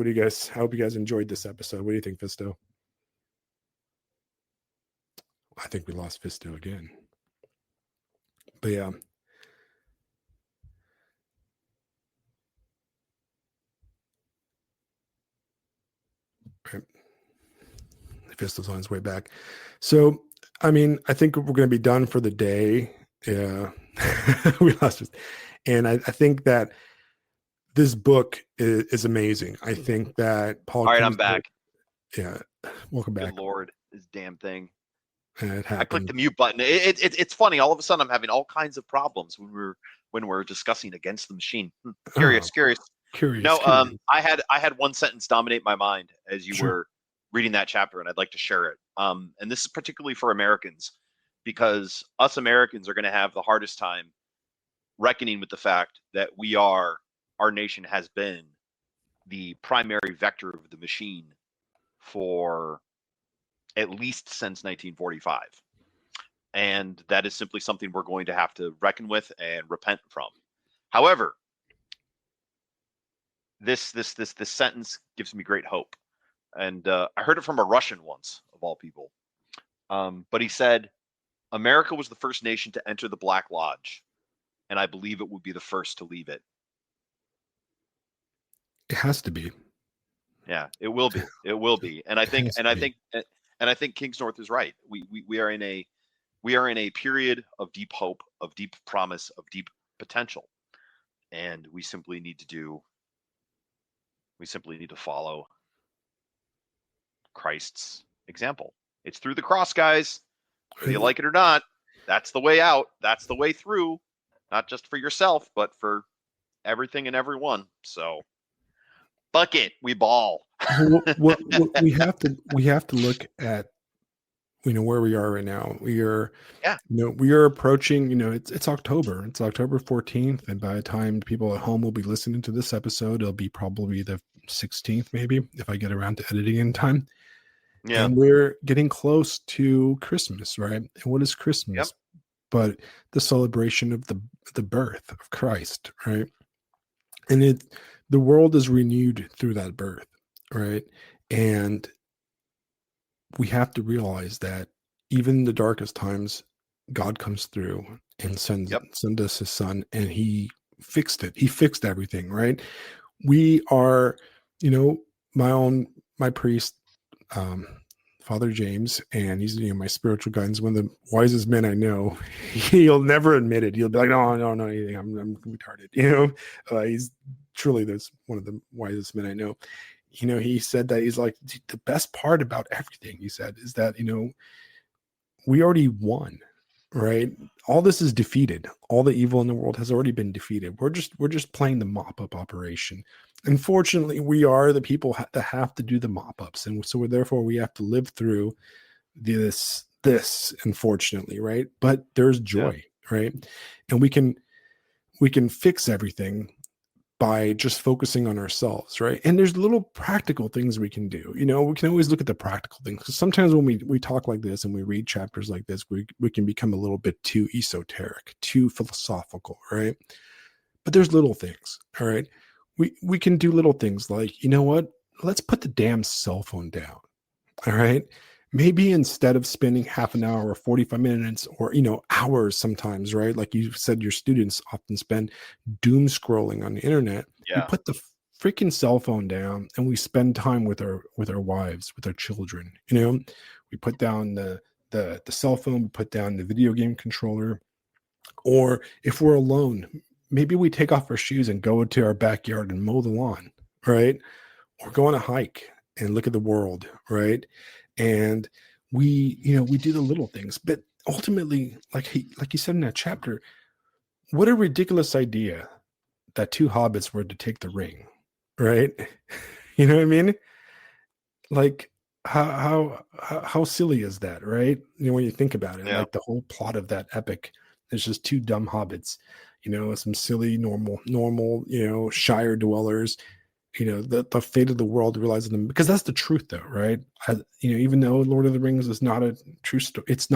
hope you guys enjoyed this episode. What do you think, Fisto? I think we lost Fisto again. But yeah. Right? Mephisto's on his way back. So, I mean, I think we're going to be done for the day. Yeah, we lost it. And I think that this book is amazing. I think that Paul All right, I'm Kingsbury, back. yeah, welcome Good back. Lord, this damn thing. It I clicked happened. the mute button. It's funny. All of a sudden, I'm having all kinds of problems when we're discussing against the machine. Oh, Curious. curious, No, curious. I had one sentence dominate my mind as you Sure. were reading that chapter, and I'd like to share it. And this is particularly for Americans, because us Americans are going to have the hardest time reckoning with the fact that our nation has been the primary vector of the machine for at least since 1945. And that is simply something we're going to have to reckon with and repent from. However, this sentence gives me great hope, and I heard it from a Russian once, of all people. But he said, "America was the first nation to enter the Black Lodge, and I believe it would be the first to leave it." It has to be. Yeah, it will be. It will be. And I It think has and to I be. think and I think Kingsnorth is right. We are in a period of deep hope, of deep promise, of deep potential, and we simply need to follow Christ's example. It's through the cross, guys. Whether you like it or not, that's the way out. That's the way through, not just for yourself, but for everything and everyone. So, buck it, we ball. What we have to look at, where we are right now. Yeah, We are approaching, it's October. It's October 14th, and by the time people at home will be listening to this episode, it'll be probably the 16th, maybe, if I get around to editing in time. yeah, And we're getting close to Christmas, right? And what is yep, Christmas but the celebration of the birth of Christ, right? And the world is renewed through that birth, right? And we have to realize that even in the darkest times, God comes through and yep, send us his son, and he fixed it. He fixed everything, right? We are, you know, my priest, um, Father James, and he's my spiritual guidance, one of the wisest men I know. He'll never admit it. He'll be like, no, no, no, anything. I'm retarded. He's truly one of the wisest men I know. He said that he's like, the best part about everything, he said, is that, we already won, right? All this is defeated. All the evil in the world has already been defeated. We're just playing the mop-up operation. Unfortunately, we are the people that have to do the mop-ups. And so therefore we have to live through this, unfortunately, right? But there's yeah, joy, right? And we can fix everything by just focusing on ourselves, right? And there's little practical things we can do. We can always look at the practical things, because sometimes when we talk like this and we read chapters like this, we can become a little bit too esoteric, too philosophical, right? But there's little things, all right? We can do little things like, what? Let's put the damn cell phone down. All right. Maybe instead of spending half an hour or 45 minutes or, hours sometimes, right? Like you said, your students often spend doom scrolling on the internet. We yeah, put the freaking cell phone down and we spend time with our wives, with our children. We put down the cell phone, we put down the video game controller, or if we're alone, maybe we take off our shoes and go into our backyard and mow the lawn, right? Or go on a hike and look at the world, right? And we do the little things, but ultimately, like you said in that chapter, what a ridiculous idea that two hobbits were to take the ring, right? You know what I mean? Like, how silly is that, right? When you think about it, yeah, like the whole plot of that epic is just two dumb hobbits, some silly normal, shire dwellers. The fate of the world realizing them, because that's the truth, though, right? Even though Lord of the Rings is not a true story, it's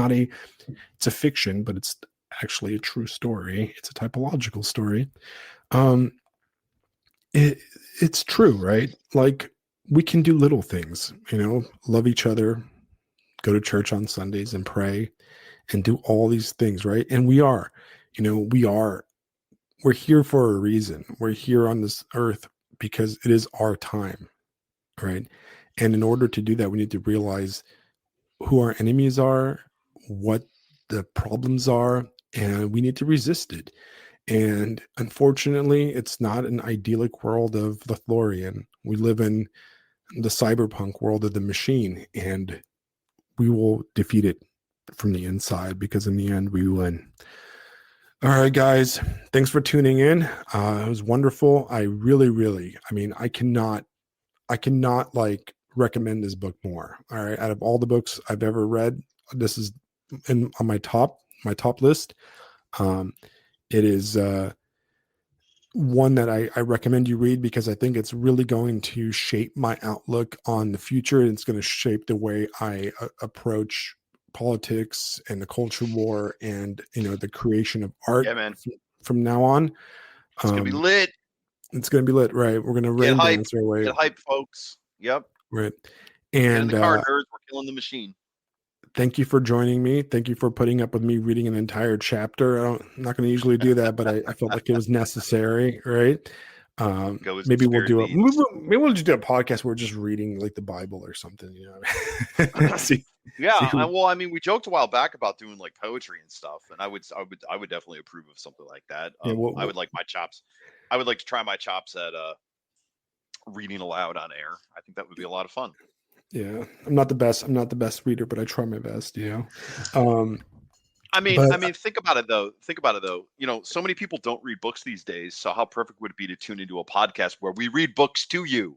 a fiction, but it's actually a true story. It's a typological story. um it, it's true, right? Like, we can do little things, love each other, go to church on Sundays and pray, and do all these things, right? And we're here for a reason. We're here on this earth because it is our time, right? And in order to do that, we need to realize who our enemies are, what the problems are, and we need to resist it. And unfortunately, it's not an idyllic world of the Thorian. We live in the cyberpunk world of the machine, and we will defeat it from the inside because in the end, we win. All right, guys, thanks for tuning in. It was wonderful. I really, really, I mean, I cannot like recommend this book more. All right. Out of all the books I've ever read, this is on my top list. Um, it is one that I recommend you read because I think it's really going to shape my outlook on the future. And it's going to shape the way I approach politics and the culture war and, the creation of art Yeah, man. from now on. It's gonna be Um, lit. it's going to be lit, right? We're going to Get rain hype. dance our way, Get hype, folks. Yep. right? Get in the And car, nerds. We're killing the machine. thank you for joining me. Thank you for putting up with me reading an entire chapter. I'm not going to usually do that, but I felt like it was necessary, right? Go as the Maybe we'll spirit do a leads. maybe we'll just do a podcast where we're just reading like the Bible or something, see, Yeah, who, well, I mean, we joked a while back about doing like poetry and stuff, and I would definitely approve of something like that. yeah, I would like my chops. I would like to try my chops at reading aloud on air. I think that would be a lot of fun. yeah. I'm not the best. I'm not the best reader, but I try my best. Um, but I mean, think about it though. Think about it though. You know, so many people don't read books these days. So how perfect would it be to tune into a podcast where we read books to you?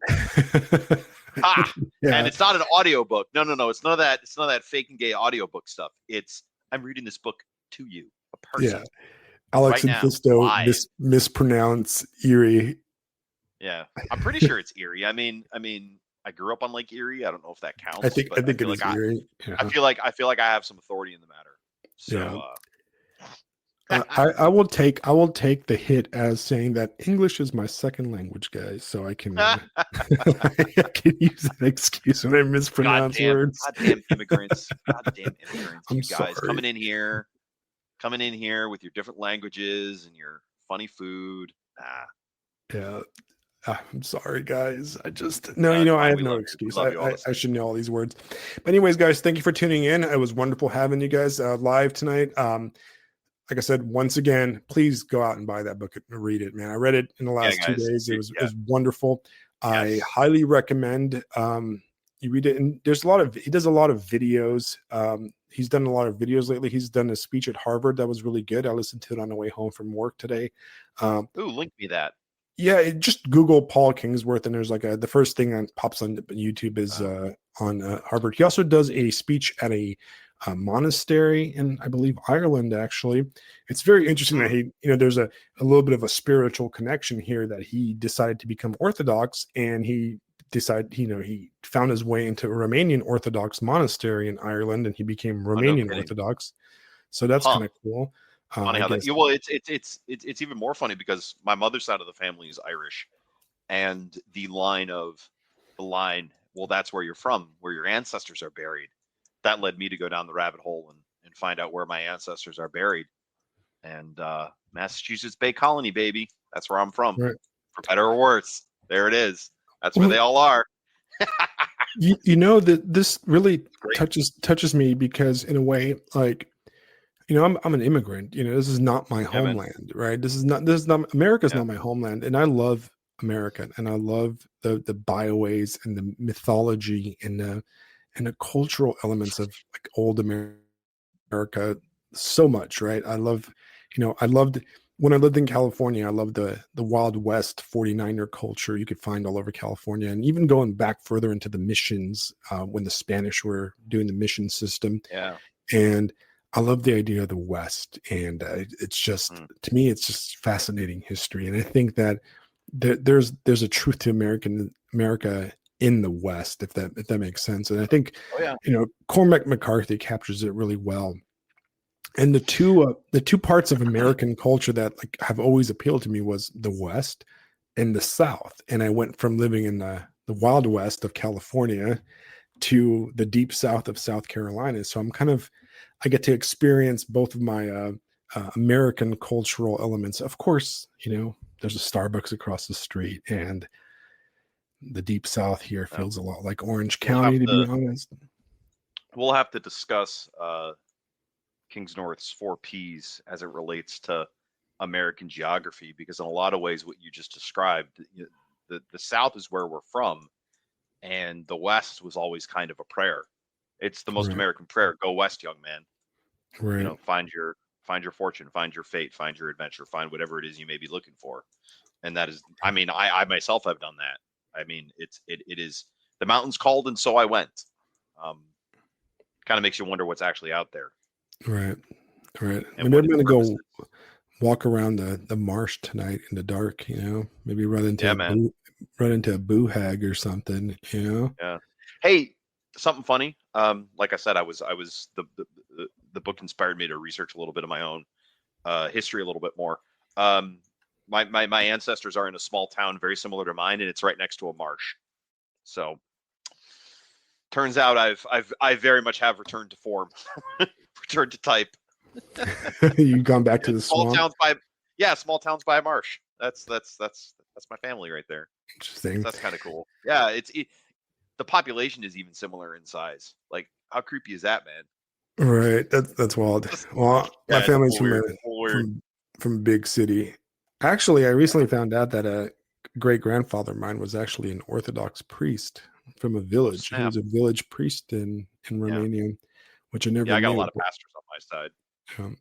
Ha! And yeah, it's not an audio book. No, no, no. It's none of that. It's none of that fake and gay audiobook stuff. It's I'm reading this book to you, a yeah. person, Alex right and now, Fisto live. mispronounce Erie. Yeah, I'm pretty sure it's Erie. I grew up on Lake Erie. I don't know if that counts, I but think it is Erie. Yeah, I feel like I have some authority in the matter. yeah. So, I will take the hit as saying that English is my second language, guys. So I can I can use that excuse when I mispronounce words. goddamn immigrants, goddamn immigrants, I'm you guys sorry. coming in here with your different languages and your funny food. Nah, Yeah. I'm sorry, guys. I just no, no, it's I fine. have We no love you. We excuse. love you all the I same. should know all these words. But anyways, guys, thank you for tuning in. It was wonderful having you guys live tonight. Like I said, once again, please go out and buy that book and read it, man. I read it in the Yeah, last 2 guys. days. It Yeah. was wonderful. I Yes. highly recommend you read it. And there's he does a lot of videos. He's done a lot of videos lately. He's done a speech at Harvard that was really good. I listened to it on the way home from work today. Um, Ooh, link me that. yeah, just Google Paul Kingsworth, and there's like the first thing that pops on YouTube is on Harvard. He also does a speech at a monastery in, I believe, Ireland. Actually, it's very interesting that he, there's a little bit of a spiritual connection here that he decided to become Orthodox, and he decided, he found his way into a Romanian Orthodox monastery in Ireland, and he became Oh, no Romanian kidding. Orthodox. So that's Huh. kind of cool. Funny I how that. guess. Yeah, well, it's even more funny because my mother's side of the family is Irish, and the line. Well, that's where you're from, where your ancestors are buried. That led me to go down the rabbit hole and find out where my ancestors are buried. And Massachusetts Bay Colony, baby. That's where I'm from. Right. For better or worse, there it is. That's where Well, they all are. that this really Great. touches me because in a way, like, I'm an immigrant. This is not my Yeah, man. homeland, right? This is not America's Yeah. not my homeland, and I love America, and I love the byways and the mythology and the cultural elements of like old America so much, right? I loved when I lived in California, I loved the Wild West 49er culture you could find all over California. And even going back further into the missions, when the Spanish were doing the mission system. Yeah. And I love the idea of the West. And it's just, to me, it's just fascinating history. And I think that there's a truth to America in the West, if that makes sense. And I think, Oh yeah. Cormac McCarthy captures it really well. And the two parts of American culture that like have always appealed to me was the West and the South. And I went from living in the Wild West of California to the deep South of South Carolina. So I get to experience both of my American cultural elements. Of course, there's a Starbucks across the street, and The deep South here Uh, feels a lot like Orange we'll have County, to be to honest. we'll have to discuss Kings North's four P's as it relates to American geography, because in a lot of ways, what you just described, the South is where we're from, and the West was always kind of a prayer. It's the most Right, American prayer: "Go west, young man. right, Find your fortune, find your fate, find your adventure, find whatever it is you may be looking for." And that is, I mean, I myself have done that. I mean, it is the mountains called, and so I went. Um, Kind of makes you wonder what's actually out there right, right. and Maybe what I'm its gonna purpose go is. walk around the marsh tonight in the dark. Maybe Yeah, man. run into a boo hag or something. Yeah. Hey, something funny. Like I said, I was the book inspired me to research a little bit of my own history a little bit more. Um, my ancestors are in a small town very similar to mine, and it's right next to a marsh. So turns out I very much have returned to form, returned to type. You've gone back to Yeah, the swamp. small towns by a marsh. That's my family right there. Interesting. That's kind of cool. Yeah, the population is even similar in size. Like, how creepy is that, man? Right. That's wild. Well, my Yeah, it's a family's little weird. A little weird. from a big city. Actually, I recently found out that a great grandfather of mine was actually an Orthodox priest from a Oh village. He snap! was a village priest in Yeah, Romania, which I yeah. never I got a knew. lot of pastors on my side. Um,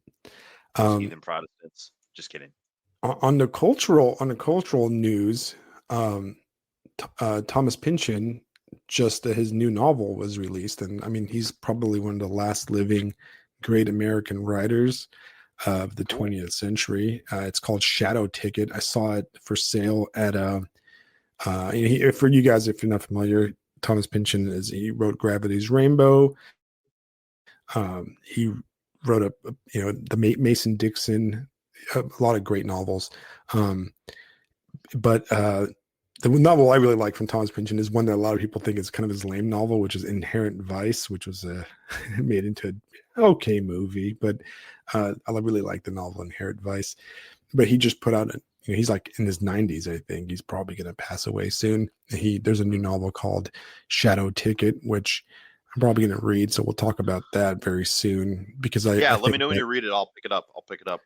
Those um, heathen Protestants. Just kidding. on the cultural news, um, Thomas Pynchon, just his new novel was released, and I mean he's probably one of the last living great American writers of the Cool. 20th century. It's called Shadow Ticket. I saw it for sale at for you guys if you're not familiar. Thomas Pynchon he wrote Gravity's Rainbow. He wrote the Mason Dixon, a lot of great novels. Um, but the novel I really like from Thomas Pynchon is one that a lot of people think is kind of his lame novel, which is Inherent Vice, which was made into an okay movie. But I really like the novel Inherent Vice. But he just put out he's like in his 90s, I think. He's probably going to pass away soon. There's a new novel called Shadow Ticket, which I'm probably going to read. So we'll talk about that very soon because Yeah, I let me think know when that you read it. I'll pick it up. I'll pick it up.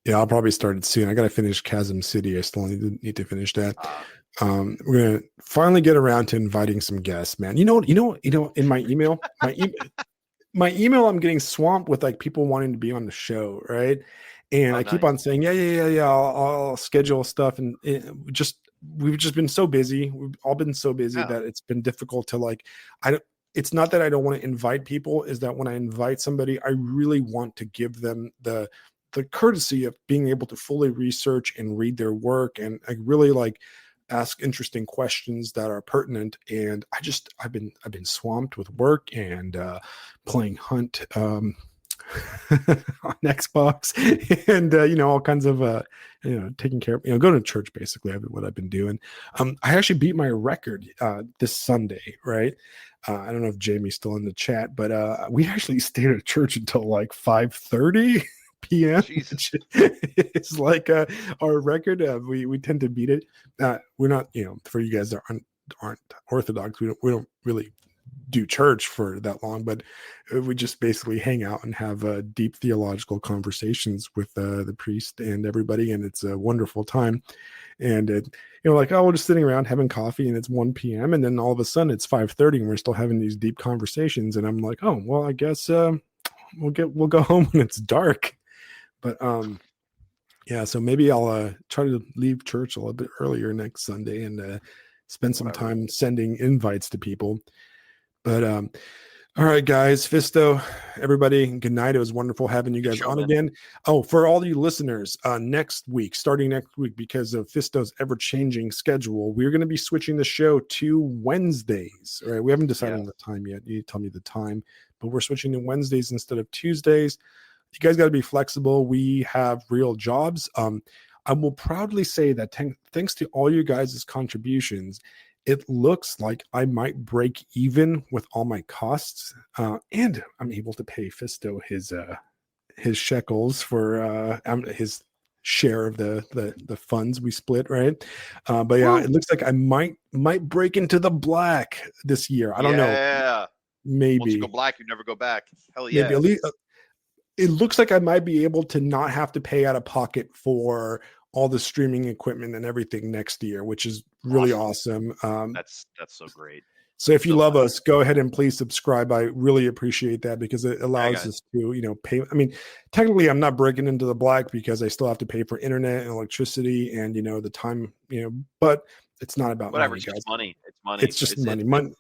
yeah, I'll probably start it soon. I got to finish Chasm City. I still need to finish that. Uh, We're gonna finally get around to inviting some guests, man. In my email, my email, I'm getting swamped with like people wanting to be on the show, right? And oh, I keep nice. on saying, yeah. I'll schedule stuff, and we've just been so busy. We've all been so busy Yeah. that it's been difficult to like. I don't. It's not that I don't want to invite people. Is that when I invite somebody, I really want to give them the courtesy of being able to fully research and read their work, and I really like ask interesting questions that are pertinent. And I've been swamped with work and playing Hunt on Xbox and all kinds of taking care of going to church basically what I've been doing. I actually beat my record this Sunday, right? I don't know if Jamie's still in the chat, but we actually stayed at church until like 5:30 p.m., Jesus. which is like our record. We tend to beat it. We're not, for you guys that aren't Orthodox, we don't really do church for that long, but we just basically hang out and have deep theological conversations with the priest and everybody, and it's a wonderful time. And like, oh, we're just sitting around having coffee, and it's 1 p.m., and then all of a sudden it's 5:30, and we're still having these deep conversations. And I'm like, oh, well, I guess we'll go home when it's dark. But yeah, so maybe I'll try to leave church a little bit earlier next Sunday and spend some Whatever. time sending invites to people. But all right, guys, Fisto, everybody, good night. It was wonderful having you Good guys show, on man. again. Oh, for all you listeners, starting next week, because of Fisto's ever-changing schedule, we're going to be switching the show to Wednesdays. All right, we haven't decided Yeah. on the time yet. You tell me the time, but we're switching to Wednesdays instead of Tuesdays. You guys got to be flexible. We have real jobs. I will proudly say that thanks to all you guys' contributions, it looks like I might break even with all my costs, and I'm able to pay Fisto his shekels for his share of the funds we split, right? But yeah, Woo! it looks like I might break into the black this year. I don't know, Yeah. Once you go maybe black, you never go back. Hell maybe yeah. at least it looks like I might be able to not have to pay out of pocket for all the streaming equipment and everything next year, which is really Awesome. awesome. That's so great. So if you So love glad. us, go ahead and please subscribe. I really appreciate that because it Hey allows guys. us to, pay. I mean, technically I'm not breaking into the black because I still have to pay for internet and electricity and, the time, but it's not about Whatever. money, It's just guys. money. It's money. It's just It's money. it's Money.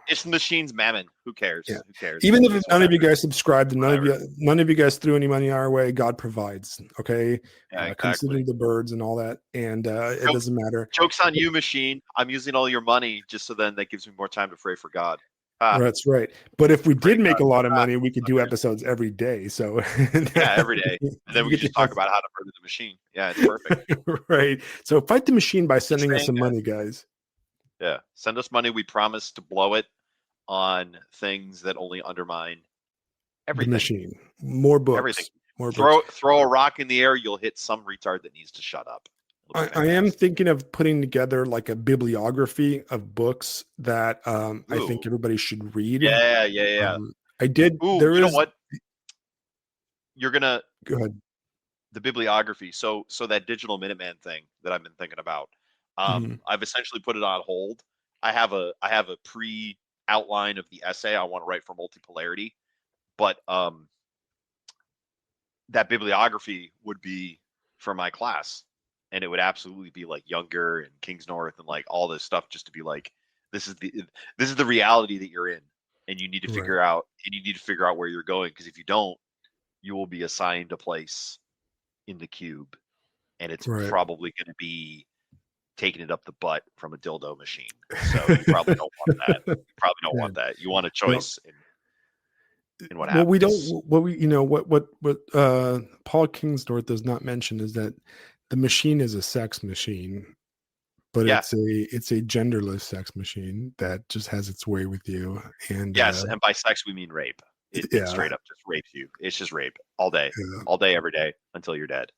it's the machine's mammon. Who Yeah. cares? Who cares? Even if It's none of you whatever. guys subscribed and Whatever. none of you guys threw any money our way, God provides. Okay. Yeah, Consider exactly. the birds and all that. And it Joke, doesn't matter. joke's on you, machine. I'm using all your money just so then that gives me more time to pray for God. Ah, That's right. But if we pray to did make God. a lot of Ah, money, we could do suckers. episodes every day. So Yeah, every day. And then you we can get to just talk about how to murder the machine. Yeah, it's perfect. have right. So fight the machine by Just sending us saying, some guys. money, guys. Yeah. Send us money. We promise to blow it on things that only undermine The everything. machine. More Everything. books. More books. Throw a rock in the air, you'll hit some retard that needs to shut up. It'll be I am fantastic. thinking of putting together like a bibliography of books that I think Ooh. everybody should read. Yeah, yeah, yeah. I did. Ooh, There you know is. what? You're gonna Go ahead. the bibliography. So that digital Minuteman thing that I've been thinking about. Mhm. I've essentially put it on hold. I have a pre outline of the essay I want to write for multipolarity, but that bibliography would be for my class, and it would absolutely be like Younger and King's North and like all this stuff, just to be like, this is the reality that you're in, and you need to Right. figure out where you're going, because if you don't, you will be assigned a place in the cube, and it's Right. probably going to be taking it up the butt from a dildo machine. So you probably don't want that. You probably don't Yeah. want that. You want a Well, choice in what What we happens. don't, what we, what Paul Kingsnorth does not mention is that the machine is a sex machine, but Yeah. it's a genderless sex machine that just has its way with you. And Yes, and by sex we mean rape. It yeah, straight up just rapes you. It's just rape yeah, all day, every day until you're dead.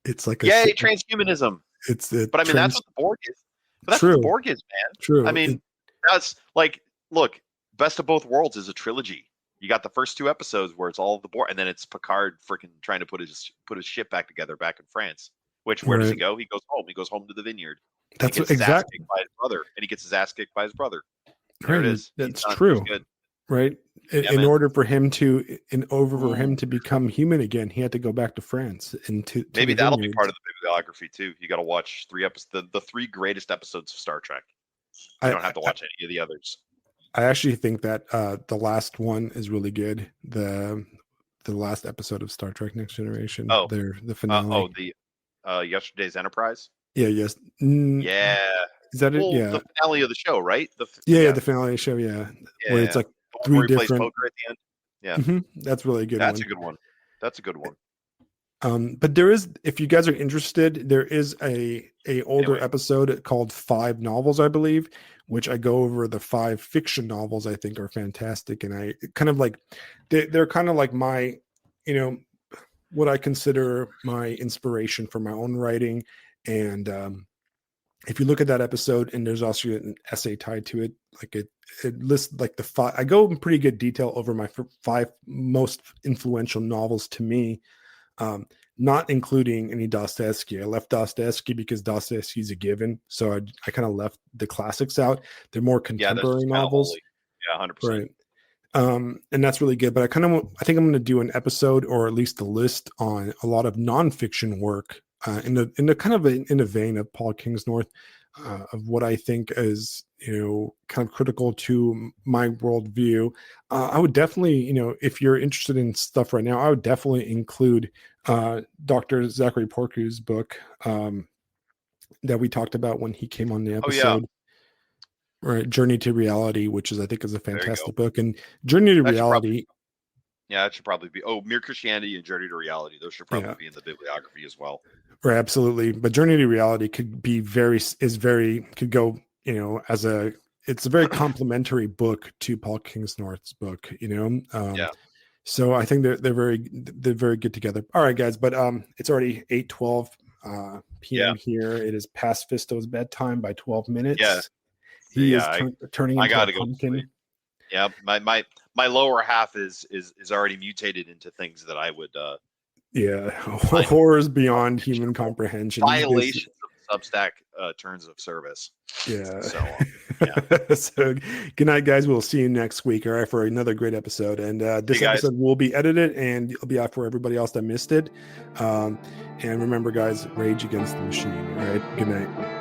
it's like Yay, transhumanism! it's a But I mean, that's trans. what the Borg is. But that's what the True, Borg is, man. I true. mean, that's like, look, Best of Both Worlds is a trilogy. You got the first two episodes where it's all of the Borg, and then it's Picard freaking trying to put his ship back together back in France. Which, where does he Right. go? He goes home. He goes home to the vineyard, and he That's what gets his ass exactly kicked by his brother. And he gets his ass kicked by his brother. And there it right. is. He's That's done. He's true. good. Right. Yeah, In man. order for him to, for him Ooh, to become human again, he had to go back to France and to maybe the that'll be part vineyards. of the bibliography too. You got to watch three episodes, the three greatest episodes of Star Trek. You don't I, have to watch any of the others. I actually think that the last one is really good. The last episode of Star Trek Next Generation, Oh, the finale. the Yesterday's Enterprise. Yeah, yes. Yeah. Is that it? Well, Yeah. the finale of the show, right? Yeah, Yeah, the finale show, yeah. Where it's yeah. like The one three where he plays different. poker at the end. Yeah, That's really a good that's a one. good one. That's a good one. But there is, if you guys are interested, there is a older Anyway, episode called Five Novels, I believe, which I go over the five fiction novels I think are fantastic, and I kind of like they're kind of like my, you know, what I consider my inspiration for my own writing. And if you look at that episode, and there's also an essay tied to it, like it lists like the five. I go in pretty good detail over my five most influential novels to me, not including any Dostoevsky. I left Dostoevsky because Dostoevsky's a given, so I kind of left the classics out. They're more yeah, that's contemporary just kind of novels, holy. Yeah, 100%. right? And that's really good. But I think I'm going to do an episode, or at least a list, on a lot of nonfiction work in the kind of in the vein of Paul Kingsnorth, of what I think is, kind of critical to my worldview. I would definitely, if you're interested in stuff right now, I would definitely include Dr. Zachary Porcu's book that we talked about when he came on the Oh yeah, episode. Right, Journey to Reality, which is I think is a there you go. fantastic book, and Journey to That should probably Reality, Yeah, that should probably be. Oh, Mere Christianity and Journey to Reality. Those should probably yeah, be in the bibliography as well. right, absolutely. But Journey to Reality could be could go, as it's a very complimentary book to Paul Kingsnorth's book, Yeah. So I think they're very good together. All right, guys, but it's already 8:12. Yeah. p.m. here. It is past Fisto's bedtime by 12 minutes. Yeah. He Yeah, is turning I into a gotta go to pumpkin. sleep. Yeah, my lower half is already mutated into things that I would Yeah, find horrors beyond human comprehension. He's basically, violations of Substack terms of service. yeah. So yeah. So good night, guys. We'll see you next week, all right, for another great episode. And this Hey guys. episode will be edited and it'll be out for everybody else that missed it. And remember, guys, rage against the machine. All right. Good night.